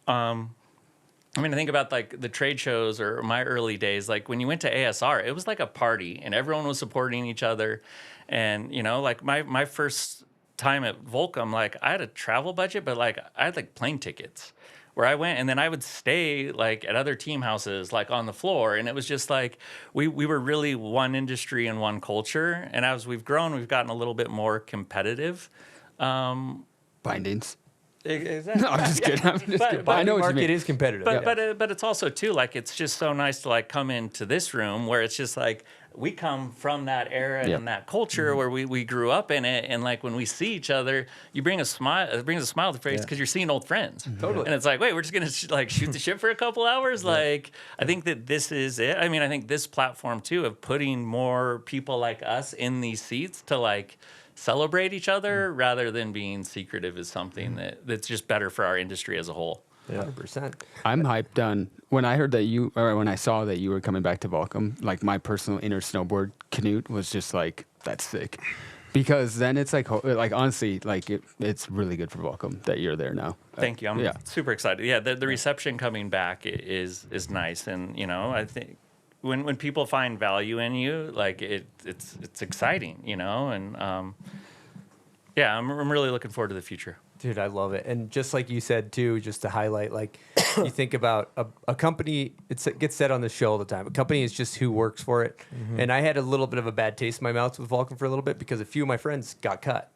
I mean, I think about like the trade shows or my early days, like when you went to ASR, it was like a party and everyone was supporting each other. And, you know, like my first time at Volcom, like I had a travel budget, but like I had like plane tickets where I went, and then I would stay like at other team houses, like on the floor. And it was just like, we were really one industry and one culture. And as we've grown, we've gotten a little bit more competitive. Bindings. Exactly. No, I'm just kidding. I'm just kidding. But I know the what you market mean. is competitive. But it's also too like it's just so nice to like come into this room where it's just like we come from that era and that culture where we grew up in it, and like when we see each other, you bring a smile. It brings a smile to the face because you're seeing old friends. Totally. And it's like, wait, we're just gonna like shoot the shit for a couple hours. Like I think that this is it. I mean, I think this platform too of putting more people like us in these seats to like celebrate each other rather than being secretive is something that's just better for our industry as a whole. 100%. I'm hyped on when I heard that when I saw that you were coming back to Volcom, like my personal inner snowboard Knut was just like, that's sick. Because then it's like honestly, like it's really good for Volcom that you're there now. Thank you. I'm super excited. Yeah, the reception coming back is nice. And, you know, I think when people find value in you, like it's exciting, you know, and yeah, I'm really looking forward to the future. Dude, I love it. And just like you said too, just to highlight, like you think about a company, it gets said on the show all the time. A company is just who works for it. Mm-hmm. And I had a little bit of a bad taste in my mouth with Volcom for a little bit because a few of my friends got cut.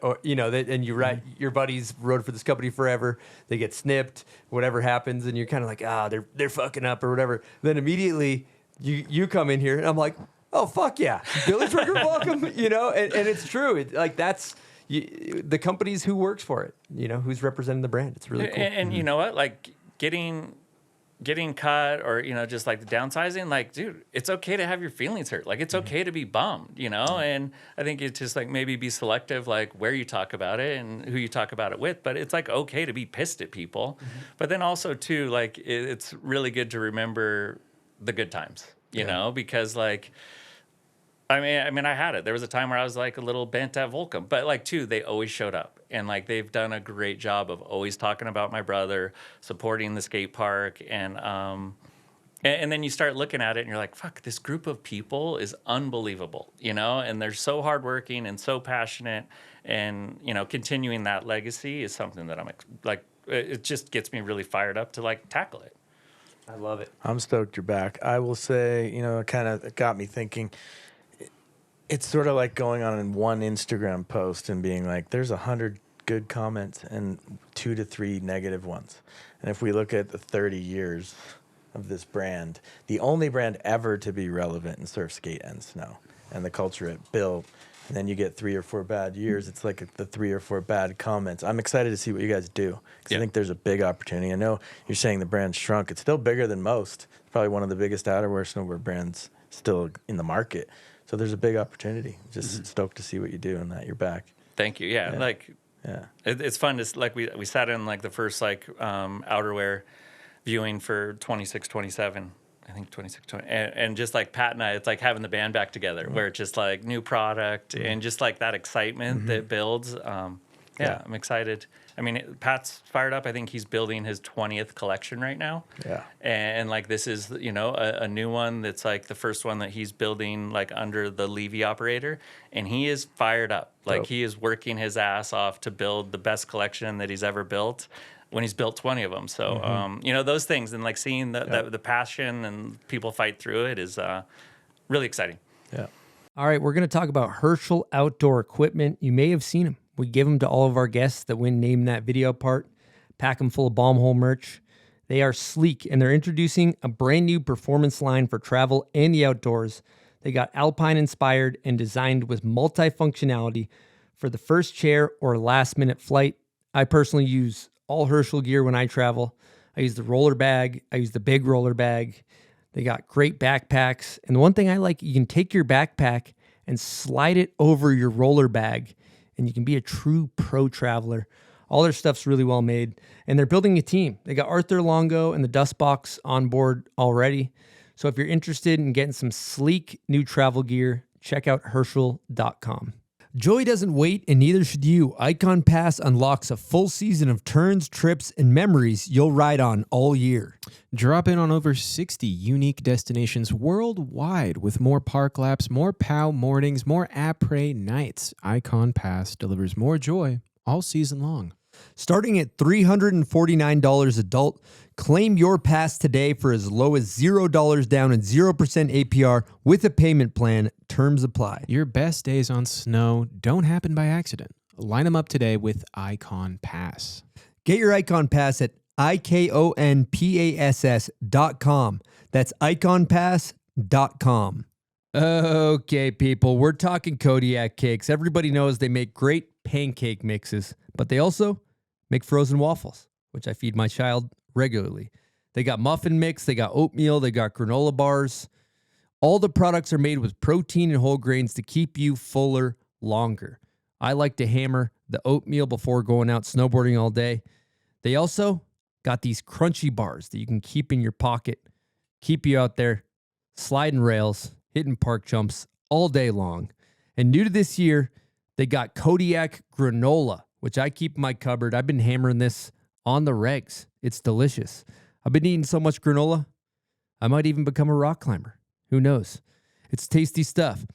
Or you know, and you're right, your buddies rode for this company forever. They get snipped, whatever happens, and you're kind of like, they're fucking up or whatever. Then immediately you come in here, and I'm like, oh fuck yeah, Billy's working Volcom, you know, and it's true. Like that's. The company's who works for it, you know, who's representing the brand. It's really cool. And you know what, like getting cut or, you know, just like the downsizing, like, dude, it's okay to have your feelings hurt. Like it's okay to be bummed, you know? And I think it's just like maybe be selective, like where you talk about it and who you talk about it with, but it's like okay to be pissed at people. Mm-hmm. But then also too, like it's really good to remember the good times, you know, because like, I mean, I had it. There was a time where I was like a little bent at Volcom, but like too, they always showed up, and like they've done a great job of always talking about my brother, supporting the skate park, and then you start looking at it and you're like, fuck, this group of people is unbelievable, you know, and they're so hardworking and so passionate, and you know, continuing that legacy is something that I'm like, it just gets me really fired up to like tackle it. I love it. I'm stoked you're back. I will say, you know, it kind of got me thinking. it's sort of like going on in one Instagram post and being like, there's 100 good comments and 2 to 3 negative ones. And if we look at the 30 years of this brand, the only brand ever to be relevant in surf, skate, and snow, and the culture it built, and then you get 3 or 4 bad years, it's like the 3 or 4 bad comments. I'm excited to see what you guys do, because I think there's a big opportunity. I know you're saying the brand shrunk. It's still bigger than most. It's probably one of the biggest outerwear snowboard brands still in the market. So there's a big opportunity. Just stoked to see what you do and that you're back. Thank you. Yeah. It's fun to, like, we sat in like the first like outerwear viewing for 26, 27. I think 26, 20. And just like Pat and I, it's like having the band back together, where it's just like new product and just like that excitement that builds. I'm excited. I mean, Pat's fired up. I think he's building his 20th collection right now. Yeah. And like, this is, you know, a new one that's like the first one that he's building like under the Levy operator. And he is fired up. Like, he is working his ass off to build the best collection that he's ever built when he's built 20 of them. So, you know, those things, and like seeing the passion and people fight through it is really exciting. Yeah. All right, we're going to talk about Herschel outdoor equipment. You may have seen them. We give them to all of our guests that win Name That Video part. Pack them full of bomb hole merch. They are sleek, and they're introducing a brand new performance line for travel and the outdoors. They got Alpine inspired and designed with multi-functionality for the first chair or last minute flight. I personally use all Herschel gear when I travel. I use the roller bag. I use the big roller bag. They got great backpacks. And the one thing I like, you can take your backpack and slide it over your roller bag, and you can be a true pro traveler. All their stuff's really well made, and they're building a team. They got Arthur Longo and the Dust Box on board already. So if you're interested in getting some sleek new travel gear, check out Herschel.com. Joy doesn't wait, and neither should you. Ikon Pass unlocks a full season of turns, trips, and memories you'll ride on all year. Drop in on over 60 unique destinations worldwide with more park laps, more POW mornings, more après nights. Ikon Pass delivers more joy all season long. Starting at $349 adult, claim your pass today for as low as $0 down and 0% APR with a payment plan. Terms apply. Your best days on snow don't happen by accident. Line them up today with Ikon Pass. Get your Ikon Pass at ikonpass.com. That's ikonpass.com. Okay, people, we're talking Kodiak cakes. Everybody knows they make great pancake mixes, but they also make frozen waffles, which I feed my child regularly. They got muffin mix, they got oatmeal, they got granola bars. All the products are made with protein and whole grains to keep you fuller longer. I like to hammer the oatmeal before going out snowboarding all day. They also got these crunchy bars that you can keep in your pocket, keep you out there sliding rails, hitting park jumps all day long. And new to this year, they got Kodiak granola, which I keep in my cupboard. I've been hammering this on the regs. It's delicious. I've been eating so much granola, I might even become a rock climber. Who knows? It's tasty stuff.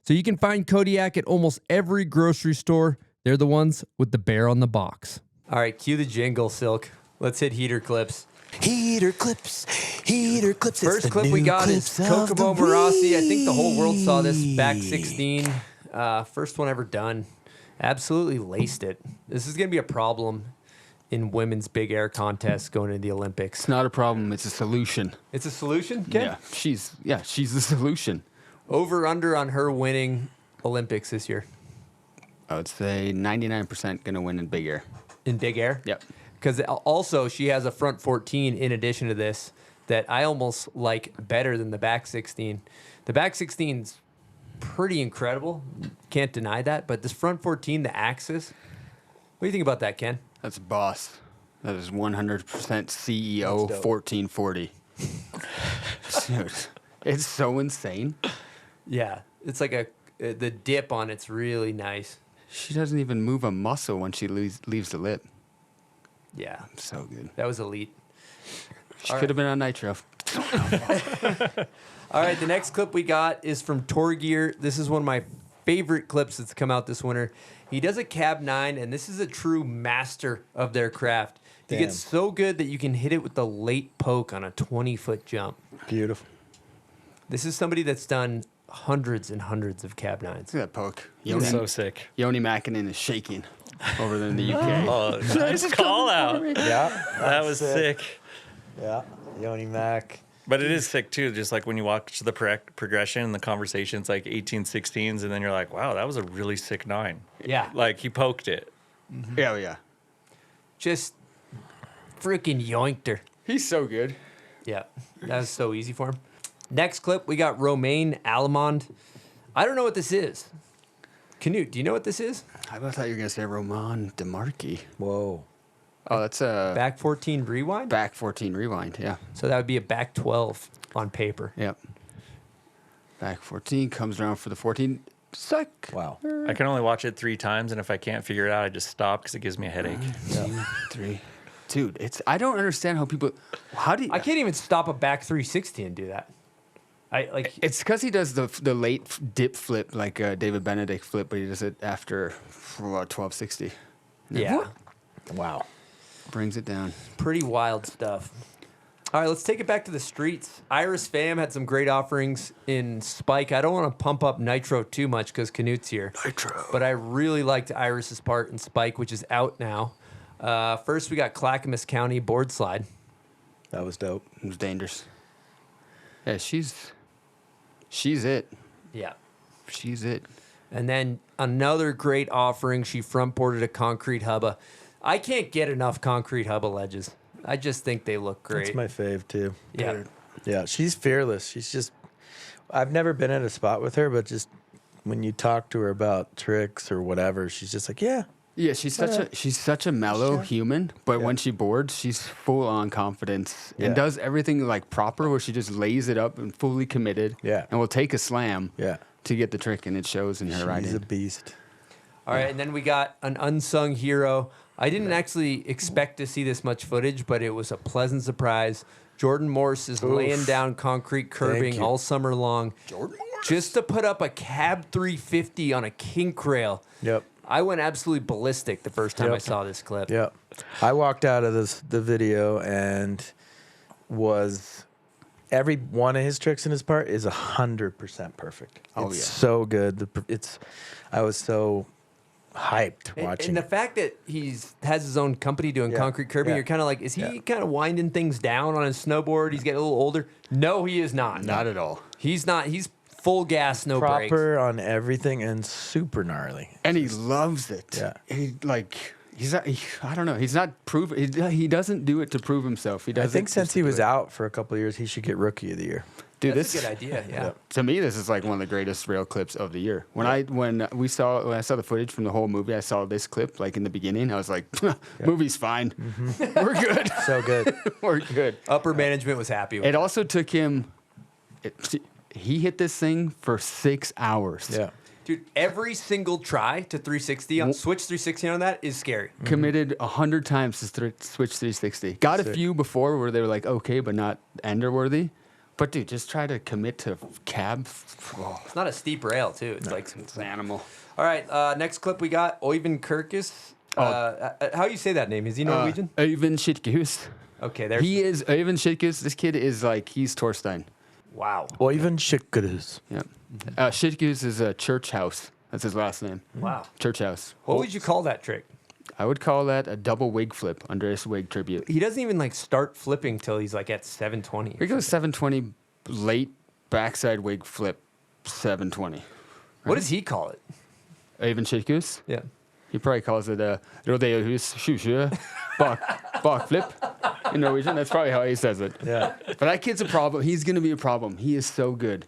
So you can find Kodiak at almost every grocery store. They're the ones with the bear on the box. All right, cue the jingle, Silk. Let's hit heater clips. Heater clips, heater clips. First clip we got is Kokomo Marassi. I think the whole world saw this back 16. First one ever done. Absolutely laced it. This is going to be a problem in women's big air contests going into the Olympics. It's not a problem. It's a solution. It's a solution, Ken? She's the solution. Over under on her winning Olympics this year. I would say 99% going to win in big air. In big air? Yep. Because also she has a front 14 in addition to this that I almost like better than the back 16. The back 16's pretty incredible. Can't deny that. But this front 14, the axis, what do you think about that, Ken? That's boss. That is 100% CEO 1440. Dude, it's so insane. Yeah. It's like the dip on it's really nice. She doesn't even move a muscle when she leaves the lip. Yeah. So good. That was elite. She could have been on Nitro. All right, the next clip we got is from Tour Gear. This is one of my favorite clips that's come out this winter. He does a cab 9, and this is a true master of their craft. He gets so good that you can hit it with the late poke on a 20-foot jump. Beautiful. This is somebody that's done hundreds and hundreds of Cab 9s. Look at that poke. It's so sick. Yoni Makinen is shaking over there in the UK. Oh, nice call out. Yeah. That was sick. Yeah. Yoni Mac. But it is sick too, just like when you watch the progression and the conversations like 1816s, and then you're like, wow, that was a really sick 9. Yeah. Like he poked it. Yeah, yeah. Just freaking yoinked her. He's so good. Yeah, that was so easy for him. Next clip, we got Romain Allemond. I don't know what this is. Knut, do you know what this is? I thought you were going to say Roman DeMarchi. Whoa. Oh, that's a Back 14 rewind? back 14 rewind. Yeah. So that would be a back 12 on paper. Yep. Back 14 comes around for the 14. Suck. Wow. I can only watch it 3 times, and if I can't figure it out, I just stop because it gives me a headache. 3. Dude, I don't understand how people. How do you? I can't even stop a back 360 and do that. It's because he does the late dip flip like David Benedict flip, but he does it after 1260. Yeah. Wow. Brings it down. Pretty wild stuff. All right, let's take it back to the streets. Iris Pham had some great offerings in Spike. I don't want to pump up Nitro too much because Knut's here. Nitro. But I really liked Iris's part in Spike, which is out now. First, we got Clackamas County board slide. That was dope. It was dangerous. Yeah, she's it. Yeah. She's it. And then another great offering. She front boarded a concrete hubba. I can't get enough concrete hubba ledges. I just think they look great. That's my fave too. Yeah. Yeah, she's fearless. She's just. I've never been at a spot with her, but just when you talk to her about tricks or whatever, she's just like, yeah. Yeah, she's such a mellow human, but when she boards, she's full on confidence and does everything like proper, where she just lays it up and fully committed. Yeah, and will take a slam. Yeah. To get the trick, and it shows in her riding. She's a beast. All right, and then we got an unsung hero. I didn't actually expect to see this much footage, but it was a pleasant surprise. Jordan Morse is laying down concrete curbing all summer long. Jordan Morse. Just to put up a cab 350 on a kink rail. Yep. I went absolutely ballistic the first time I saw this clip. Yep. I walked out of the video and was every one of his tricks in his part is 100% perfect. Oh, it's yeah. so good. I was so hyped watching. And the fact that has his own company doing concrete curbing, you're kind of like, is he kind of winding things down on his snowboard? He's getting a little older. No, he is not. Not at all. He's not. He's full gas, no brakes. Proper on everything and super gnarly. And he loves it. Yeah. I don't know. He's not proven. He doesn't do it to prove himself. He does. I think since he was out for a couple of years, he should get Rookie of the Year. Dude, That's a good idea. Yeah. To me, this is like one of the greatest rail clips of the year. When I saw the footage from the whole movie, I saw this clip like in the beginning. I was like, movie's fine. Mm-hmm. We're good. So good. We're good. Upper management was happy with it. Also took him. He hit this thing for 6 hours. Yeah. Dude, every single try to 360 on switch 360 on that is scary. Committed 100 times to switch 360. Got a few before where they were like, okay, but not ender worthy. But dude, just try to commit to cab. Oh, It's not a steep rail, too. It's like it's an animal. All right, next clip we got Oyvind Kirkus. How you say that name? Is he Norwegian? Oyvind Schittkehus. Okay, there's He is Oyvind Schittkehus. This kid is like, he's Torstein. wow. Oyvind Schittkehus. Yeah. Schittkehus is a church house. That's his last name. Wow. Church house. What would you call that trick? I would call that a double wig flip, Andreas Wig tribute. He doesn't even like start flipping till he's like at 720. Here goes 720 late backside wig flip 720. What does he call it? Oyvind Schittkehus? Yeah. He probably calls it a Rodeohus Shusha Bach flip in Norwegian. That's probably how he says it. Yeah. But that kid's a problem. He's going to be a problem. He is so good.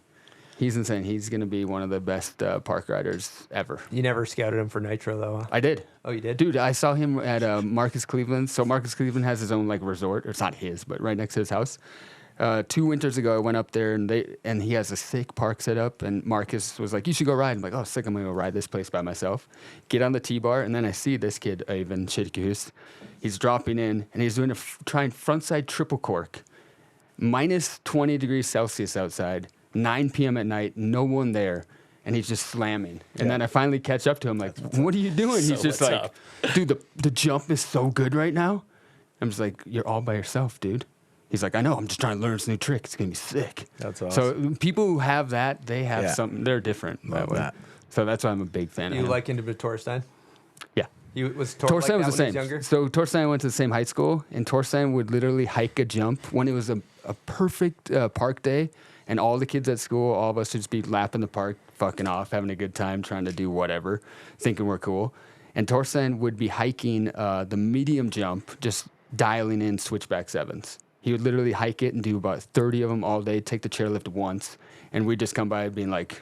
He's insane. He's going to be one of the best park riders ever. You never scouted him for Nitro though, huh? I did. Oh, you did? Dude, I saw him at Marcus Cleveland. So Marcus Cleveland has his own like resort. Or it's not his, but right next to his house. 2 winters ago, I went up there and he has a sick park set up. And Marcus was like, "You should go ride." I'm like, "Oh, sick! I'm gonna go ride this place by myself." Get on the T-bar, and then I see this kid, Oyvind Schittkehus. He's dropping in, and he's doing trying frontside triple cork, minus 20 degrees Celsius outside, 9 p.m. at night, no one there, and he's just slamming. And then I finally catch up to him, like, "What are you doing?" He's just like, up? "Dude, the jump is so good right now." I'm just like, "You're all by yourself, dude. He's like, I know, I'm just trying to learn this new trick. It's going to be sick. That's awesome. So people who have that, they have Yeah. something. They're different that Love way. that. So that's why I'm a big fan of You him. likened him to Torstein? Yeah. Was Torstein like was that the when he same. younger? So Torstein went to the same high school, and Torstein would literally hike a jump when it was a perfect park day, and all the kids at school, all of us would just be lapping the park, fucking off, having a good time, trying to do whatever, thinking we're cool. And Torstein would be hiking the medium jump, just dialing in switchback sevens. He would literally hike it and do about 30 of them all day, take the chairlift once, and we'd just come by being like,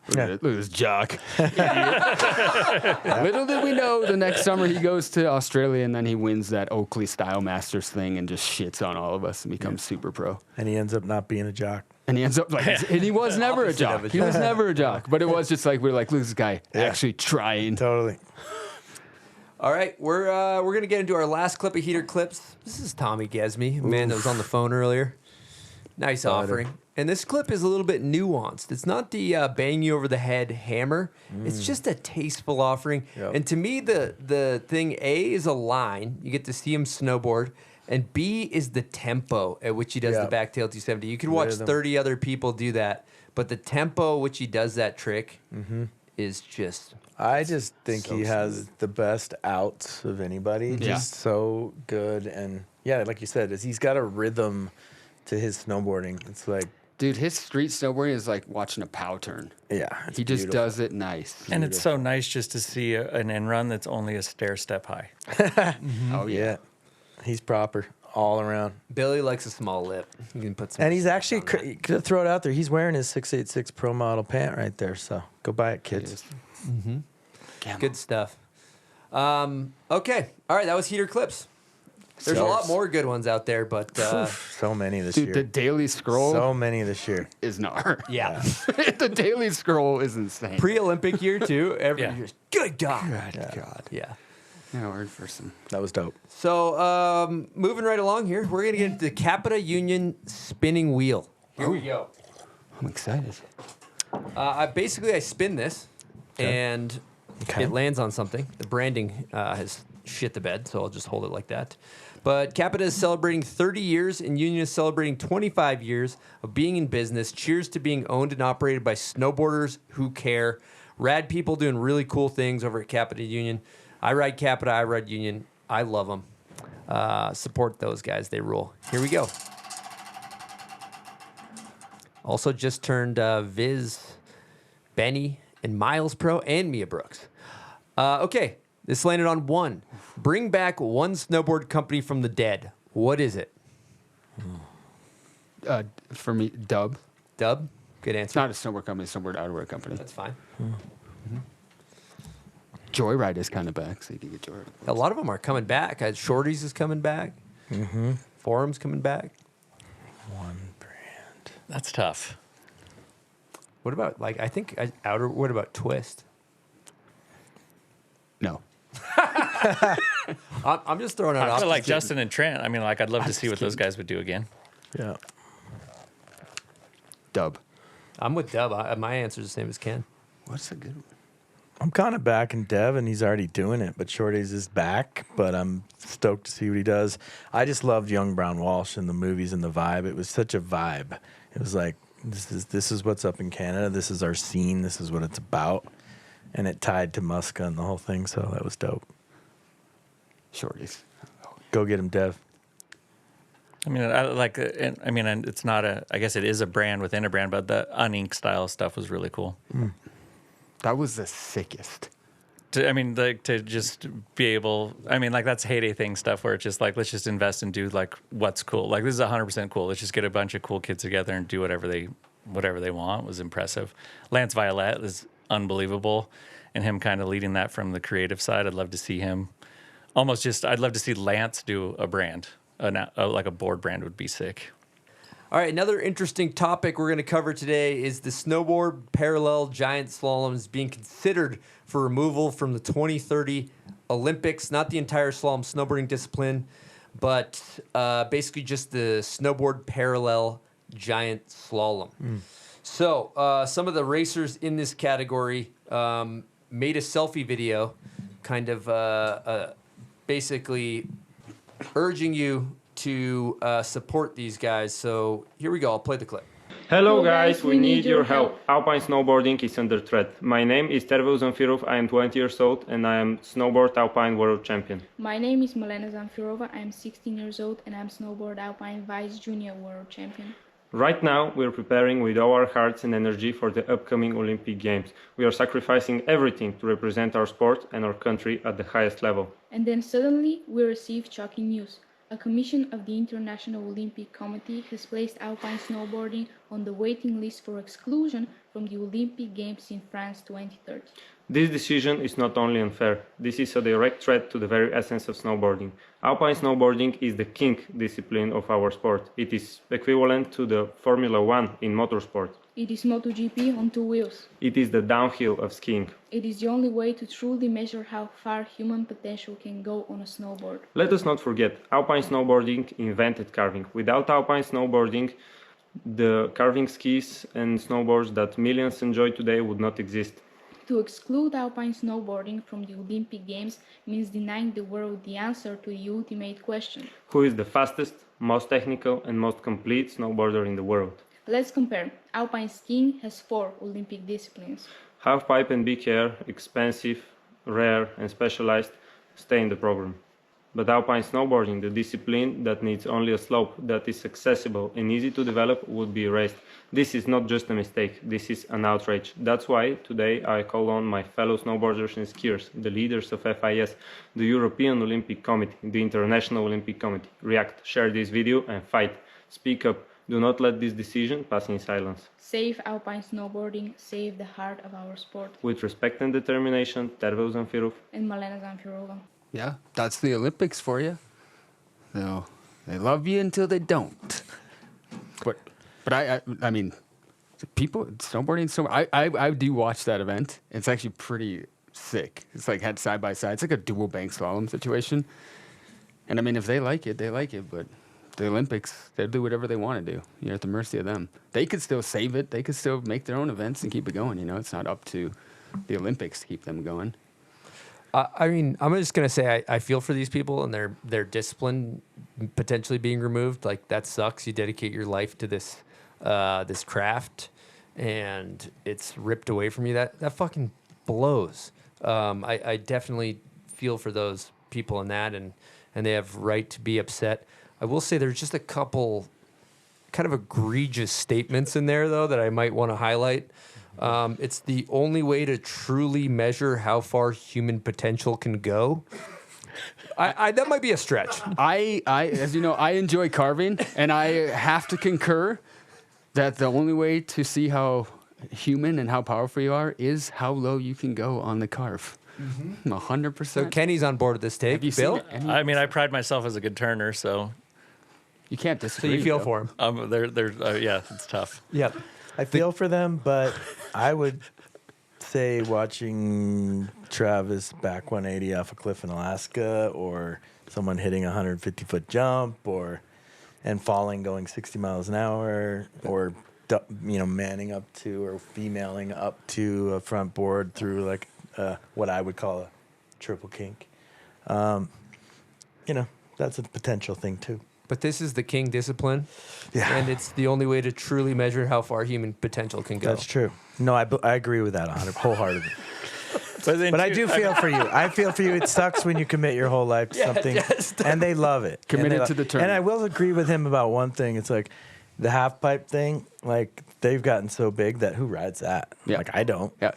look at this jock. Little did we know the next summer he goes to Australia and then he wins that Oakley Style Masters thing and just shits on all of us and becomes super pro. And he ends up not being a jock. And he ends up like, and he was never a Opposite of jock. a He was never a jock. But it was just like, we're like, look at this guy actually trying. Totally. All right, we're gonna get into our last clip of heater clips. This is Tommy Gesme, a man that was on the phone earlier. Nice offering. And this clip is a little bit nuanced. It's not the bang you over the head hammer. It's just a tasteful offering. Yep. And to me, the thing A is a line. You get to see him snowboard. And B is the tempo at which he does the Yep. backtail 270. You can watch Rhythm. 30 other people do that, but the tempo which he does that trick is just I just think So he has the best outs of anybody. Yeah. Just so good. And yeah, like you said, he's got a rhythm to his snowboarding. It's like, Dude, his street snowboarding is like watching a pow turn. yeah. It's He just beautiful. does it nice. And it's so nice just to see an in run that's only a stair step high. Oh, Yeah. He's proper all around. Billy likes a small lip. You can put some And he's actually, on that. you could throw it out there. He's wearing his 686 Pro Model pant right there. So go buy it, kids. Good stuff. Okay. All right. That was heater clips. There's a So- lot more good ones out there, but So many this Dude, year. the Daily Scroll So many this year. is not. yeah. The Daily Scroll is insane. Pre-Olympic year too. Every Yeah. year. Good God. God. Yeah. Yeah, word for some. That was dope. So moving right along here, we're gonna get into the CAPiTA Union spinning wheel. Here we go. I'm excited. I spin this, and Okay. it lands on something. The branding has shit the bed, so I'll just hold it like that. But CAPiTA is celebrating 30 years, and Union is celebrating 25 years of being in business. Cheers to being owned and operated by snowboarders who care. Rad people doing really cool things over at CAPiTA Union. I ride CAPiTA, I ride Union. I love them. Support those guys, they rule. Here we go. Also just turned Viz, Benny, and Miles Pro, and Mia Brooks. Okay, this landed on one. Bring back one snowboard company from the dead. What is it? For me, Dub. Dub? Good It's answer. not a snowboard company, it's a snowboard outerwear company. That's fine. Joyride is kind of back, so you can get Joyride. A lot of them are coming back. Shorties is coming back. Forum's coming back. One brand. That's tough. What about, what about Twist? No. I'm just throwing out I feel like options. Justin and Trent. I mean, like, I'd love to see what those guys would do again. Yeah. Dub. I'm with Dub. My answer is the same as Ken. What's a good one? I'm kind of back in Dev, and he's already doing it. But Shorty's is back, but I'm stoked to see what he does. I just loved Young Brown Walsh in the movies and the vibe. It was such a vibe. It was like, this is what's up in Canada. This is our scene. This is what it's about. And it tied to Muska and the whole thing, so that was dope. Shorties. Go get him, Dev. I mean, and it's not I guess it is a brand within a brand, but the unink style stuff was really cool. That was the sickest. To just be able, that's heyday thing stuff where it's just like, let's just invest and do like what's cool. Like, this is 100% cool. Let's just get a bunch of cool kids together and do whatever they want. Was impressive. Lance Violette is unbelievable, and him kind of leading that from the creative side. I'd love to see him I'd love to see Lance do a brand, like a board brand would be sick. All right, another interesting topic we're going to cover today is the snowboard parallel giant slalom is being considered for removal from the 2030 Olympics. Not the entire slalom snowboarding discipline, but basically just the snowboard parallel giant slalom. So some of the racers in this category made a selfie video, kind of basically urging you to support these guys. So here we go. I'll play the clip. Hello guys, we need your help. Alpine snowboarding is under threat. My name is Tervel Zamfirov, I am 20 years old and I am Snowboard Alpine World Champion. My name is Milena Zamfirova, I am 16 years old and I am Snowboard Alpine Vice Junior World Champion. Right now, we are preparing with all our hearts and energy for the upcoming Olympic Games. We are sacrificing everything to represent our sport and our country at the highest level. And then suddenly, we received shocking news. A commission of the International Olympic Committee has placed alpine snowboarding on the waiting list for exclusion from the Olympic Games in France 2030. This decision is not only unfair, this is a direct threat to the very essence of snowboarding. Alpine snowboarding is the king discipline of our sport. It is equivalent to the Formula 1 in motorsport. It is MotoGP on 2 wheels. It is the downhill of skiing. It is the only way to truly measure how far human potential can go on a snowboard. Let us not forget, alpine snowboarding invented carving. Without alpine snowboarding, the carving skis and snowboards that millions enjoy today would not exist. To exclude alpine snowboarding from the Olympic Games means denying the world the answer to the ultimate question. Who is the fastest, most technical and most complete snowboarder in the world? Let's compare. Alpine skiing has 4 Olympic disciplines. Halfpipe and big air, expensive, rare and specialized, stay in the program. But alpine snowboarding, the discipline that needs only a slope that is accessible and easy to develop, would be erased. This is not just a mistake, this is an outrage. That's why today I call on my fellow snowboarders and skiers, the leaders of FIS, the European Olympic Committee, the International Olympic Committee. React, share this video and fight. Speak up. Do not let this decision pass in silence. Save alpine snowboarding, save the heart of our sport. With respect and determination, Tervel Zamfirov and Milena Zamfirova. Yeah, that's the Olympics for you. So they love you until they don't. But I mean, people snowboarding. So I do watch that event. It's actually pretty sick. It's like had side by side. It's like a dual bank slalom situation. And I mean, if they like it, they like it. But the Olympics, they'll do whatever they want to do. You're at the mercy of them. They could still save it. They could still make their own events and keep it going. You know, it's not up to the Olympics to keep them going. I mean, I'm just gonna say I feel for these people and their discipline potentially being removed. Like that sucks. You dedicate your life to this this craft, and it's ripped away from you. That fucking blows. I definitely feel for those people in that, and they have right to be upset. I will say there's just a couple kind of egregious statements in there though that I might want to highlight. It's the only way to truly measure how far human potential can go. That might be a stretch. As you know, I enjoy carving, and I have to concur that the only way to see how human and how powerful you are is how low you can go on the carve. 100%. So Kenny's on board with this take. Bill? I mean, I pride myself as a good turner, so you can't disagree. So you feel for him? Yeah, it's tough. Yep. I feel for them, but I would say watching Travis back 180 off a cliff in Alaska, or someone hitting a 150-foot jump, and falling going 60 miles an hour, or manning up to or femaling up to a front board through like what I would call a triple kink. That's a potential thing too. But this is the king discipline, yeah, and it's the only way to truly measure how far human potential can go. That's true. No, I agree with that 100 wholeheartedly. But I do feel for you. I feel for you. It sucks when you commit your whole life to something, and they love it. Committed to the term. And I will agree with him about one thing. It's like the half pipe thing. Like they've gotten so big that who rides that? Yeah. Like I don't. Yeah,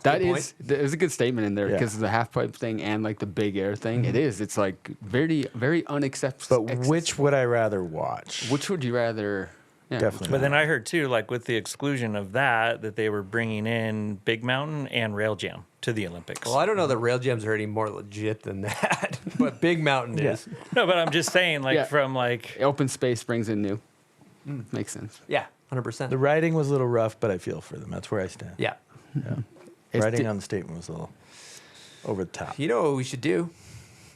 there's a good statement in there because of the half pipe thing and like the big air thing. It is. It's like very, very unacceptable. But which would I rather watch? Which would you rather? Yeah. Definitely. But then I heard too, like with the exclusion of that they were bringing in Big Mountain and Rail Jam to the Olympics. Well, I don't know that rail jams are any more legit than that, but Big Mountain is. No, but I'm just saying, from like open space brings in new. Makes sense. Yeah, 100%. The writing was a little rough, but I feel for them. That's where I stand. Yeah. Writing on the statement was a little over the top. You know what we should do?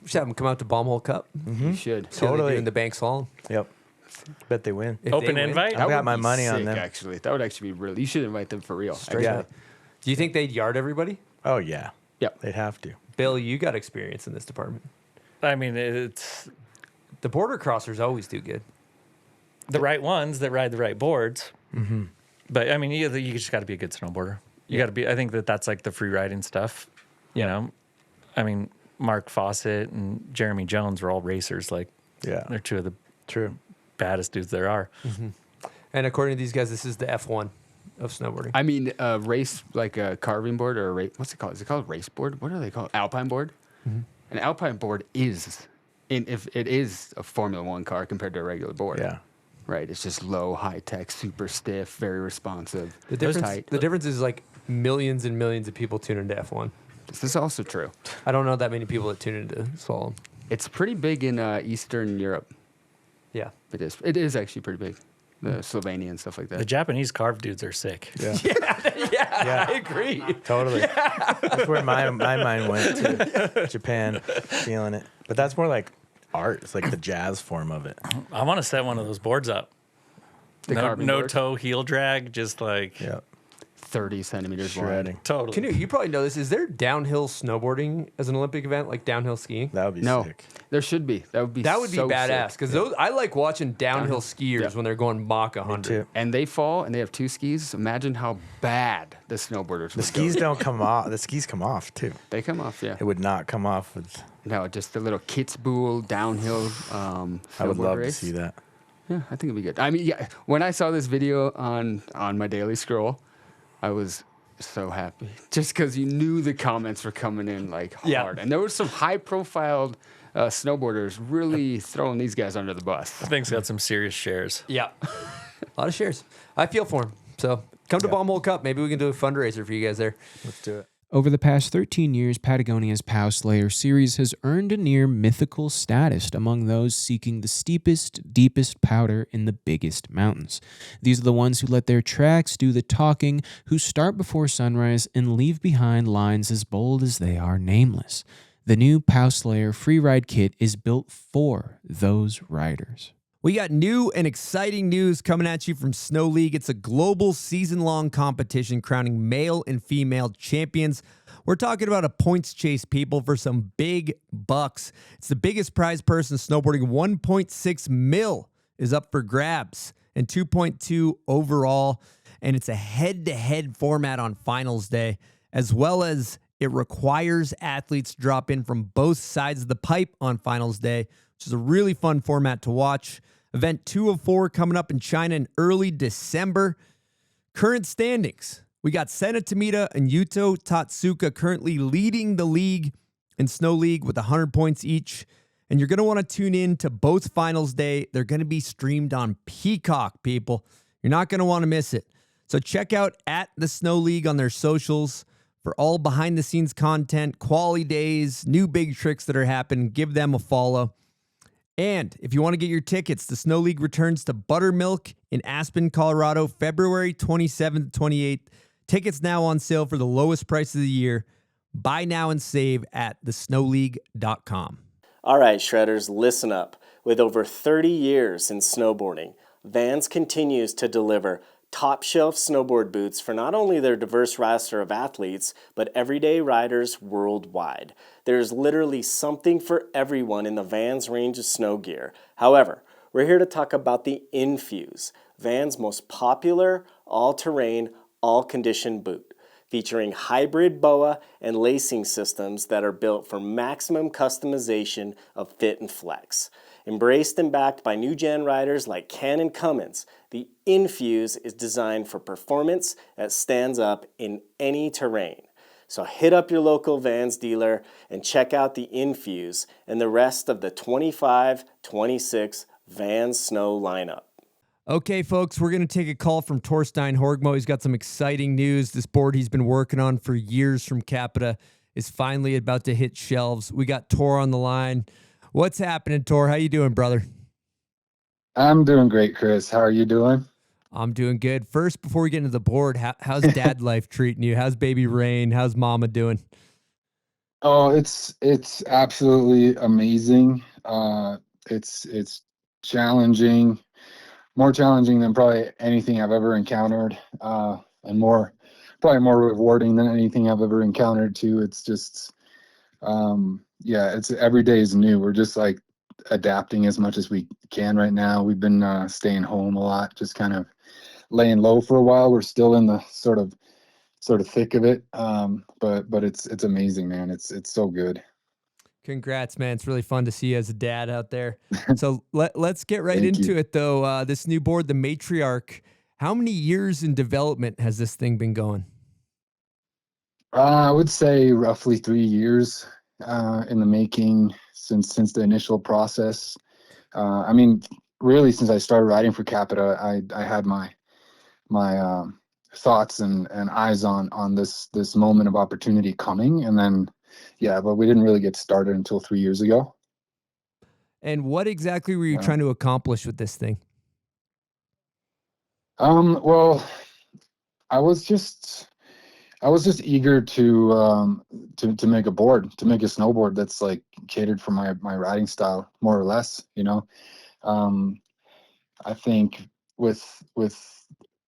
We should have them come out to Bombhole Cup. You should. See how they do in the bank slalom. Yep. Bet they win. If open they win, invite. I got my money on sick, them. Actually, that would actually be really. You should invite them for real. Yeah. Do you think they'd yard everybody? Oh yeah. Yep. They'd have to. Bill, you got experience in this department. I mean, it's The border crossers always do good. the right ones that ride the right boards. Mm-hmm. But I mean, you just got to be a good snowboarder. You got to be. I think that's like the free riding stuff. You know, I mean, Mark Fawcett and Jeremy Jones were all racers. Like, they're two of the baddest dudes there are. Mm-hmm. And according to these guys, this is the F1 of snowboarding. I mean, race like a carving board or a race. What's it called? Is it called a race board? What are they called? Alpine board. Mm-hmm. An Alpine board is, if it is a Formula One car compared to a regular board. Yeah. Right. It's just low, high tech, super stiff, very responsive. The difference is like millions and millions of people tune into F1. This is also true. I don't know that many people that tune into slalom. It's pretty big in Eastern Europe. Yeah. It is. It is actually pretty big. Slovenia and stuff like that. The Japanese carved dudes are sick. Yeah. Yeah, I agree. Totally. That's where my mind went to. Japan, feeling it. But that's more like art. It's like the jazz form of it. I want to set one of those boards up. No toe heel drag, just like 30 centimeters shredding. wide. Totally. Knut, you probably know this. Is there downhill snowboarding as an Olympic event, like downhill skiing? That would be sick. There should be. That would be so badass. Because those I like watching downhill skiers when they're going Mach 100. And they fall and they have two skis. Imagine how bad the snowboarders The skis don't come off. The skis come off too. They come off, yeah. It would not come off with. No, just the little Kitzbühel downhill I would love race. to see that. Yeah, I think it'd be good. I mean, yeah, when I saw this video on my daily scroll, I was so happy just because you knew the comments were coming in like hard, and there was some high-profile snowboarders really throwing these guys under the bus. I think it's got some serious shares. Yeah, a lot of shares. I feel for him. So come to Bombhole Cup. Maybe we can do a fundraiser for you guys there. Let's do it. Over the past 13 years, Patagonia's POW Slayer series has earned a near mythical status among those seeking the steepest, deepest powder in the biggest mountains. These are the ones who let their tracks do the talking, who start before sunrise and leave behind lines as bold as they are nameless. The new POW Slayer Freeride Kit is built for those riders. We got new and exciting news coming at you from Snow League. It's a global season-long competition crowning male and female champions. We're talking about a points chase, people, for some big bucks. It's the biggest prize purse in snowboarding. 1.6 mil is up for grabs and 2.2 overall. And it's a head-to-head format on finals day, as well as it requires athletes to drop in from both sides of the pipe on finals day, which is a really fun format to watch. Event 2 of 4 coming up in China in early December. Current standings. We got Sena Tomita and Yuto Tatsuka currently leading the league in Snow League with 100 points each. And you're going to want to tune in to both finals day. They're going to be streamed on Peacock, people. You're not going to want to miss it. So check out at the Snow League on their socials for all behind-the-scenes content, quality days, new big tricks that are happening. Give them a follow. And if you want to get your tickets, the Snow League returns to Buttermilk in Aspen, Colorado, February 27th to 28th. Tickets now on sale for the lowest price of the year. Buy now and save at thesnowleague.com. All right, Shredders, listen up. With over 30 years in snowboarding, Vans continues to deliver top-shelf snowboard boots for not only their diverse roster of athletes, but everyday riders worldwide. There's literally something for everyone in the Vans range of snow gear. However, we're here to talk about the Infuse, Vans' most popular all-terrain, all-condition boot, featuring hybrid BOA and lacing systems that are built for maximum customization of fit and flex. Embraced and backed by new-gen riders like Ken and Cummins, the Infuse is designed for performance that stands up in any terrain. So hit up your local Vans dealer and check out the Infuse and the rest of the 25-26 Vans Snow lineup. Okay, folks, we're going to take a call from Torstein Horgmo. He's got some exciting news. This board he's been working on for years from CAPiTA is finally about to hit shelves. We got Tor on the line. What's happening, Tor? How you doing, brother? I'm doing great, Chris. How are you doing? I'm doing good. First, before we get into the board, how's dad life treating you? How's baby Rain? How's mama doing? Oh, it's absolutely amazing. It's challenging, more challenging than probably anything I've ever encountered, and probably more rewarding than anything I've ever encountered too. It's just, it's every day is new. We're just like adapting as much as we can right now. We've been staying home a lot, just kind of laying low for a while. We're still in the sort of thick of it, but it's amazing, man. It's so good. Congrats, man. It's really fun to see you as a dad out there. So let's get right Thank into you. it, though. This new board, the Matriarch, how many years in development has this thing been going? I would say roughly 3 years in the making since the initial process. I mean, really, since I started riding for CAPiTA, I had my thoughts and eyes on this moment of opportunity coming, and then but we didn't really get started until 3 years ago. And what exactly were you trying to accomplish with this thing? Well, I was just eager to make a board, to make a snowboard that's like catered for my riding style, more or less, you know. I think with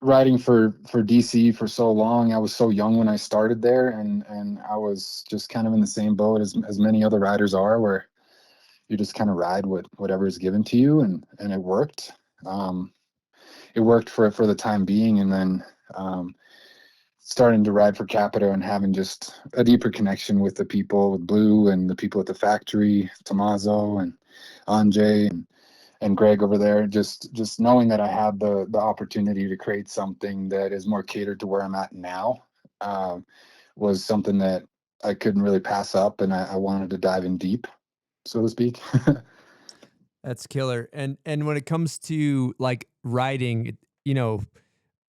riding for DC for so long, I was so young when I started there, and I was just kind of in the same boat as many other riders are, where you just kind of ride whatever is given to you, and it worked. It worked for the time being, and then starting to ride for CAPiTA and having just a deeper connection with the people, with Blue and the people at the factory, Tommaso and Anjay and Greg over there, just knowing that I had the opportunity to create something that is more catered to where I'm at now, was something that I couldn't really pass up, and I wanted to dive in deep, so to speak. That's killer. And when it comes to like riding, you know,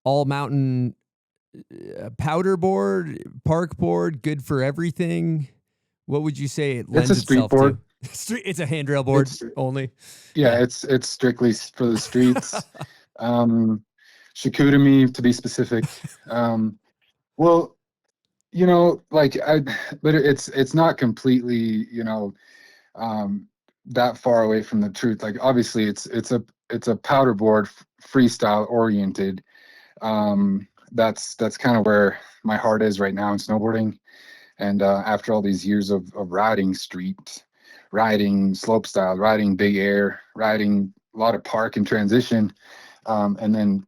all mountain powder board, park board, good for everything. What would you say it lends It's a street itself board. to? It's a handrail board only. Yeah, it's strictly for the streets. Shikutami, to be specific. Well, you know, like but it's not completely, you know, that far away from the truth. Like, obviously it's a powder board, freestyle oriented. That's kind of where my heart is right now in snowboarding. And after all these years of riding street, riding slopestyle, riding big air, riding a lot of park and transition, and then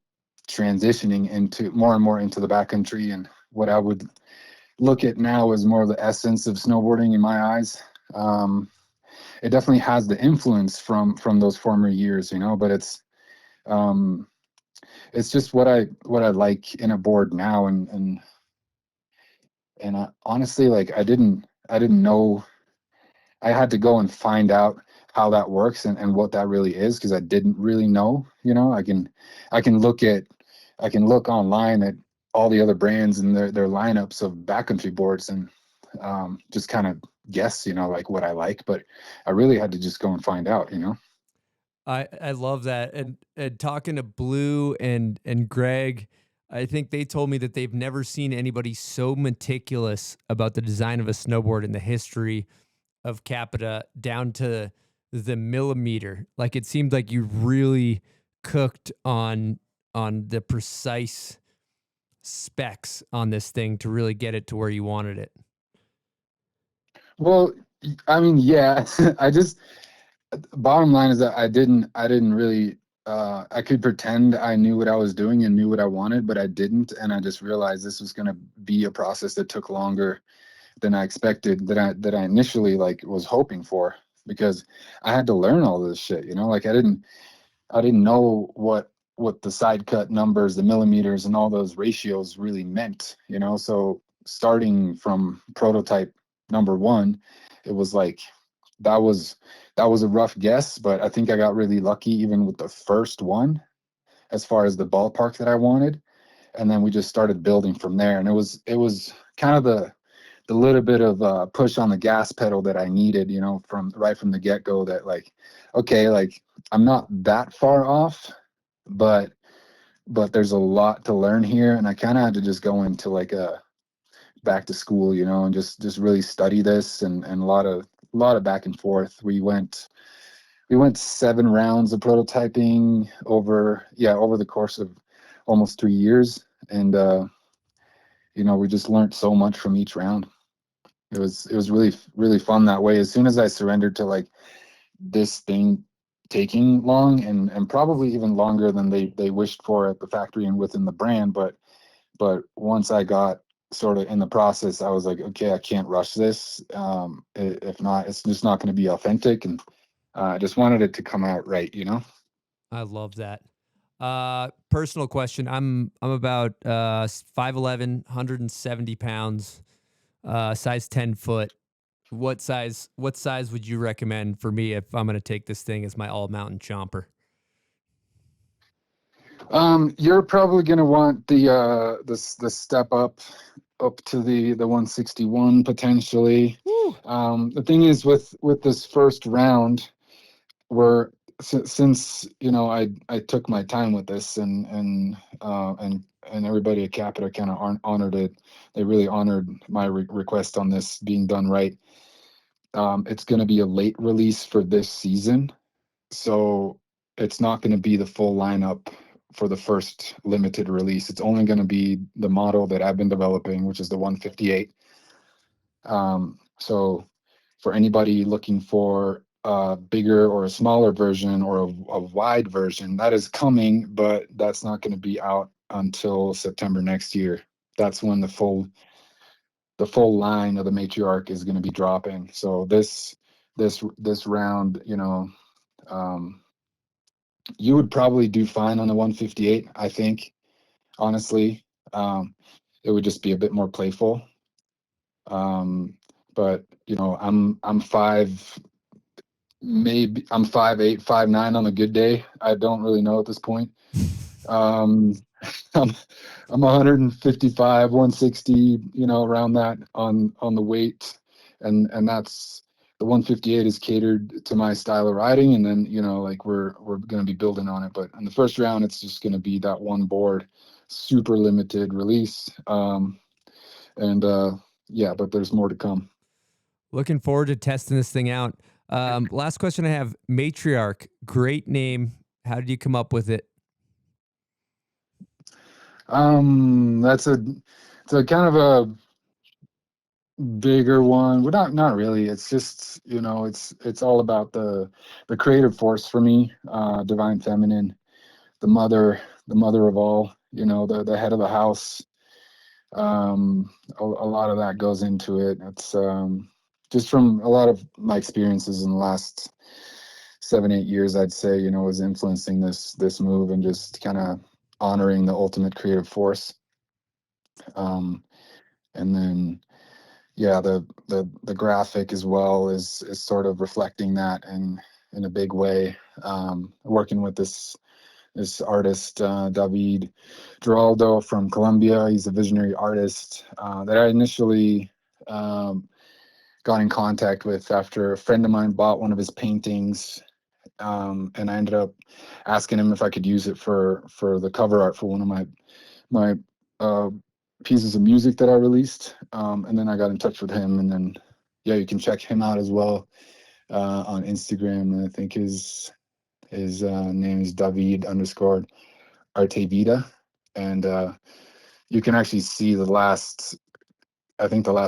transitioning into more and more into the backcountry, and what I would look at now as more of the essence of snowboarding in my eyes. It definitely has the influence from those former years, you know, but it's just what I like in a board now, and honestly, like I didn't know. I had to go and find out how that works and what that really is, because I didn't really know. You know, I can look online at all the other brands and their lineups of backcountry boards, and just kind of guess, you know, like what I like, but I really had to just go and find out, you know. I love that. And talking to Blue and Greg, I think they told me that they've never seen anybody so meticulous about the design of a snowboard in the history of CAPiTA, down to the millimeter. Like, it seemed like you really cooked on the precise specs on this thing to really get it to where you wanted it. Well, I mean, yeah, bottom line is that I didn't really, I could pretend I knew what I was doing and knew what I wanted, but I didn't. And I just realized this was going to be a process that took longer than I expected, that I initially like was hoping for, because I had to learn all this shit, you know. Like I didn't know what the side cut numbers, the millimeters, and all those ratios really meant, you know. So starting from prototype number 1, it was like that was a rough guess, but I think I got really lucky even with the first one as far as the ballpark that I wanted. And then we just started building from there, and it was kind of the little bit of push on the gas pedal that I needed, you know, from the get-go, that like, okay, like I'm not that far off, but there's a lot to learn here, and I kind of had to just go into like a back to school, you know, and just really study this, and a lot of back and forth. We went 7 rounds of prototyping over the course of almost 3 years, and you know, we just learned so much from each round. It was really fun that way. As soon as I surrendered to like this thing taking long and probably even longer than they wished for at the factory and within the brand. But once I got sort of in the process, I was like, okay, I can't rush this. If not, it's just not going to be authentic. And I just wanted it to come out right, you know? I love that. Personal question. I'm about 5'11", 170 pounds, size 10 foot. What size would you recommend for me if I'm going to take this thing as my all mountain chomper? You're probably going to want the step up to the 161 potentially. The thing is with this first round, since you know I took my time with this and everybody at CAPiTA kind of honored it. They really honored my request on this being done right. It's going to be a late release for this season, so it's not going to be the full lineup for the first limited release. It's only going to be the model that I've been developing, which is the 158. So for anybody looking for a bigger or a smaller version or a wide version, that is coming, but that's not going to be out until September next year. That's when the full line of the Matriarch is going to be dropping. So this round, you know, you would probably do fine on the 158, I think, honestly. It would just be a bit more playful. But you know, I'm 5'8", 5'9" on a good day. I don't really know at this point. I'm 155, 160, you know, around that on the weight, and that's the 158 is catered to my style of riding, and then you know, like we're going to be building on it. But in the first round, it's just going to be that one board, super limited release, yeah, but there's more to come. Looking forward to testing this thing out. Last question I have, Matriarch, great name. How did you come up with it? It's a kind of a bigger one. Well, not really. It's just, you know, it's all about the creative force for me, divine feminine, the mother of all, you know, the head of the house. A lot of that goes into it. It's just from a lot of my experiences in the last 7-8 years, I'd say, you know, was influencing this move and just kind of honoring the ultimate creative force. And then yeah, the graphic as well is sort of reflecting that in a big way. Working with this artist, David Geraldo from Colombia. He's a visionary artist that I initially got in contact with after a friend of mine bought one of his paintings, and I ended up asking him if I could use it for the cover art for one of my pieces of music that I released. And then I got in touch with him, and then yeah, you can check him out as well on Instagram. And I think his name is David_Artevida, and you can actually see the last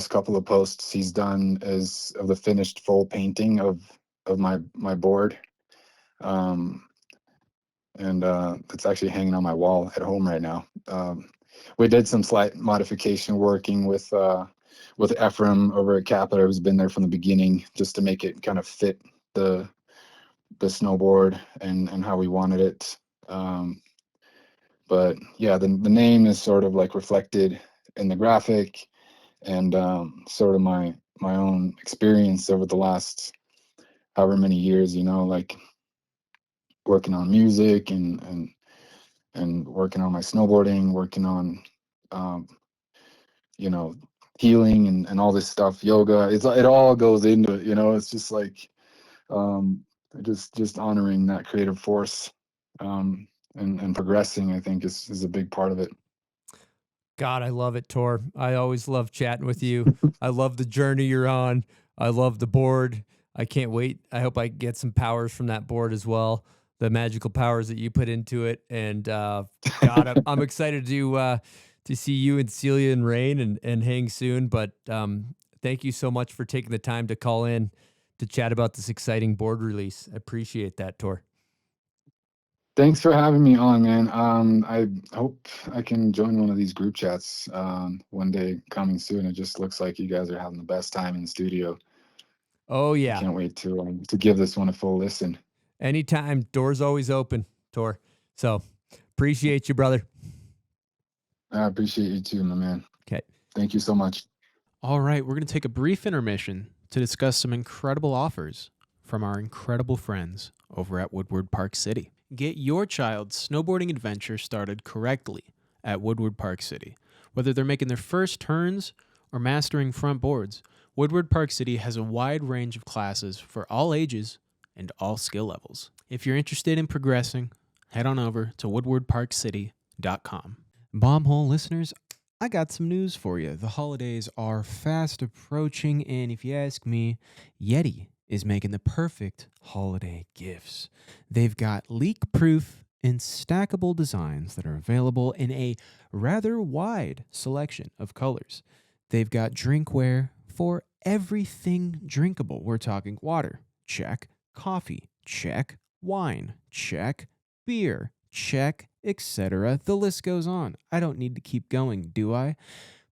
couple of posts he's done is of the finished full painting of my board. And it's actually hanging on my wall at home right now. We did some slight modification working with Ephraim over at CAPiTA, who's been there from the beginning, just to make it kind of fit the snowboard and how we wanted it. But yeah, the name is sort of like reflected in the graphic, and sort of my own experience over the last however many years, you know, like working on music and working on my snowboarding, working on you know, healing and all this stuff, yoga. It all goes into it, you know. It's just like just honoring that creative force, and progressing, I think is a big part of it. God, I love it, Tor. I always love chatting with you. I love the journey you're on. I love the board. I can't wait. I hope I get some powers from that board as well, the magical powers that you put into it. And God, I'm excited to see you and Celia and Rain and hang soon. But thank you so much for taking the time to call in to chat about this exciting board release. I appreciate that, Tor. Thanks for having me on, man. I hope I can join one of these group chats one day coming soon. It just looks like you guys are having the best time in the studio. Oh, yeah. I can't wait to give this one a full listen. Anytime. Door's always open, Tor. So appreciate you, brother. I appreciate you too, my man. Okay. Thank you so much. All right, we're going to take a brief intermission to discuss some incredible offers from our incredible friends over at Woodward Park City. Get your child's snowboarding adventure started correctly at Woodward Park City. Whether they're making their first turns or mastering front boards, Woodward Park City has a wide range of classes for all ages and all skill levels. If you're interested in progressing, head on over to woodwardparkcity.com. Bombhole listeners, I got some news for you. The holidays are fast approaching, and if you ask me, Yeti is making the perfect holiday gifts. They've got leak-proof and stackable designs that are available in a rather wide selection of colors. They've got drinkware for everything drinkable. We're talking water, check. Coffee, check. Wine, check. Beer, check, etc. The list goes on. I don't need to keep going, do I?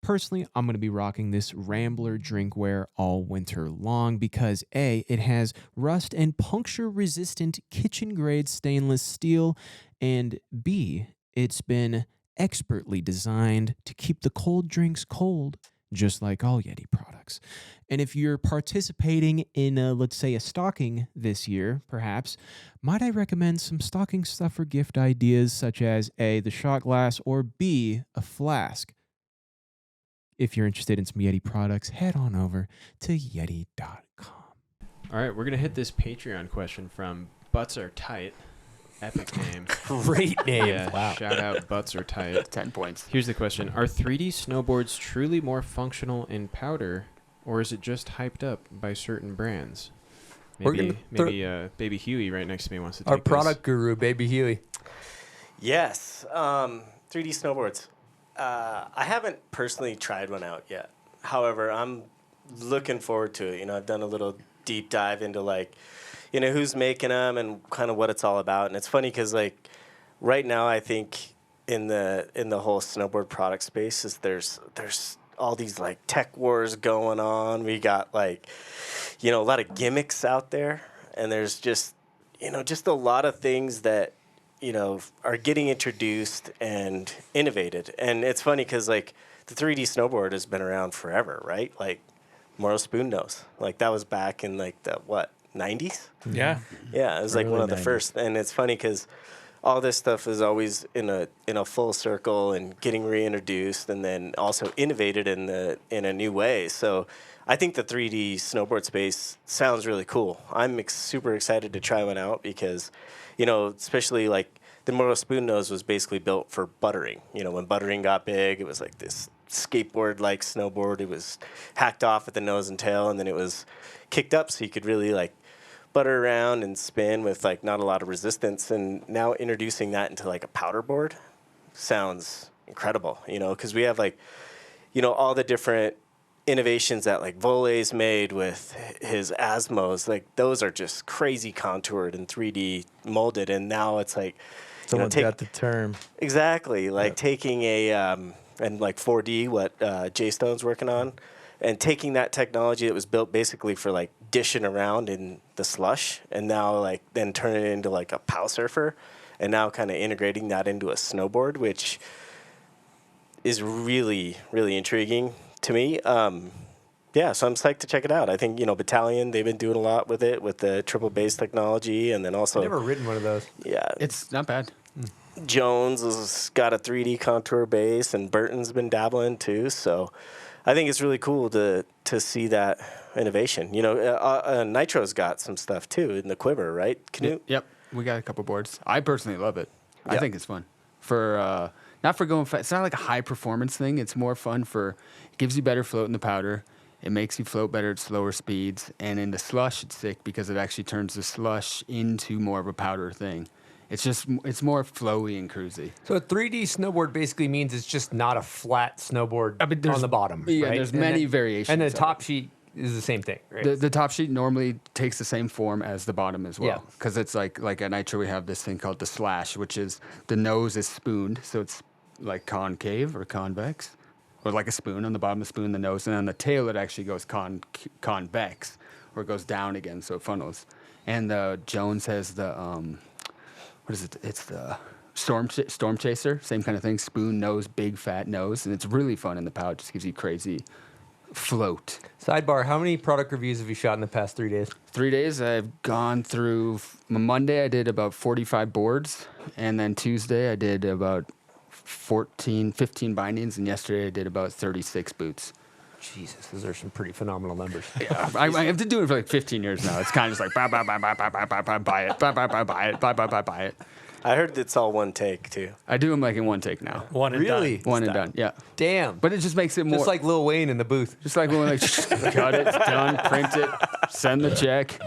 Personally, I'm going to be rocking this Rambler drinkware all winter long because A, it has rust and puncture-resistant kitchen-grade stainless steel, and B, it's been expertly designed to keep the cold drinks cold, just like all Yeti products. And if you're participating in, let's say, a stocking this year, perhaps, might I recommend some stocking stuffer gift ideas such as A, the shot glass, or B, a flask? If you're interested in some Yeti products, head on over to yeti.com. All right, we're going to hit this Patreon question from Butts Are Tight. Epic name. Great name. Yeah, wow. Shout out Butts Are Tight. 10 points. Here's the question. Are 3D snowboards truly more functional in powder, or is it just hyped up by certain brands? Maybe Baby Huey right next to me wants to take Our this. product guru, Baby Huey. Yes, 3D snowboards. I haven't personally tried one out yet. However, I'm looking forward to it. You know, I've done a little deep dive into who's making them and kind of what it's all about. And it's funny because right now I think in the whole snowboard product space is there's all these tech wars going on. We got a lot of gimmicks out there, and there's just a lot of things that are getting introduced and innovated. And it's funny because the 3D snowboard has been around forever, right? Morrow Spoon Nose, that was back in the 90s. Yeah. Yeah, it was Early one of the 90s. first. And it's funny because all this stuff is always in a full circle and getting reintroduced and then also innovated in a new way. So I think the 3D snowboard space sounds really cool. I'm super excited to try one out because, especially the Morrow Spoon Nose was basically built for buttering. When buttering got big, it was this skateboard-like snowboard. It was hacked off at the nose and tail, and then it was kicked up so you could really butter around and spin with not a lot of resistance. And now introducing that into a powder board sounds incredible, because we have all the different innovations that Vole's made with his Asmos. Those are just crazy contoured and 3D molded, and now it's Someone's got the term. Exactly, taking a and 4D, what Jay Stone's working on, and taking that technology that was built basically for dishing around in the slush, and now then turning it into a pow surfer, and now kind of integrating that into a snowboard, which is really, really intriguing to me. Yeah, so I'm psyched to check it out. I think, Battalion, they've been doing a lot with it, with the triple base technology, and then also... I've never ridden one of those. Yeah. It's not bad. Jones has got a 3D contour base, and Burton's been dabbling too, so I think it's really cool to see that innovation. Nitro's got some stuff too in the quiver, right, Knut? Yep, we got a couple boards. I personally love it. I think it's fun. For not for going fast. It's not a high performance thing. It's more fun it gives you better float in the powder. It makes you float better at slower speeds. And in the slush, it's sick because it actually turns the slush into more of a powder thing. It's more flowy and cruisy. So a 3D snowboard basically means it's just not a flat snowboard on the bottom. Yeah, right? there's many variations. And the of top it. sheet is the same thing, right? The top sheet normally takes the same form as the bottom as well. Yeah. Because it's like at Nitro, we have this thing called the slash, which is the nose is spooned. So it's like concave or convex, or like a spoon on the bottom of the spoon, the nose. And on the tail, it actually goes convex, or it goes down again, so it funnels. And Jones has the, what is it? It's the Storm Chaser, same kind of thing. Spoon nose, big fat nose. And it's really fun in the pouch. Just gives you crazy float. Sidebar, how many product reviews have you shot in the past 3 days? 3 days, I've gone through, Monday I did about 45 boards, and then Tuesday I did about 15 bindings, and yesterday I did about 36 boots. Jesus, those are some pretty phenomenal numbers. Yeah, I have been doing it for like 15 years now. It's kind of just like buy it. I heard it's all one take too. I do them like in one take now. One and Really? done. One and done, yeah. Damn. But it just makes it more. Just like Lil Wayne in the booth. Just like when like cut it, it's done, print it, send the check.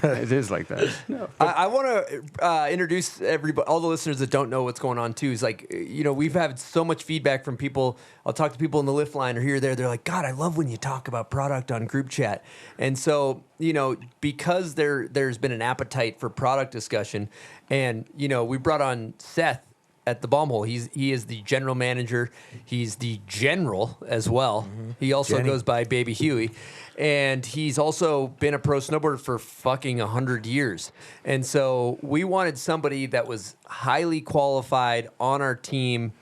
It is like that. No, I want to introduce everybody, all the listeners that don't know what's going on too. Is like, you know, we've had so much feedback from people. I'll talk to people in the lift line or here or there. They're like, God, I love when you talk about product on group chat. And so, you know, because there's been an appetite for product discussion, and you know, we brought on Seth at the Bomb Hole. He is the general manager. He's the general as well. Mm-hmm. He also goes by Baby Huey. And he's also been a pro snowboarder for fucking 100 years. And so we wanted somebody that was highly qualified on our team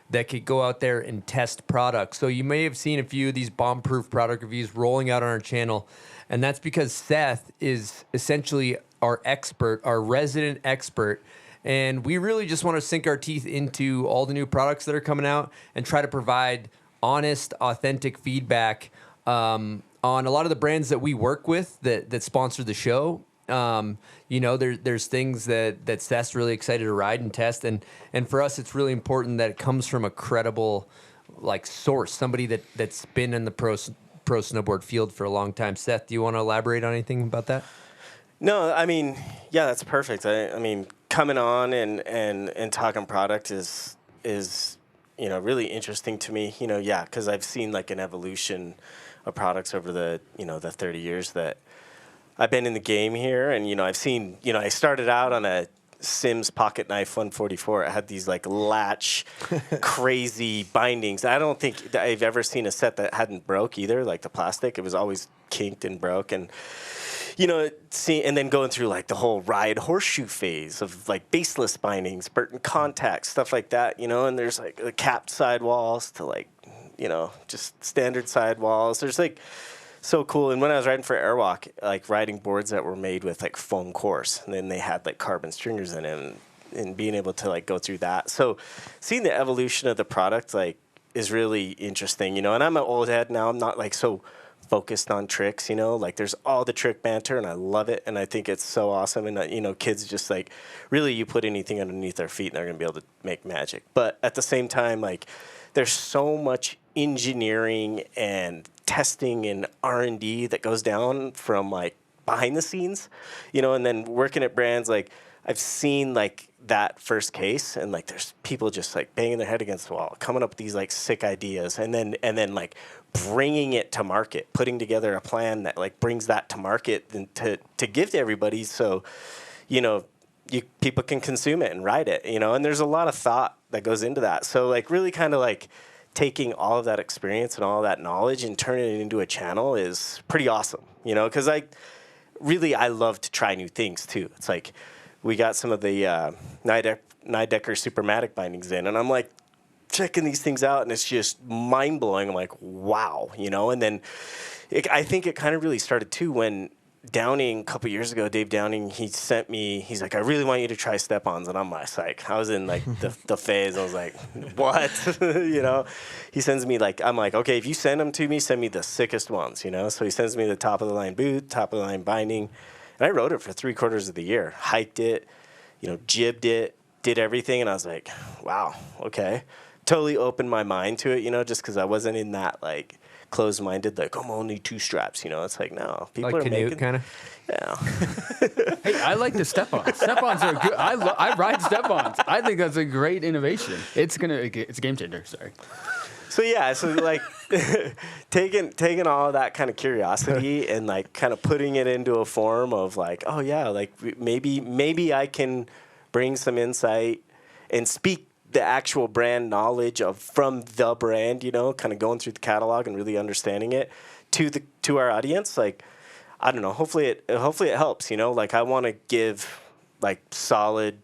that could go out there and test products. So you may have seen a few of these bomb-proof product reviews rolling out on our channel. And that's because Seth is essentially our expert, our resident expert. And we really just want to sink our teeth into all the new products that are coming out and try to provide honest, authentic feedback on a lot of the brands that we work with that sponsor the show. You know, there's things that Seth's really excited to ride and test. And for us, it's really important that it comes from a credible like source, somebody that's been in the pro snowboard field for a long time. Seth, do you want to elaborate on anything about that? No, I mean, yeah, that's perfect. I mean, coming on and talking product is you know, really interesting to me. You know, yeah, because I've seen like an evolution of products over the 30 years that I've been in the game here. And, you know, I've seen, you know, I started out on a Sims Pocket Knife 144. It had these like latch crazy bindings. I don't think that I've ever seen a set that hadn't broke either, like the plastic. It was always kinked and broke. And, you know, and then going through like the whole ride horseshoe phase of like baseless bindings, Burton contact, stuff like that, you know, and there's like the capped sidewalls to like, you know, just standard sidewalls. There's like so cool. And when I was riding for Airwalk, like riding boards that were made with like foam cores, and then they had like carbon stringers in it, and being able to like go through that. So seeing the evolution of the product like is really interesting, you know. And I'm an old head now. I'm not like so focused on tricks, you know, like there's all the trick banter and I love it. And I think it's so awesome. And, you know, kids just like really you put anything underneath their feet and they're going to be able to make magic. But at the same time, like there's so much engineering and testing and R&D that goes down from like behind the scenes, you know, and then working at brands, like I've seen like that first case and like there's people just like banging their head against the wall, coming up with these like sick ideas and then like bringing it to market, putting together a plan that like brings that to market and to give to everybody. So, you know, people can consume it and ride it, you know, and there's a lot of thought that goes into that. So like really kind of like taking all of that experience and all of that knowledge and turning it into a channel is pretty awesome, you know, because I love to try new things too. It's like we got some of the Nidecker Supermatic bindings in, and I'm like checking these things out, and it's just mind blowing. I'm like, wow, you know. And then I think it kind of really started too when Downing a couple years ago, Dave Downing, he's like, I really want you to try step-ons. And I'm like, I was in like the phase. I was like, what? You know, he sends me like, I'm like, okay, if you send them to me, send me the sickest ones, you know? So he sends me the top of the line boot, top of the line binding. And I rode it for 3/4 of the year, hiked it, you know, jibbed it, did everything. And I was like, wow, okay. Totally opened my mind to it, you know, just because I wasn't in that like closed-minded, like I'm only 2 straps, you know. It's like no, people like are Knut, making kind of. Yeah. Hey, I like the step-ons. Step-ons are good. I ride step-ons. I think that's a great innovation. It's a game changer. Sorry. So yeah, so like taking all of that kind of curiosity and like kind of putting it into a form of like, oh yeah, like maybe I can bring some insight and speak the actual brand knowledge from the brand, you know, kind of going through the catalog and really understanding it to our audience. Like, I don't know, hopefully it helps, you know, like I want to give like solid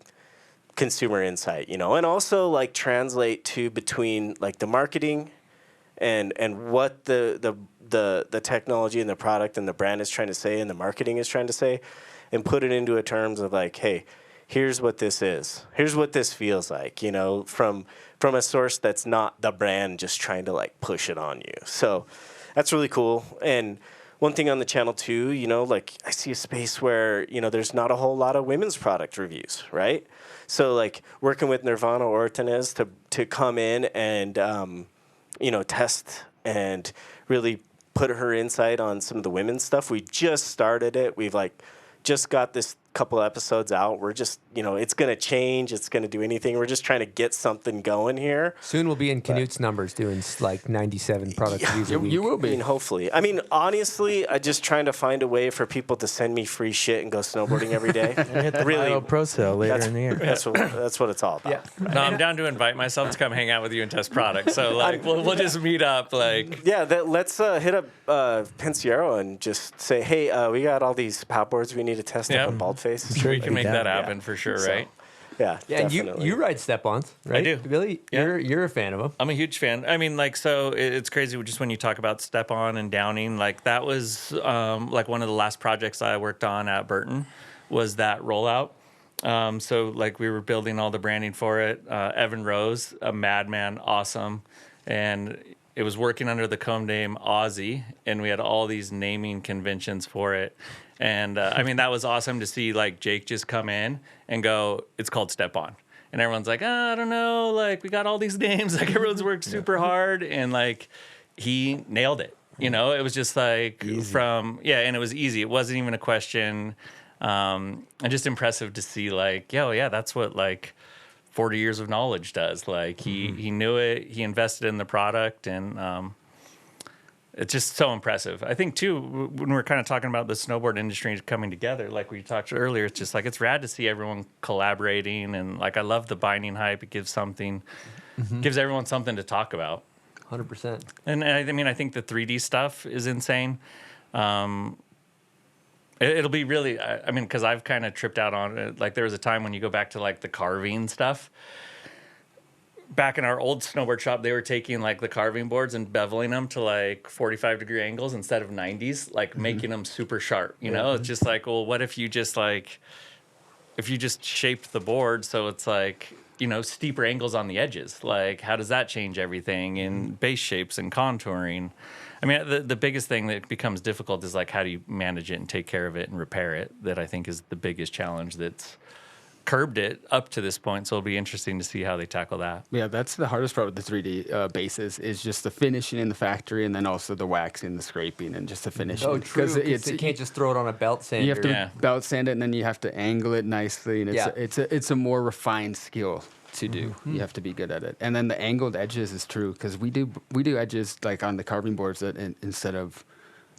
consumer insight, you know, and also like translate to between like the marketing and what the technology and the product and the brand is trying to say and the marketing is trying to say, and put it into a terms of like, hey, here's what this is. Here's what this feels like, you know, from a source that's not the brand just trying to like push it on you. So that's really cool. And one thing on the channel too, you know, like I see a space where, you know, there's not a whole lot of women's product reviews, right? So like working with Nirvana Ortiz to come in and, you know, test and really put her insight on some of the women's stuff. We just started it. We've like just got this couple episodes out. We're just, you know, it's going to change. It's going to do anything. We're just trying to get something going here. Soon we'll be in Knut's numbers doing like 97 product reviews a week. You will be. I mean, hopefully. I mean, honestly, I'm just trying to find a way for people to send me free shit and go snowboarding every day. And hit the Really, Pro Sale later in the year. that's what it's all about. No, I'm down to invite myself to come hang out with you and test products. So like we'll just meet up. Like Let's hit up Pensiero and just say, hey, we got all these paddleboards we need to test up on Baldface. I'm sure you can make that happen for sure, right? Yeah, Yeah, and definitely. you ride step-ons, right? I do. Billy, you're a fan of them. I'm a huge fan. I mean, like, so it's crazy just when you talk about step-on and downing. Like, that was like one of the last projects I worked on at Burton was that rollout. So, like, we were building all the branding for it. Evan Rose, a madman, awesome. And it was working under the code name Aussie, and we had all these naming conventions for it. And I mean, that was awesome to see like Jake just come in and go, it's called Step On. And everyone's like, I don't know, like we got all these names, like everyone's worked super hard. And like he nailed it. You know, it was just like Easy. and it was easy. It wasn't even a question. And just impressive to see like, that's what like 40 years of knowledge does. Like he knew it, he invested in the product, and it's just so impressive. I think too, when we're kind of talking about the snowboard industry coming together, like we talked earlier, it's just like, it's rad to see everyone collaborating. And like, I love the binding hype. It gives gives everyone something to talk about. 100%. And I mean, I think the 3D stuff is insane. It'll be really, I mean, because I've kind of tripped out on it. Like there was a time when you go back to like the carving stuff. Back in our old snowboard shop, they were taking like the carving boards and beveling them to like 45-degree angles instead of 90s, like making them super sharp. You know, it's just like, well, what if you just shaped the board so it's like, you know, steeper angles on the edges? Like, how does that change everything in base shapes and contouring? I mean, the biggest thing that becomes difficult is like, how do you manage it and take care of it and repair it? That I think is the biggest challenge that's curbed it up to this point. So it'll be interesting to see how they tackle that. Yeah, that's the hardest part with the 3D bases is just the finishing in the factory, and then also the waxing, the scraping, and just the finishing. Oh, true. Because you can't just throw it on a belt sander. You have to belt sand it, and then you have to angle it nicely. And it's a more refined skill to do. You have to be good at it. And then the angled edges is true, because we do edges like on the carving boards that instead of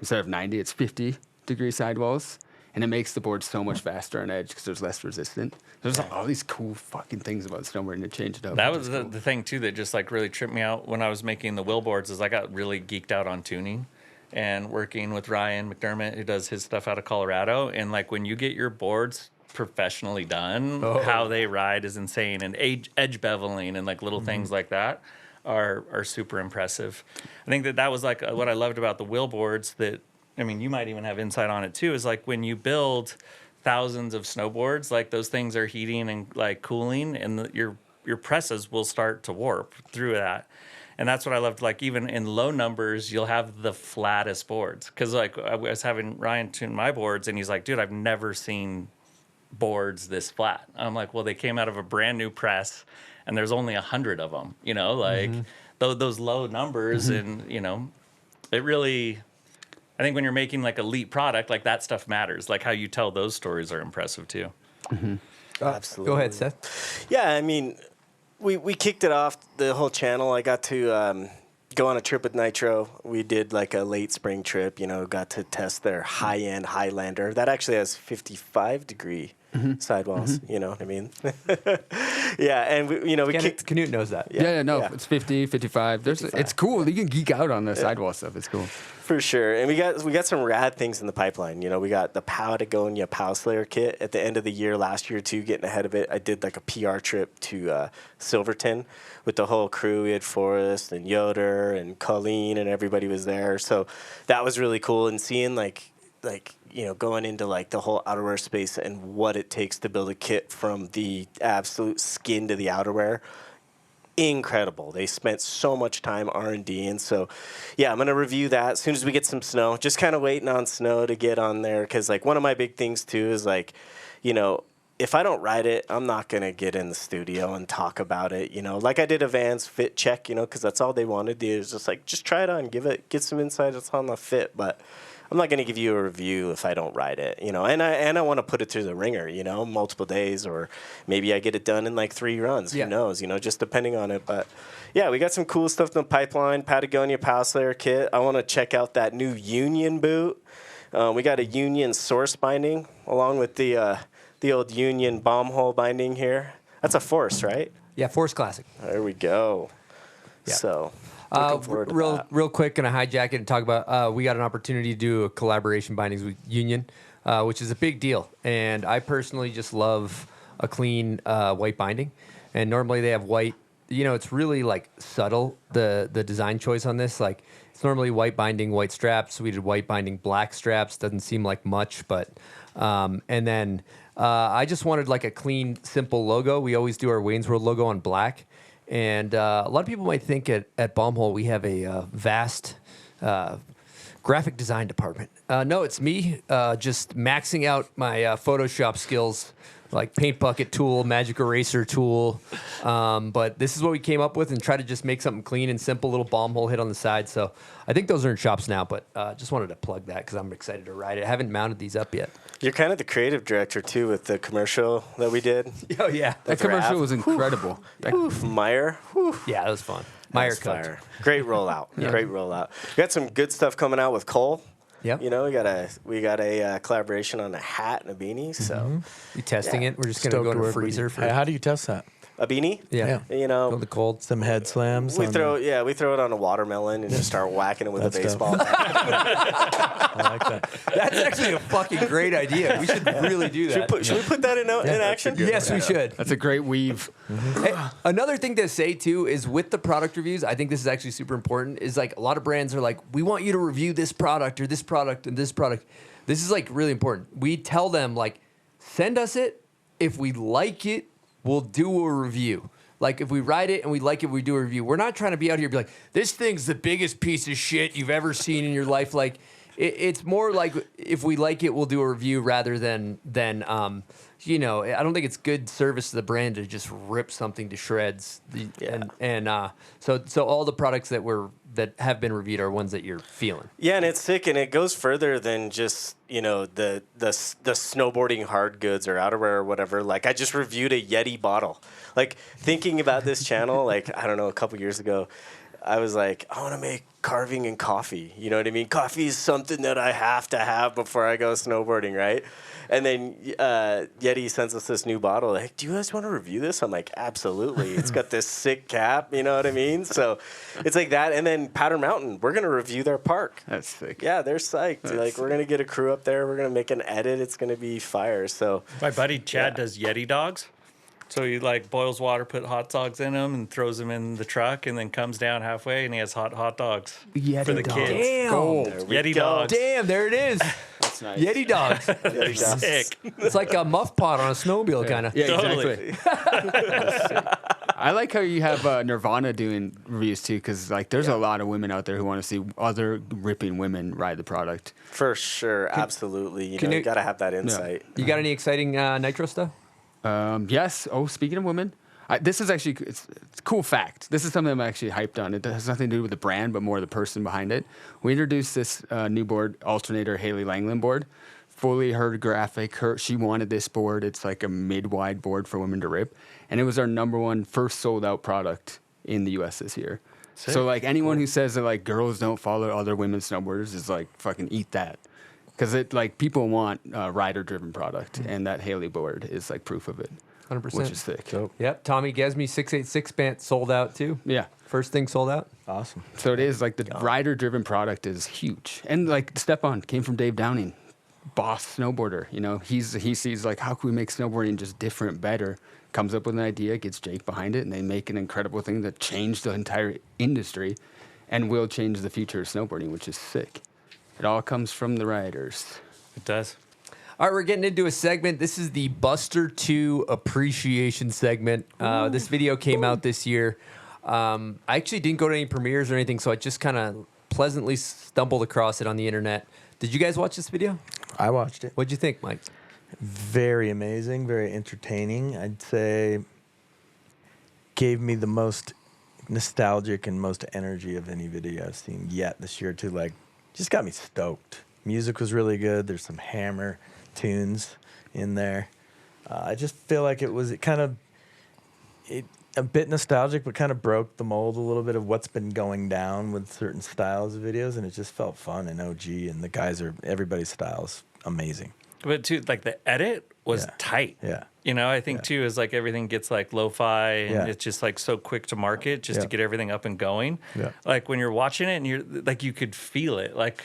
90, it's 50-degree sidewalls. And it makes the board so much faster on edge because there's less resistant. There's all these cool fucking things about snowboarding to change it up. That was the thing, too, that just like really tripped me out when I was making the wheel boards is I got really geeked out on tuning and working with Ryan McDermott, who does his stuff out of Colorado. And like when you get your boards professionally done, how they ride is insane. And edge beveling and like little things like that are super impressive. I think that was like what I loved about the wheel boards that, I mean, you might even have insight on it too, is like when you build thousands of snowboards, like those things are heating and like cooling, and your presses will start to warp through that. And that's what I loved. Like even in low numbers, you'll have the flattest boards. Because like I was having Ryan tune my boards, and he's like, dude, I've never seen boards this flat. I'm like, well, they came out of a brand new press, and there's only 100 of them. You know, like those low numbers, and you know, it really. I think when you're making like elite product, like that stuff matters. Like how you tell those stories are impressive too. Absolutely. Go ahead, Seth. Yeah, I mean, we kicked it off, the whole channel. I got to go on a trip with Nitro. We did like a late spring trip, got to test their high-end Highlander. That actually has 55-degree sidewalls, you know what I mean? Yeah, and we kicked... Knut knows that. Yeah, it's 50, 55. It's cool. You can geek out on the sidewall stuff. It's cool. For sure. And we got some rad things in the pipeline. We got the Patagonia Pow Slayer kit at the end of the year, last year too, getting ahead of it. I did like a PR trip to Silverton with the whole crew. We had Forrest and Yoder and Colleen and everybody was there. So that was really cool. And seeing going into like the whole outerwear space and what it takes to build a kit from the absolute skin to the outerwear. Incredible. They spent so much time R&D, and so I'm going to review that as soon as we get some snow. Just kind of waiting on snow to get on there, because like one of my big things too is like, if I don't ride it, I'm not going to get in the studio and talk about it, like I did a Vans fit check, because that's all they wanted to do is just try it on, get some insights on the fit, but I'm not going to give you a review if I don't ride it, and I want to put it through the ringer, multiple days, or maybe I get it done in like 3 runs. Who knows, just depending on it. But yeah, we got some cool stuff in the pipeline. Patagonia Pow Slayer kit. I want to check out that new Union boot. We got a Union source binding along with the old Union bomb hole binding here. That's a Force, right? Yeah, Force Classic. There we go. Yeah. So. Real quick, gonna hijack it and talk about. We got an opportunity to do a collaboration bindings with Union, which is a big deal. And I personally just love a clean white binding. And normally they have white. It's really like subtle the design choice on this. Like it's normally white binding, white straps. We did white binding, black straps. Doesn't seem like much, but and then I just wanted like a clean, simple logo. We always do our Wayne's World logo on black. And a lot of people might think at Bombhole we have a vast graphic design department. No, it's me just maxing out my Photoshop skills, like paint bucket tool, magic eraser tool. But this is what we came up with, and try to just make something clean and simple, little Bombhole hit on the side. So I think those are in shops now, but just wanted to plug that because I'm excited to ride it. I haven't mounted these up yet. You're kind of the creative director, too, with the commercial that we did. Oh, yeah. That commercial was incredible. Meyer. Yeah, that was fun. Meyer cut. Great rollout. Great rollout. We got some good stuff coming out with Cole. Yep. We got a collaboration on a hat and a beanie. So you testing it? We're just gonna go to the freezer for. How do you test that? A beanie? Yeah. Go the cold. Some head slams. We throw it on a watermelon and just start whacking it with a baseball bat. I like that. That's actually a fucking great idea. We should really do that. Should we put that in action? Yes, we should. That's a great weave. Hey, another thing to say too is with the product reviews, I think this is actually super important. Is like a lot of brands are like, we want you to review this product or this product and this product. This is like really important. We tell them like, send us it. If we like it, we'll do a review. Like if we ride it and we like it, we do a review. We're not trying to be out here and be like, this thing's the biggest piece of shit you've ever seen in your life. Like it's more like if we like it, we'll do a review rather than I don't think it's good service to the brand to just rip something to shreds. So all the products that have been reviewed are ones that you're feeling. Yeah, and it's sick, and it goes further than just the snowboarding hard goods or outerwear or whatever. Like I just reviewed a Yeti bottle. Like thinking about this channel, like I don't know, a couple years ago, I was like, I want to make carving and coffee. You know what I mean? Coffee is something that I have to have before I go snowboarding, right? And then Yeti sends us this new bottle. Like, do you guys want to review this? I'm like, absolutely. It's got this sick cap. You know what I mean? So it's like that. And then Powder Mountain, we're going to review their park. That's sick. Yeah, they're psyched. We're going to get a crew up there. We're going to make an edit. It's going to be fire. So my buddy Chad does Yeti dogs. So he like boils water, put hot dogs in them, and throws them in the truck, and then comes down halfway, and he has hot dogs Yeti for the dogs. kids. Damn. Yeti dogs. Damn, there it is. That's nice. Yeti dogs. Yeti dogs. Sick. It's like a muff pot on a snowmobile, kind of. Yeah, Totally. exactly. I like how you have Nirvana doing reviews too, because like there's a lot of women out there who want to see other ripping women ride the product. For sure, absolutely. You got to have that insight. You got any exciting Nitro stuff? Yes. Oh, speaking of women, this is actually it's a cool fact. This is something I'm actually hyped on. It has nothing to do with the brand, but more the person behind it. We introduced this new board, Alternator Haley Langland board. Fully her graphic. She wanted this board. It's like a mid-wide board for women to rip, and it was our #1 first sold out product in the U.S. this year. So like anyone who says that like girls don't follow other women snowboarders is like fucking eat that. Because it like people want rider-driven product, and that Haley board is like proof of it. 100%. Which is thick. Yep. Tommy Gesme 686 band sold out too. Yeah. First thing sold out. Awesome. So it is like the rider-driven product is huge. And like Stepan came from Dave Downing, boss snowboarder. You know, he sees like how can we make snowboarding just different, better. Comes up with an idea, gets Jake behind it, and they make an incredible thing that changed the entire industry, and will change the future of snowboarding, which is sick. It all comes from the riders. It does. All right, we're getting into a segment. This is the Buster 2 appreciation segment. This video came out this year. I actually didn't go to any premieres or anything, so I just kind of pleasantly stumbled across it on the internet. Did you guys watch this video? I watched it. What'd you think, Mike? Very amazing, very entertaining. I'd say gave me the most nostalgic and most energy of any video I've seen yet this year too. Like, just got me stoked. Music was really good. There's some hammer tunes in there. I just feel like it was a bit nostalgic, but kind of broke the mold a little bit of what's been going down with certain styles of videos, and it just felt fun and OG. And everybody's style's amazing. But too, like the edit was tight. Yeah. You know, I think too is like everything gets like lo-fi and it's just like so quick to market just to get everything up and going. Yeah. Like when you're watching it and you're like you could feel it. Like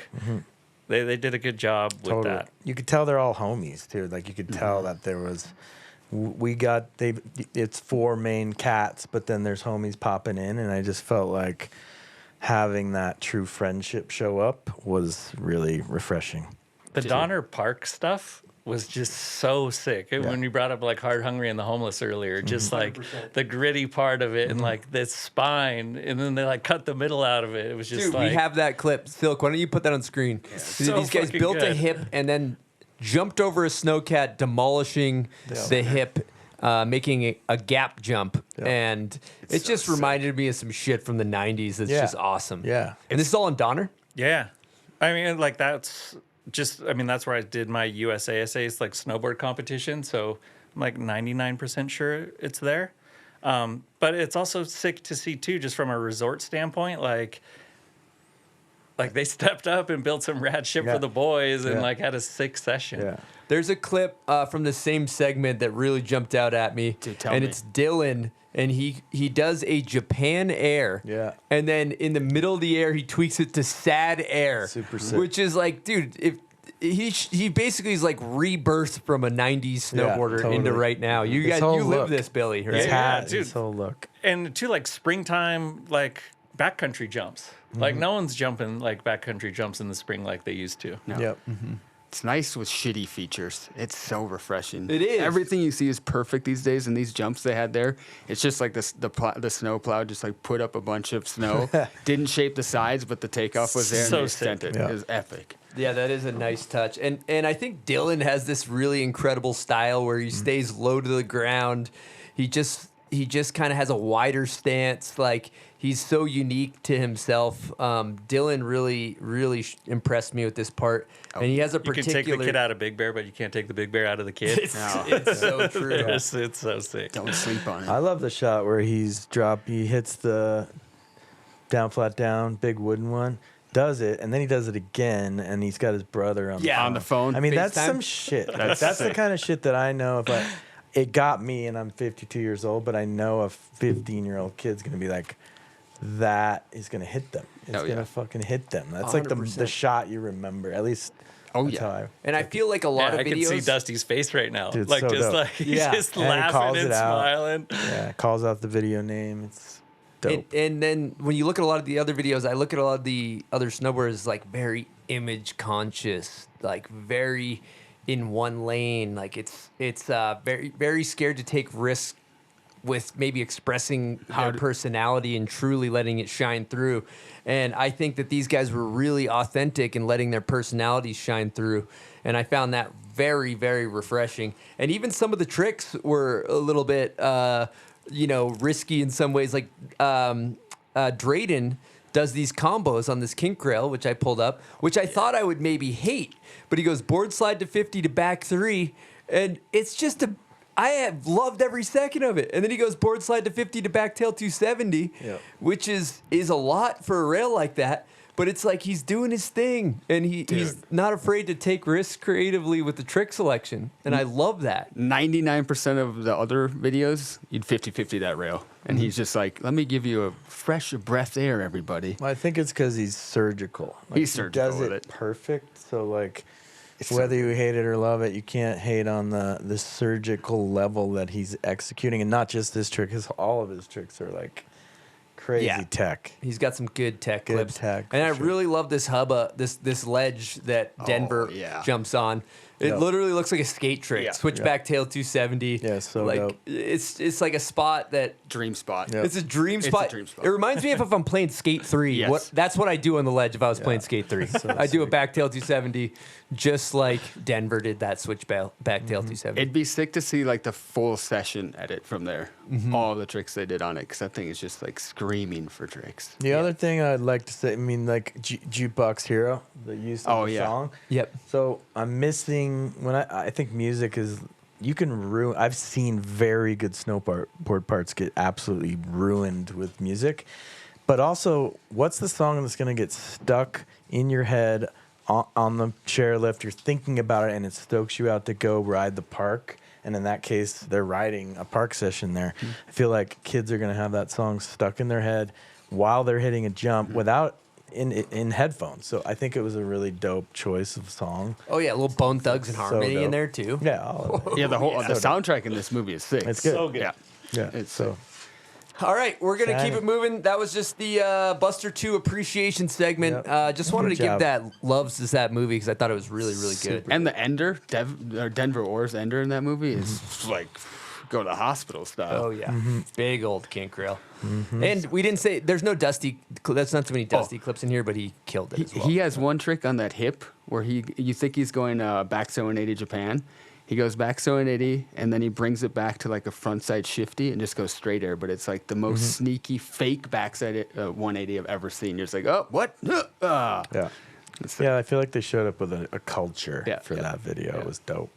they did a good job with that. You could tell they're all homies too. Like you could tell that there was it's 4 main cats, but then there's homies popping in, and I just felt like having that true friendship show up was really refreshing. The Donner Park stuff was just so sick. When you brought up like Hard Hungry and the Homeless earlier, just like 100%. The gritty part of it and like the spine, and then they like cut the middle out of it. It was just Dude, like... we have that clip. Silk, why don't you put that on screen? So these guys built a hip and then jumped over a snowcat, demolishing the hip, making a gap jump. And it just reminded me of some shit from the 90s that's just awesome. Yeah. And this is all on Donner? Yeah. I mean, like that's where I did my USASA's like snowboard competition. So I'm like 99% sure it's there. But it's also sick to see too, just from a resort standpoint, like they stepped up and built some rad shit for the boys and like had a sick session. Yeah. There's a clip from the same segment that really jumped out at me. It's Dylan, and he does a Japan air. Yeah. And then in the middle of the air, he tweaks it to sad air. Super sick. Which is like, dude, if he basically is like rebirth from a 90s snowboarder into right now. You live this, Billy, right? His whole look. And too, like springtime, like backcountry jumps. Like no one's jumping like backcountry jumps in the spring like they used to. No. Yep. It's nice with shitty features. It's so refreshing. It is. Everything you see is perfect these days, and these jumps they had there, it's just like the snow plow just like put up a bunch of snow, didn't shape the sides, but the takeoff was there So and they sick. sent it. Yeah. It was epic. Yeah, that is a nice touch. And I think Dylan has this really incredible style where he stays low to the ground. He just kind of has a wider stance. Like, he's so unique to himself. Dylan really impressed me with this part. And he has a particular... You can take the kid out of Big Bear, but you can't take the Big Bear out of the kid. It's so true. It's so sick. Don't sleep on it. I love the shot where he hits the down, flat down, big wooden one, does it, and then he does it again, and he's got his brother on the phone. I mean, that's FaceTime. some shit. That's the kind of shit that I know it got me, and I'm 52 years old, but I know a 15-year-old kid's going to be like, that is going to hit them. It's going to fucking hit them. That's like the 100%. shot you remember. At least that's how And I feel like a lot of I videos... can see Dusty's face right now. Dude, like so just dope. like he's just And he laughing calls and it out. smiling. Yeah, calls out the video name. It's dope. And then when you look at a lot of the other videos, I look at a lot of the other snowboarders like very image conscious, like very in one lane. Like it's very, very scared to take risks with maybe expressing their personality and truly letting it shine through. And I think that these guys were really authentic in letting their personalities shine through. And I found that very, very refreshing. And even some of the tricks were a little bit, risky in some ways. Like Drayden does these combos on this kink rail, which I pulled up, which I thought I would maybe hate. But he goes board slide to 50 to back 3. And it's just I have loved every second of it. And then he goes board slide to 50 to backtail 270, which is a lot for a rail like that. But it's like he's doing his thing, and he's not afraid to take risks creatively with the trick selection. And I love that. 99% of the other videos, you'd 50-50 that rail. And he's just like, let me give you a fresh breath air, everybody. Well, I think it's because he's surgical. Like, He's surgical He does with it it. perfect. So, like, whether you hate it or love it, you can't hate on the surgical level that he's executing. And not just this trick, because all of his tricks are, like, crazy tech. He's got some good tech Good clips. tech, And I for sure. really love this hubba, this ledge that Denver jumps on. It Yep. literally looks like a skate trick. Yeah. Switchback tail 270. Yeah, so like dope. it's like a spot that dream spot. Yep. It's a dream It's a spot. dream spot. It reminds me of if I'm playing Skate 3. Yes. That's what I do on the ledge if I was playing Skate 3. I do a back tail 270 just like Denver did that switchback tail 270. It'd be sick to see like the full session edit from there. All the tricks they did on it, because that thing is just like screaming for tricks. The other thing I'd like to say, I mean, like Jukebox Hero, the use of the song. Yep. So I'm missing when I think music is you can ruin. I've seen very good snowboard parts get absolutely ruined with music, but also what's the song that's gonna get stuck in your head on the chairlift? You're thinking about it and it stokes you out to go ride the park. And in that case, they're riding a park session there. I feel like kids are going to have that song stuck in their head while they're hitting a jump without in headphones. So I think it was a really dope choice of song. Oh yeah, little Bone Thugs and So Harmony in dope. there too. Yeah. all of it. Yeah, the whole the So dope. soundtrack in this movie is sick. It's good. So good. Yeah. Yeah. It's so. All right, we're going to keep Shining. it moving. That was just the Buster 2 appreciation segment. Yep. Just wanted to Good give job. that loves to that movie because I thought it was really, really good. And the Ender, Denver Orr's Ender in that movie is like go to the hospital style. Oh, yeah. Big old kink rail. And we didn't say, there's no Dusty, that's not so many Dusty clips in here, but he killed it as well. He has one trick on that hip where you think he's going back 180 Japan. He goes back 180 and then he brings it back to like a frontside shifty and just goes straight air. But it's like the most sneaky fake backside 180 I've ever seen. You're just like, oh, what? Yeah. Yeah, I feel like they showed up with a culture for that video. Yeah. It was dope.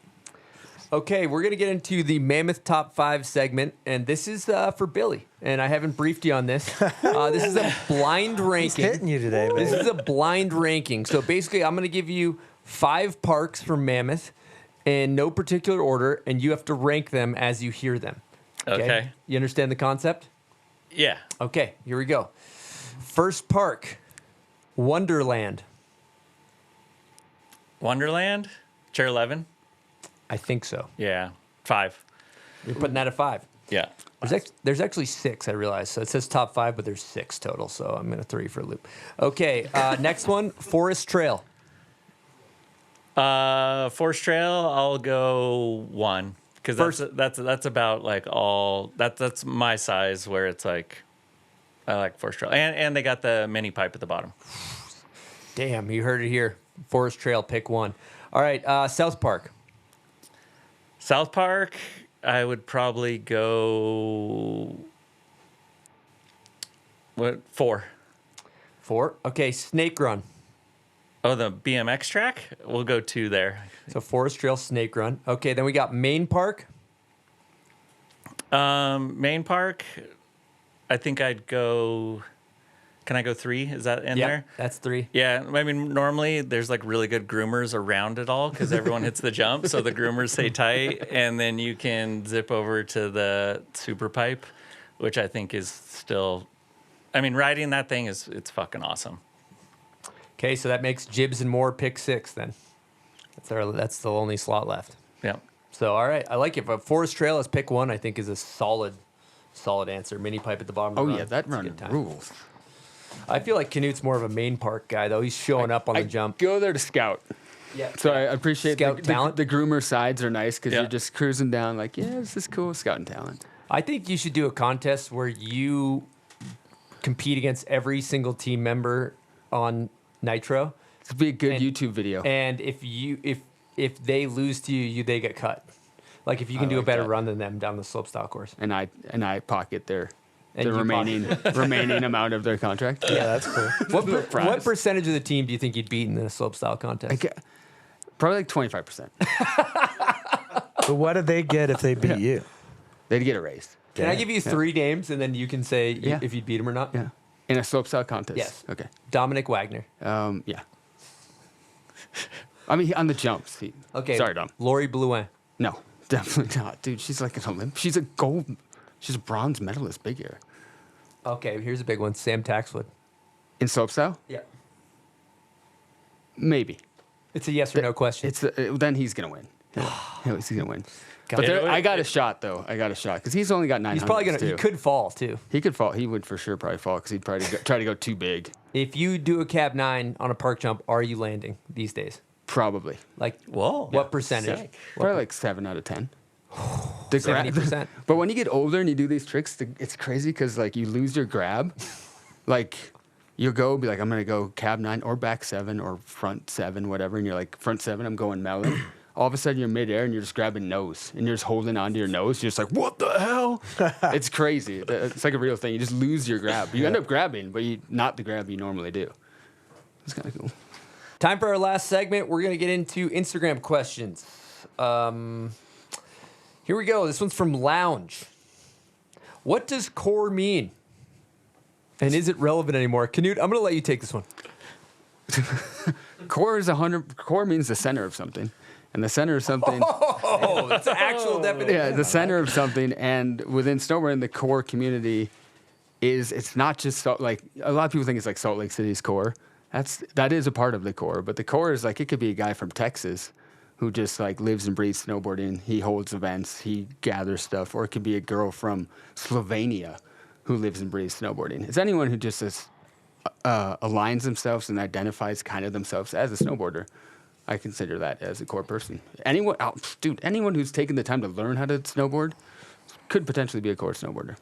Okay, we're going to get into the Mammoth Top 5 segment, and this is for Billy. And I haven't briefed you on this. This is a blind ranking. He's hitting you today, man. This is a blind ranking. So basically, I'm going to give you 5 parks from Mammoth in no particular order, and you have to rank them as you hear them. Okay. You understand the concept? Yeah. Okay, here we go. First park, Wonderland. Wonderland, chair 11. I think so. Yeah, 5. You're putting that at 5. Yeah. There's actually 6, I realize. So it says top 5, but there's 6 total. So I'm going to throw you for a loop. Okay, next one, Forest Trail. Forest Trail, I'll go 1 because that's about like all that's my size where it's like I like Forest Trail and they got the mini pipe at the bottom. Damn, you heard it here. Forest Trail, pick 1. All right, South Park. South Park, I would probably go 4. 4. Okay, Snake Run. Oh, the BMX track? We'll go 2 there. So Forest Trail, Snake Run. Okay, then we got Main Park. Main Park, I think I'd go. Can I go 3? Is that in there? That's 3. Yeah, I mean, normally there's like really good groomers around it all because everyone hits the jump, so the groomers stay tight, and then you can zip over to the super pipe, which I think is still. I mean, riding that thing it's fucking awesome. Okay, so that makes Jibs and Moore pick 6 then. That's the only slot left. Yeah. So, all right, I like it. But Forest Trail as pick 1, I think, is a solid answer. Mini pipe at the bottom of the run. Yeah, that That's a run good time. rules. I feel like Knut's more of a main park guy, though. He's showing up on the jump. Go there to scout. Yeah. So I appreciate Scout talent. The groomer sides are nice because Yeah. you're just cruising down like, yeah, this is cool, scouting talent. I think you should do a contest where you compete against every single team member on Nitro. This would be a good YouTube video. And if they lose to you, they get cut. Like if you can do a like better that. run than them down the slopestyle course. And I pocket the And you remaining amount of their contract. Yeah, that's cool. What percentage of the team do you think you'd beat in the slopestyle contest? Probably like 25%. But what do they get if they beat you? They'd get a raise. Can I give you 3 names and then you can say if you'd beat him or not? Yeah. In a slopestyle contest? Yes. Okay. Dominic Wagner. Yeah. I mean, on the jumps. Okay. Sorry, Dom. Lori Blouin. No, definitely not. Dude, she's like an She's a bronze medalist big air. Okay, here's a big one. Sam Taxwood. In slopestyle? Yeah. Maybe. It's a yes or no question. Then he's going to win. He's going to win. God. But I got a shot, though. I got a shot. Because he's only got 900. He's probably going to, he could fall, too. He could fall. He would for sure probably fall because he'd probably try to go too big. If you do a cab 9 on a park jump, are you landing these days? Probably. Like, whoa. What percentage? Sick. Probably like 7 out of 10. 70%. But when you get older and you do these tricks, it's crazy because like you lose your grab. Like you'll be like, I'm going to go cab 9 or back 7 or front 7, whatever. And you're like, front 7, I'm going melon. All of a sudden you're midair and you're just grabbing nose and you're just holding onto your nose. You're just like, what the hell? It's crazy. It's like a real thing. You just lose your grab. You end up grabbing, but not the grab you normally do. It's kind of cool. Time for our last segment. We're going to get into Instagram questions. Here we go. This one's from Lounge. What does core mean? And is it relevant anymore? Knut, I'm going to let you take this one. Core means the center of something. And the center of something. Oh, that's an actual definition. Yeah, the center of something. And within snowboarding, the core community it's not just like a lot of people think it's like Salt Lake City's core. That is a part of the core. But the core is like it could be a guy from Texas who just like lives and breathes snowboarding. He holds events, he gathers stuff. Or it could be a girl from Slovenia who lives and breathes snowboarding. It's anyone who just aligns themselves and identifies kind of themselves as a snowboarder. I consider that as a core person. Anyone who's taken the time to learn how to snowboard could potentially be a core snowboarder.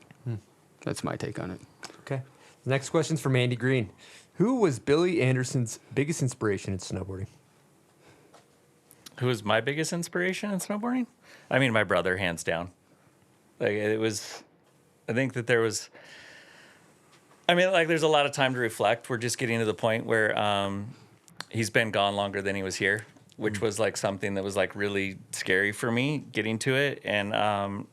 That's my take on it. Okay. The next question's from Andy Green. Who was Billy Anderson's biggest inspiration in snowboarding? Who was my biggest inspiration in snowboarding? I mean, my brother, hands down. Like I think that there was. I mean, like, there's a lot of time to reflect. We're just getting to the point where he's been gone longer than he was here, which was like something that was like really scary for me getting to it. And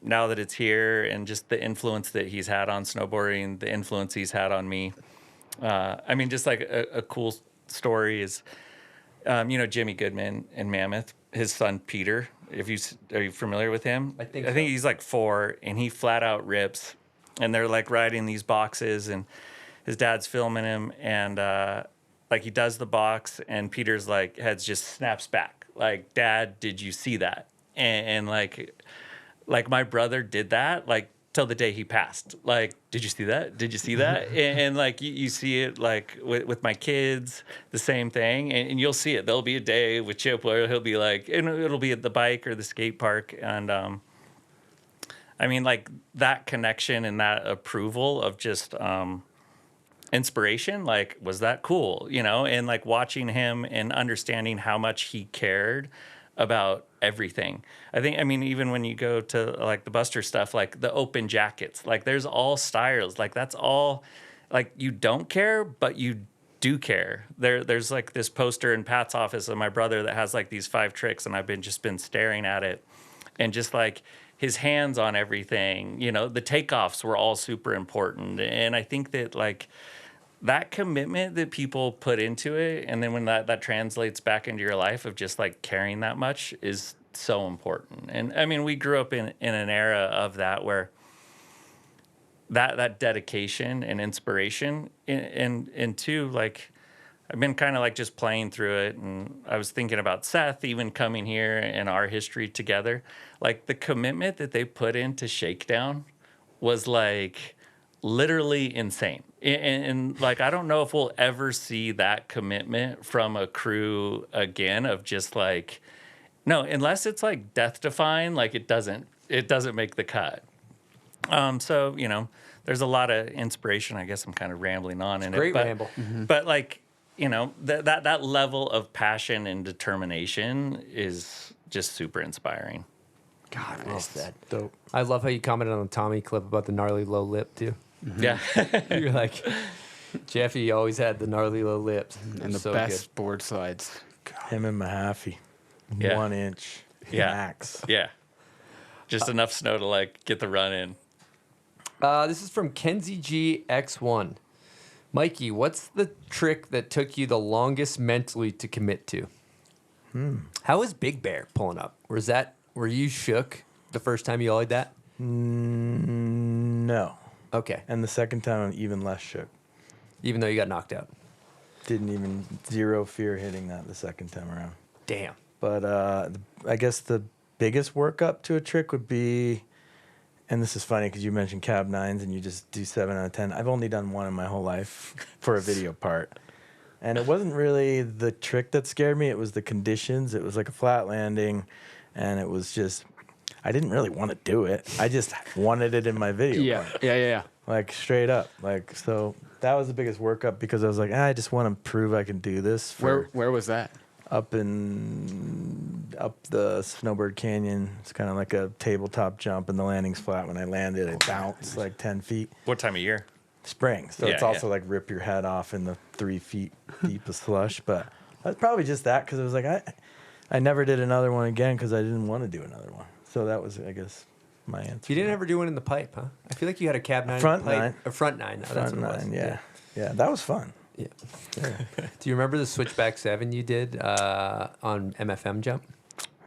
now that it's here and just the influence that he's had on snowboarding, the influence he's had on me. I mean, just like a cool story is, Jimmy Goodman in Mammoth, his son, Peter, are you familiar with him? I think he's like 4 and he flat out rips and they're like riding these boxes and his dad's filming him and, like he does the box and Peter's like heads just snaps back. Like, Dad, did you see that? And like my brother did that, like till the day he passed. Like, did you see that? Did you see that? and like you see it like with my kids, the same thing. And you'll see it. There'll be a day with Chip where he'll be like, and it'll be at the bike or the skate park. And I mean, like that connection and that approval of just inspiration, like, was that cool, and like watching him and understanding how much he cared about everything. I mean, even when you go to like the Buster stuff, like the open jackets, like there's all styles, like that's all, like you don't care, but you do care. There's like this poster in Pat's office of my brother that has like these 5 tricks and I've been staring at it and just like his hands on everything, the takeoffs were all super important. And I think that like that commitment that people put into it, and then when that translates back into your life of just like caring that much is so important. And I mean, we grew up in an era of that where that dedication and inspiration and too, like I've been kind of like just playing through it, and I was thinking about Seth even coming here and our history together. Like the commitment that they put into Shakedown was like literally insane. And like, I don't know if we'll ever see that commitment from a crew again of just like, no, unless it's like death defying, like it doesn't make the cut. So, there's a lot of inspiration. I guess I'm kind of rambling on in it. Great ramble. But like, that level of passion and determination is just super inspiring. God, well said. Dope. I love how you commented on the Tommy clip about the gnarly low lip too. Yeah. You're like, Jeffy always had the gnarly low lips. And the best board slides. Him and Mahaffey. Yeah. 1 inch Yeah. max. Yeah. Just enough snow to like get the run in. This is from Kenzie GX1. Mikey, what's the trick that took you the longest mentally to commit to? How was Big Bear pulling up? Were you shook the first time you ollied that? No. Okay. And the second time, I'm even less shook. Even though you got knocked out? Zero fear hitting that the second time around. Damn. But I guess the biggest workup to a trick would be, and this is funny because you mentioned cab 9s and you just do 7 out of 10. I've only done one in my whole life for a video part. And it wasn't really the trick that scared me. It was the conditions. It was like a flat landing. And it was just, I didn't really want to do it. I just wanted it in my video part. Yeah. Like straight up. Like, so that was the biggest workup because I was like, I just want to prove I can do this. Where was that? Up the Snowbird Canyon. It's kind of like a tabletop jump, and the landing's flat. When I landed, it bounced like 10 feet. What time of year? Spring. So it's also like rip your head off in the 3 feet deep of slush. But that's probably just that because it was like I never did another one again because I didn't want to do another one. So that was, I guess, my answer. You didn't ever do one in the pipe, huh? I feel like you had a cab 9 front in the pipe. 9. A front 9. No, that's what it was. Yeah, that was fun. Yeah. Do you remember the switchback 7 you did on MFM jump?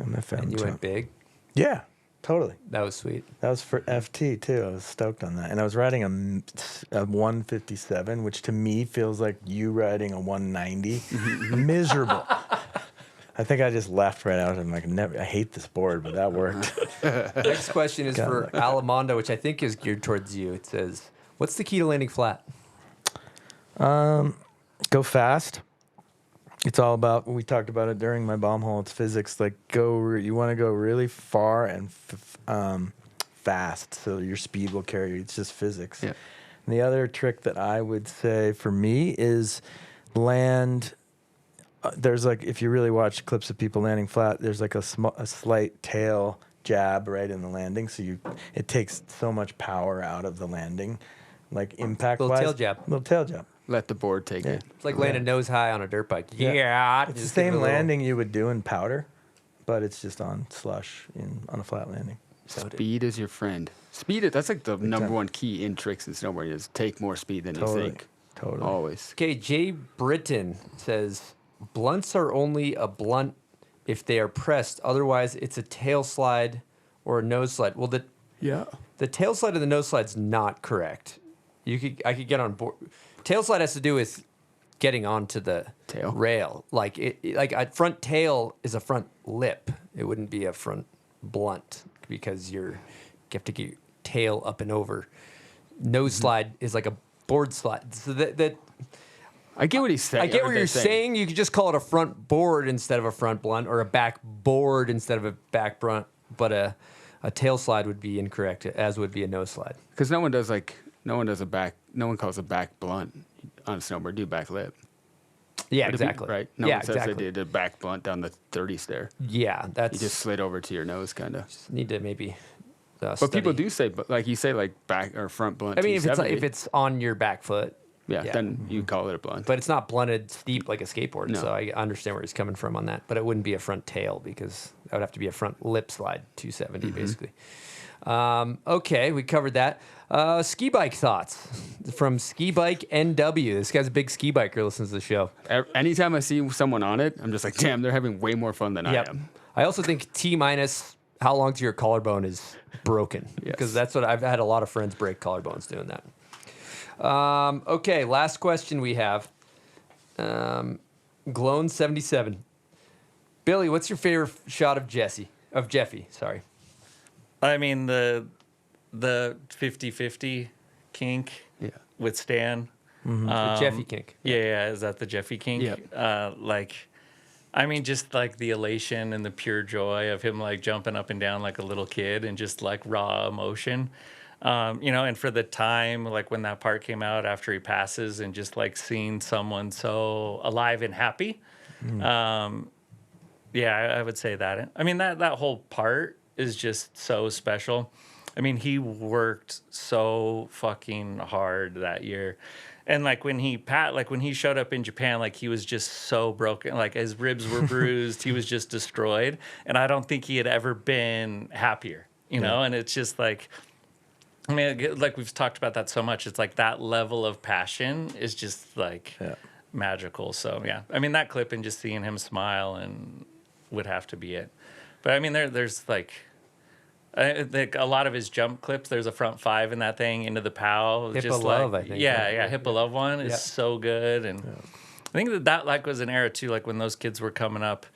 MFM and you went big? Yeah, totally. That was sweet. That was for FT too. I was stoked on that. And I was riding a 157, which to me feels like you riding a 190. Miserable. I think I just left right out. I'm like, I hate this board, but that worked. Next question is for Alamondo, which I think is geared towards you. It says, what's the key to landing flat? Go fast. It's all about, we talked about it during my bomb hole, it's physics. Like you want to go really far and fast so your speed will carry you. It's just physics. Yeah. And the other trick that I would say for me is land. There's like, if you really watch clips of people landing flat, there's like a slight tail jab right in the landing. So it takes so much power out of the landing, like impact wise. Little tail jab. Let the board take it. It's like landing nose high on a dirt bike. It's the same landing you would do in powder, but it's just on slush on a flat landing. Speed is your friend. That's like the number one key in tricks and snowboarding is take more speed than you think. Totally. Always. Okay, Jay Britton says, blunts are only a blunt if they are pressed. Otherwise, it's a tail slide or a nose slide. Well, the tail slide and the nose slide's not correct. I could get on board. Tail slide has to do with getting onto the rail. Like a front tail is a front lip. It wouldn't be a front blunt because you have to get your tail up and over. Nose slide is like a board slide. So that I get what he's saying. I get what you're saying. You could just call it a front board instead of a front blunt, or a back board instead of a back blunt. But a tail slide would be incorrect, as would be a nose slide. Because no one calls a back blunt on a snowboard. Do back lip. Yeah, exactly. Right. No one says they did a back blunt down the 30 stair. Yeah, you just slid over to your nose, kind of. Just need to maybe. But people do say, but like you say, like back or front blunt. I mean, if it's on your back foot. Yeah, then you call it a blunt. But it's not blunted steep like a skateboard, No. so I understand where he's coming from on that. But it wouldn't be a front tail because that would have to be a front lip slide, 270 basically. Okay, we covered that. Ski bike thoughts from Ski Bike NW. This guy's a big ski biker, listens to the show. Anytime I see someone on it, I'm just like, damn, they're having way more fun than I am. I also think T- how long to your collarbone is broken because that's what I've had a lot of friends break collarbones doing that. Okay, last question we have. Glone77. Billy, what's your favorite shot of Jeffy? Sorry. I mean, the 50-50 kink with Stan. The Jeffy kink. Yeah, is that the Jeffy kink? Yep. I mean, just like the elation and the pure joy of him like jumping up and down like a little kid and just like raw emotion. And for the time, like when that part came out after he passes and just like seeing someone so alive and happy. I would say that. I mean, that whole part is just so special. I mean, he worked so fucking hard that year. And like when he showed up in Japan, like he was just so broken, like his ribs were bruised, he was just destroyed. And I don't think he had ever been happier. you know, and it's just like, I mean, like we've talked about that so much. It's like that level of passion is just like magical. So yeah, I mean, that clip and just seeing him smile and would have to be it. But I mean, there's like a lot of his jump clips. There's a front 5 in that thing into the POW. Hippo just Love, like, I think. Yeah, Hippo Love one is so good. And I think that like was an era too, like when those kids were coming up,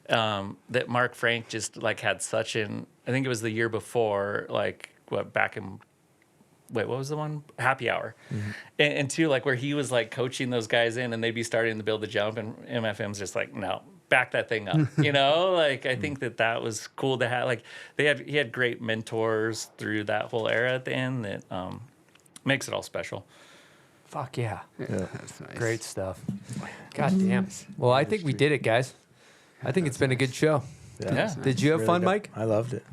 that Mark Frank just like had such an, I think it was the year before, like what was the one? Happy Hour. And two, like where he was like coaching those guys in and they'd be starting to build the jump and MFM's just like, no, back that thing up, you know? Like, I think that was cool to have, like he had great mentors through that whole era at the end that makes it all special. Fuck yeah. That's nice. Great stuff. God damn. Well, I think we did it, guys. I think it's been a good show. Yeah. Did you have fun, good. Mike? I loved it.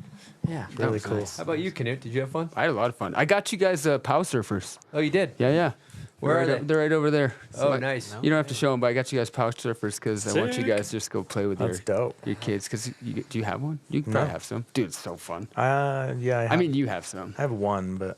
Yeah. Really cool. How about you, Knut? Did you have fun? I had a lot of fun. I got you guys POW surfers. Oh, you did? Yeah. Where are they? They're right over there. Oh, nice. You don't have to show them, but I got you guys POW surfers because I want you guys just go play with That's dope. your kids. Because do you have one? You probably have some. Dude, it's so fun. Yeah. I mean, you have some. I have one, but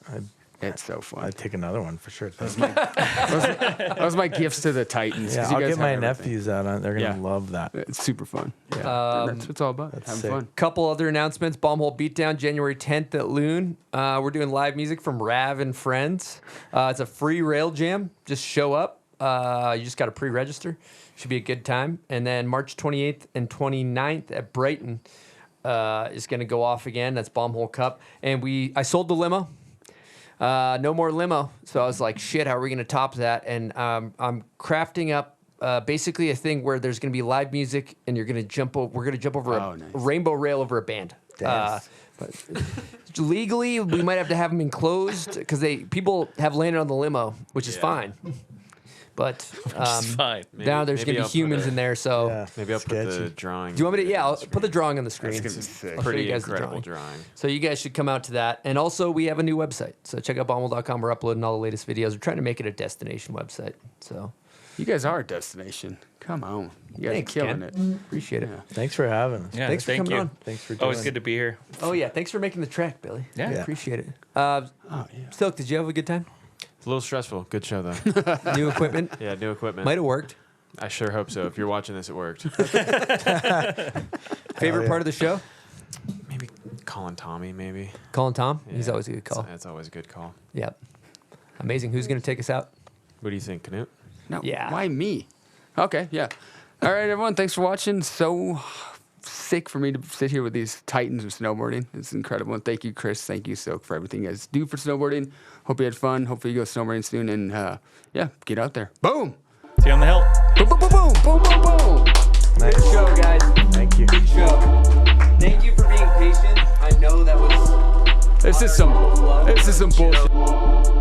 It's so fun. I'd take another one for sure. That was my gifts to the Titans. Yeah, 'cause you I'll guys get my have everything. nephews out on it. They're going to love that. It's super fun. Yeah. That's what it's all about. Having sick. fun. Couple other announcements. Bombhole Beatdown, January 10th at Loon. We're doing live music from Rav and Friends. It's a free rail jam. Just show up. You just got to pre-register. Should be a good time. And then March 28th and 29th at Brighton is going to go off again. That's Bombhole Cup. And I sold the limo. No more limo. So I was like, shit, how are we going to top that? And I'm crafting up basically a thing where there's going to be live music and we're going to jump over a rainbow rail over a band. But legally, we might have to have them enclosed because people have landed on the limo, which is fine. But fine. Now there's going to be humans in there, so maybe I'll put the drawing. Do you want me to? Yeah, I'll put the drawing on the screen. That's gonna be sick. I'll show Pretty you guys incredible the drawing. So you guys should come out to that. And also, we have a new website. So check out bombhole.com. We're uploading all the latest videos. We're trying to make it a destination website. So you guys are a destination. Come on, you guys are killing it. Appreciate it. Thanks for having us. Yeah, Thanks for coming on. Thanks for Always doing good to be here. Oh yeah, thanks for making the trek, Billy. Yeah. Appreciate it. Silk, did you have a good time? It's a little stressful. Good show though. New equipment. Yeah, new equipment. Might have worked. I sure hope so. If you're watching this, it worked. Favorite part of the show? Maybe calling Tommy. Maybe Calling Tom. Yeah, He's always a good call. That's always a good call. Yep. Amazing. Who's going to take us out? What do you think, Knut? No. Yeah. Why me? Okay. Yeah. All right, everyone. Thanks for watching. So sick for me to sit here with these titans of snowboarding. It's incredible. And thank you, Chris. Thank you, Silk, for everything you guys do for snowboarding. Hope you had fun. Hopefully you go snowboarding soon. And get out there. Boom. See you on the hill. Boom, boom, boom, boom, boom, boom, boom. Nice. Good show, guys. Thank you. Good show. Thank you for being patient. I know that was. This is some bullshit.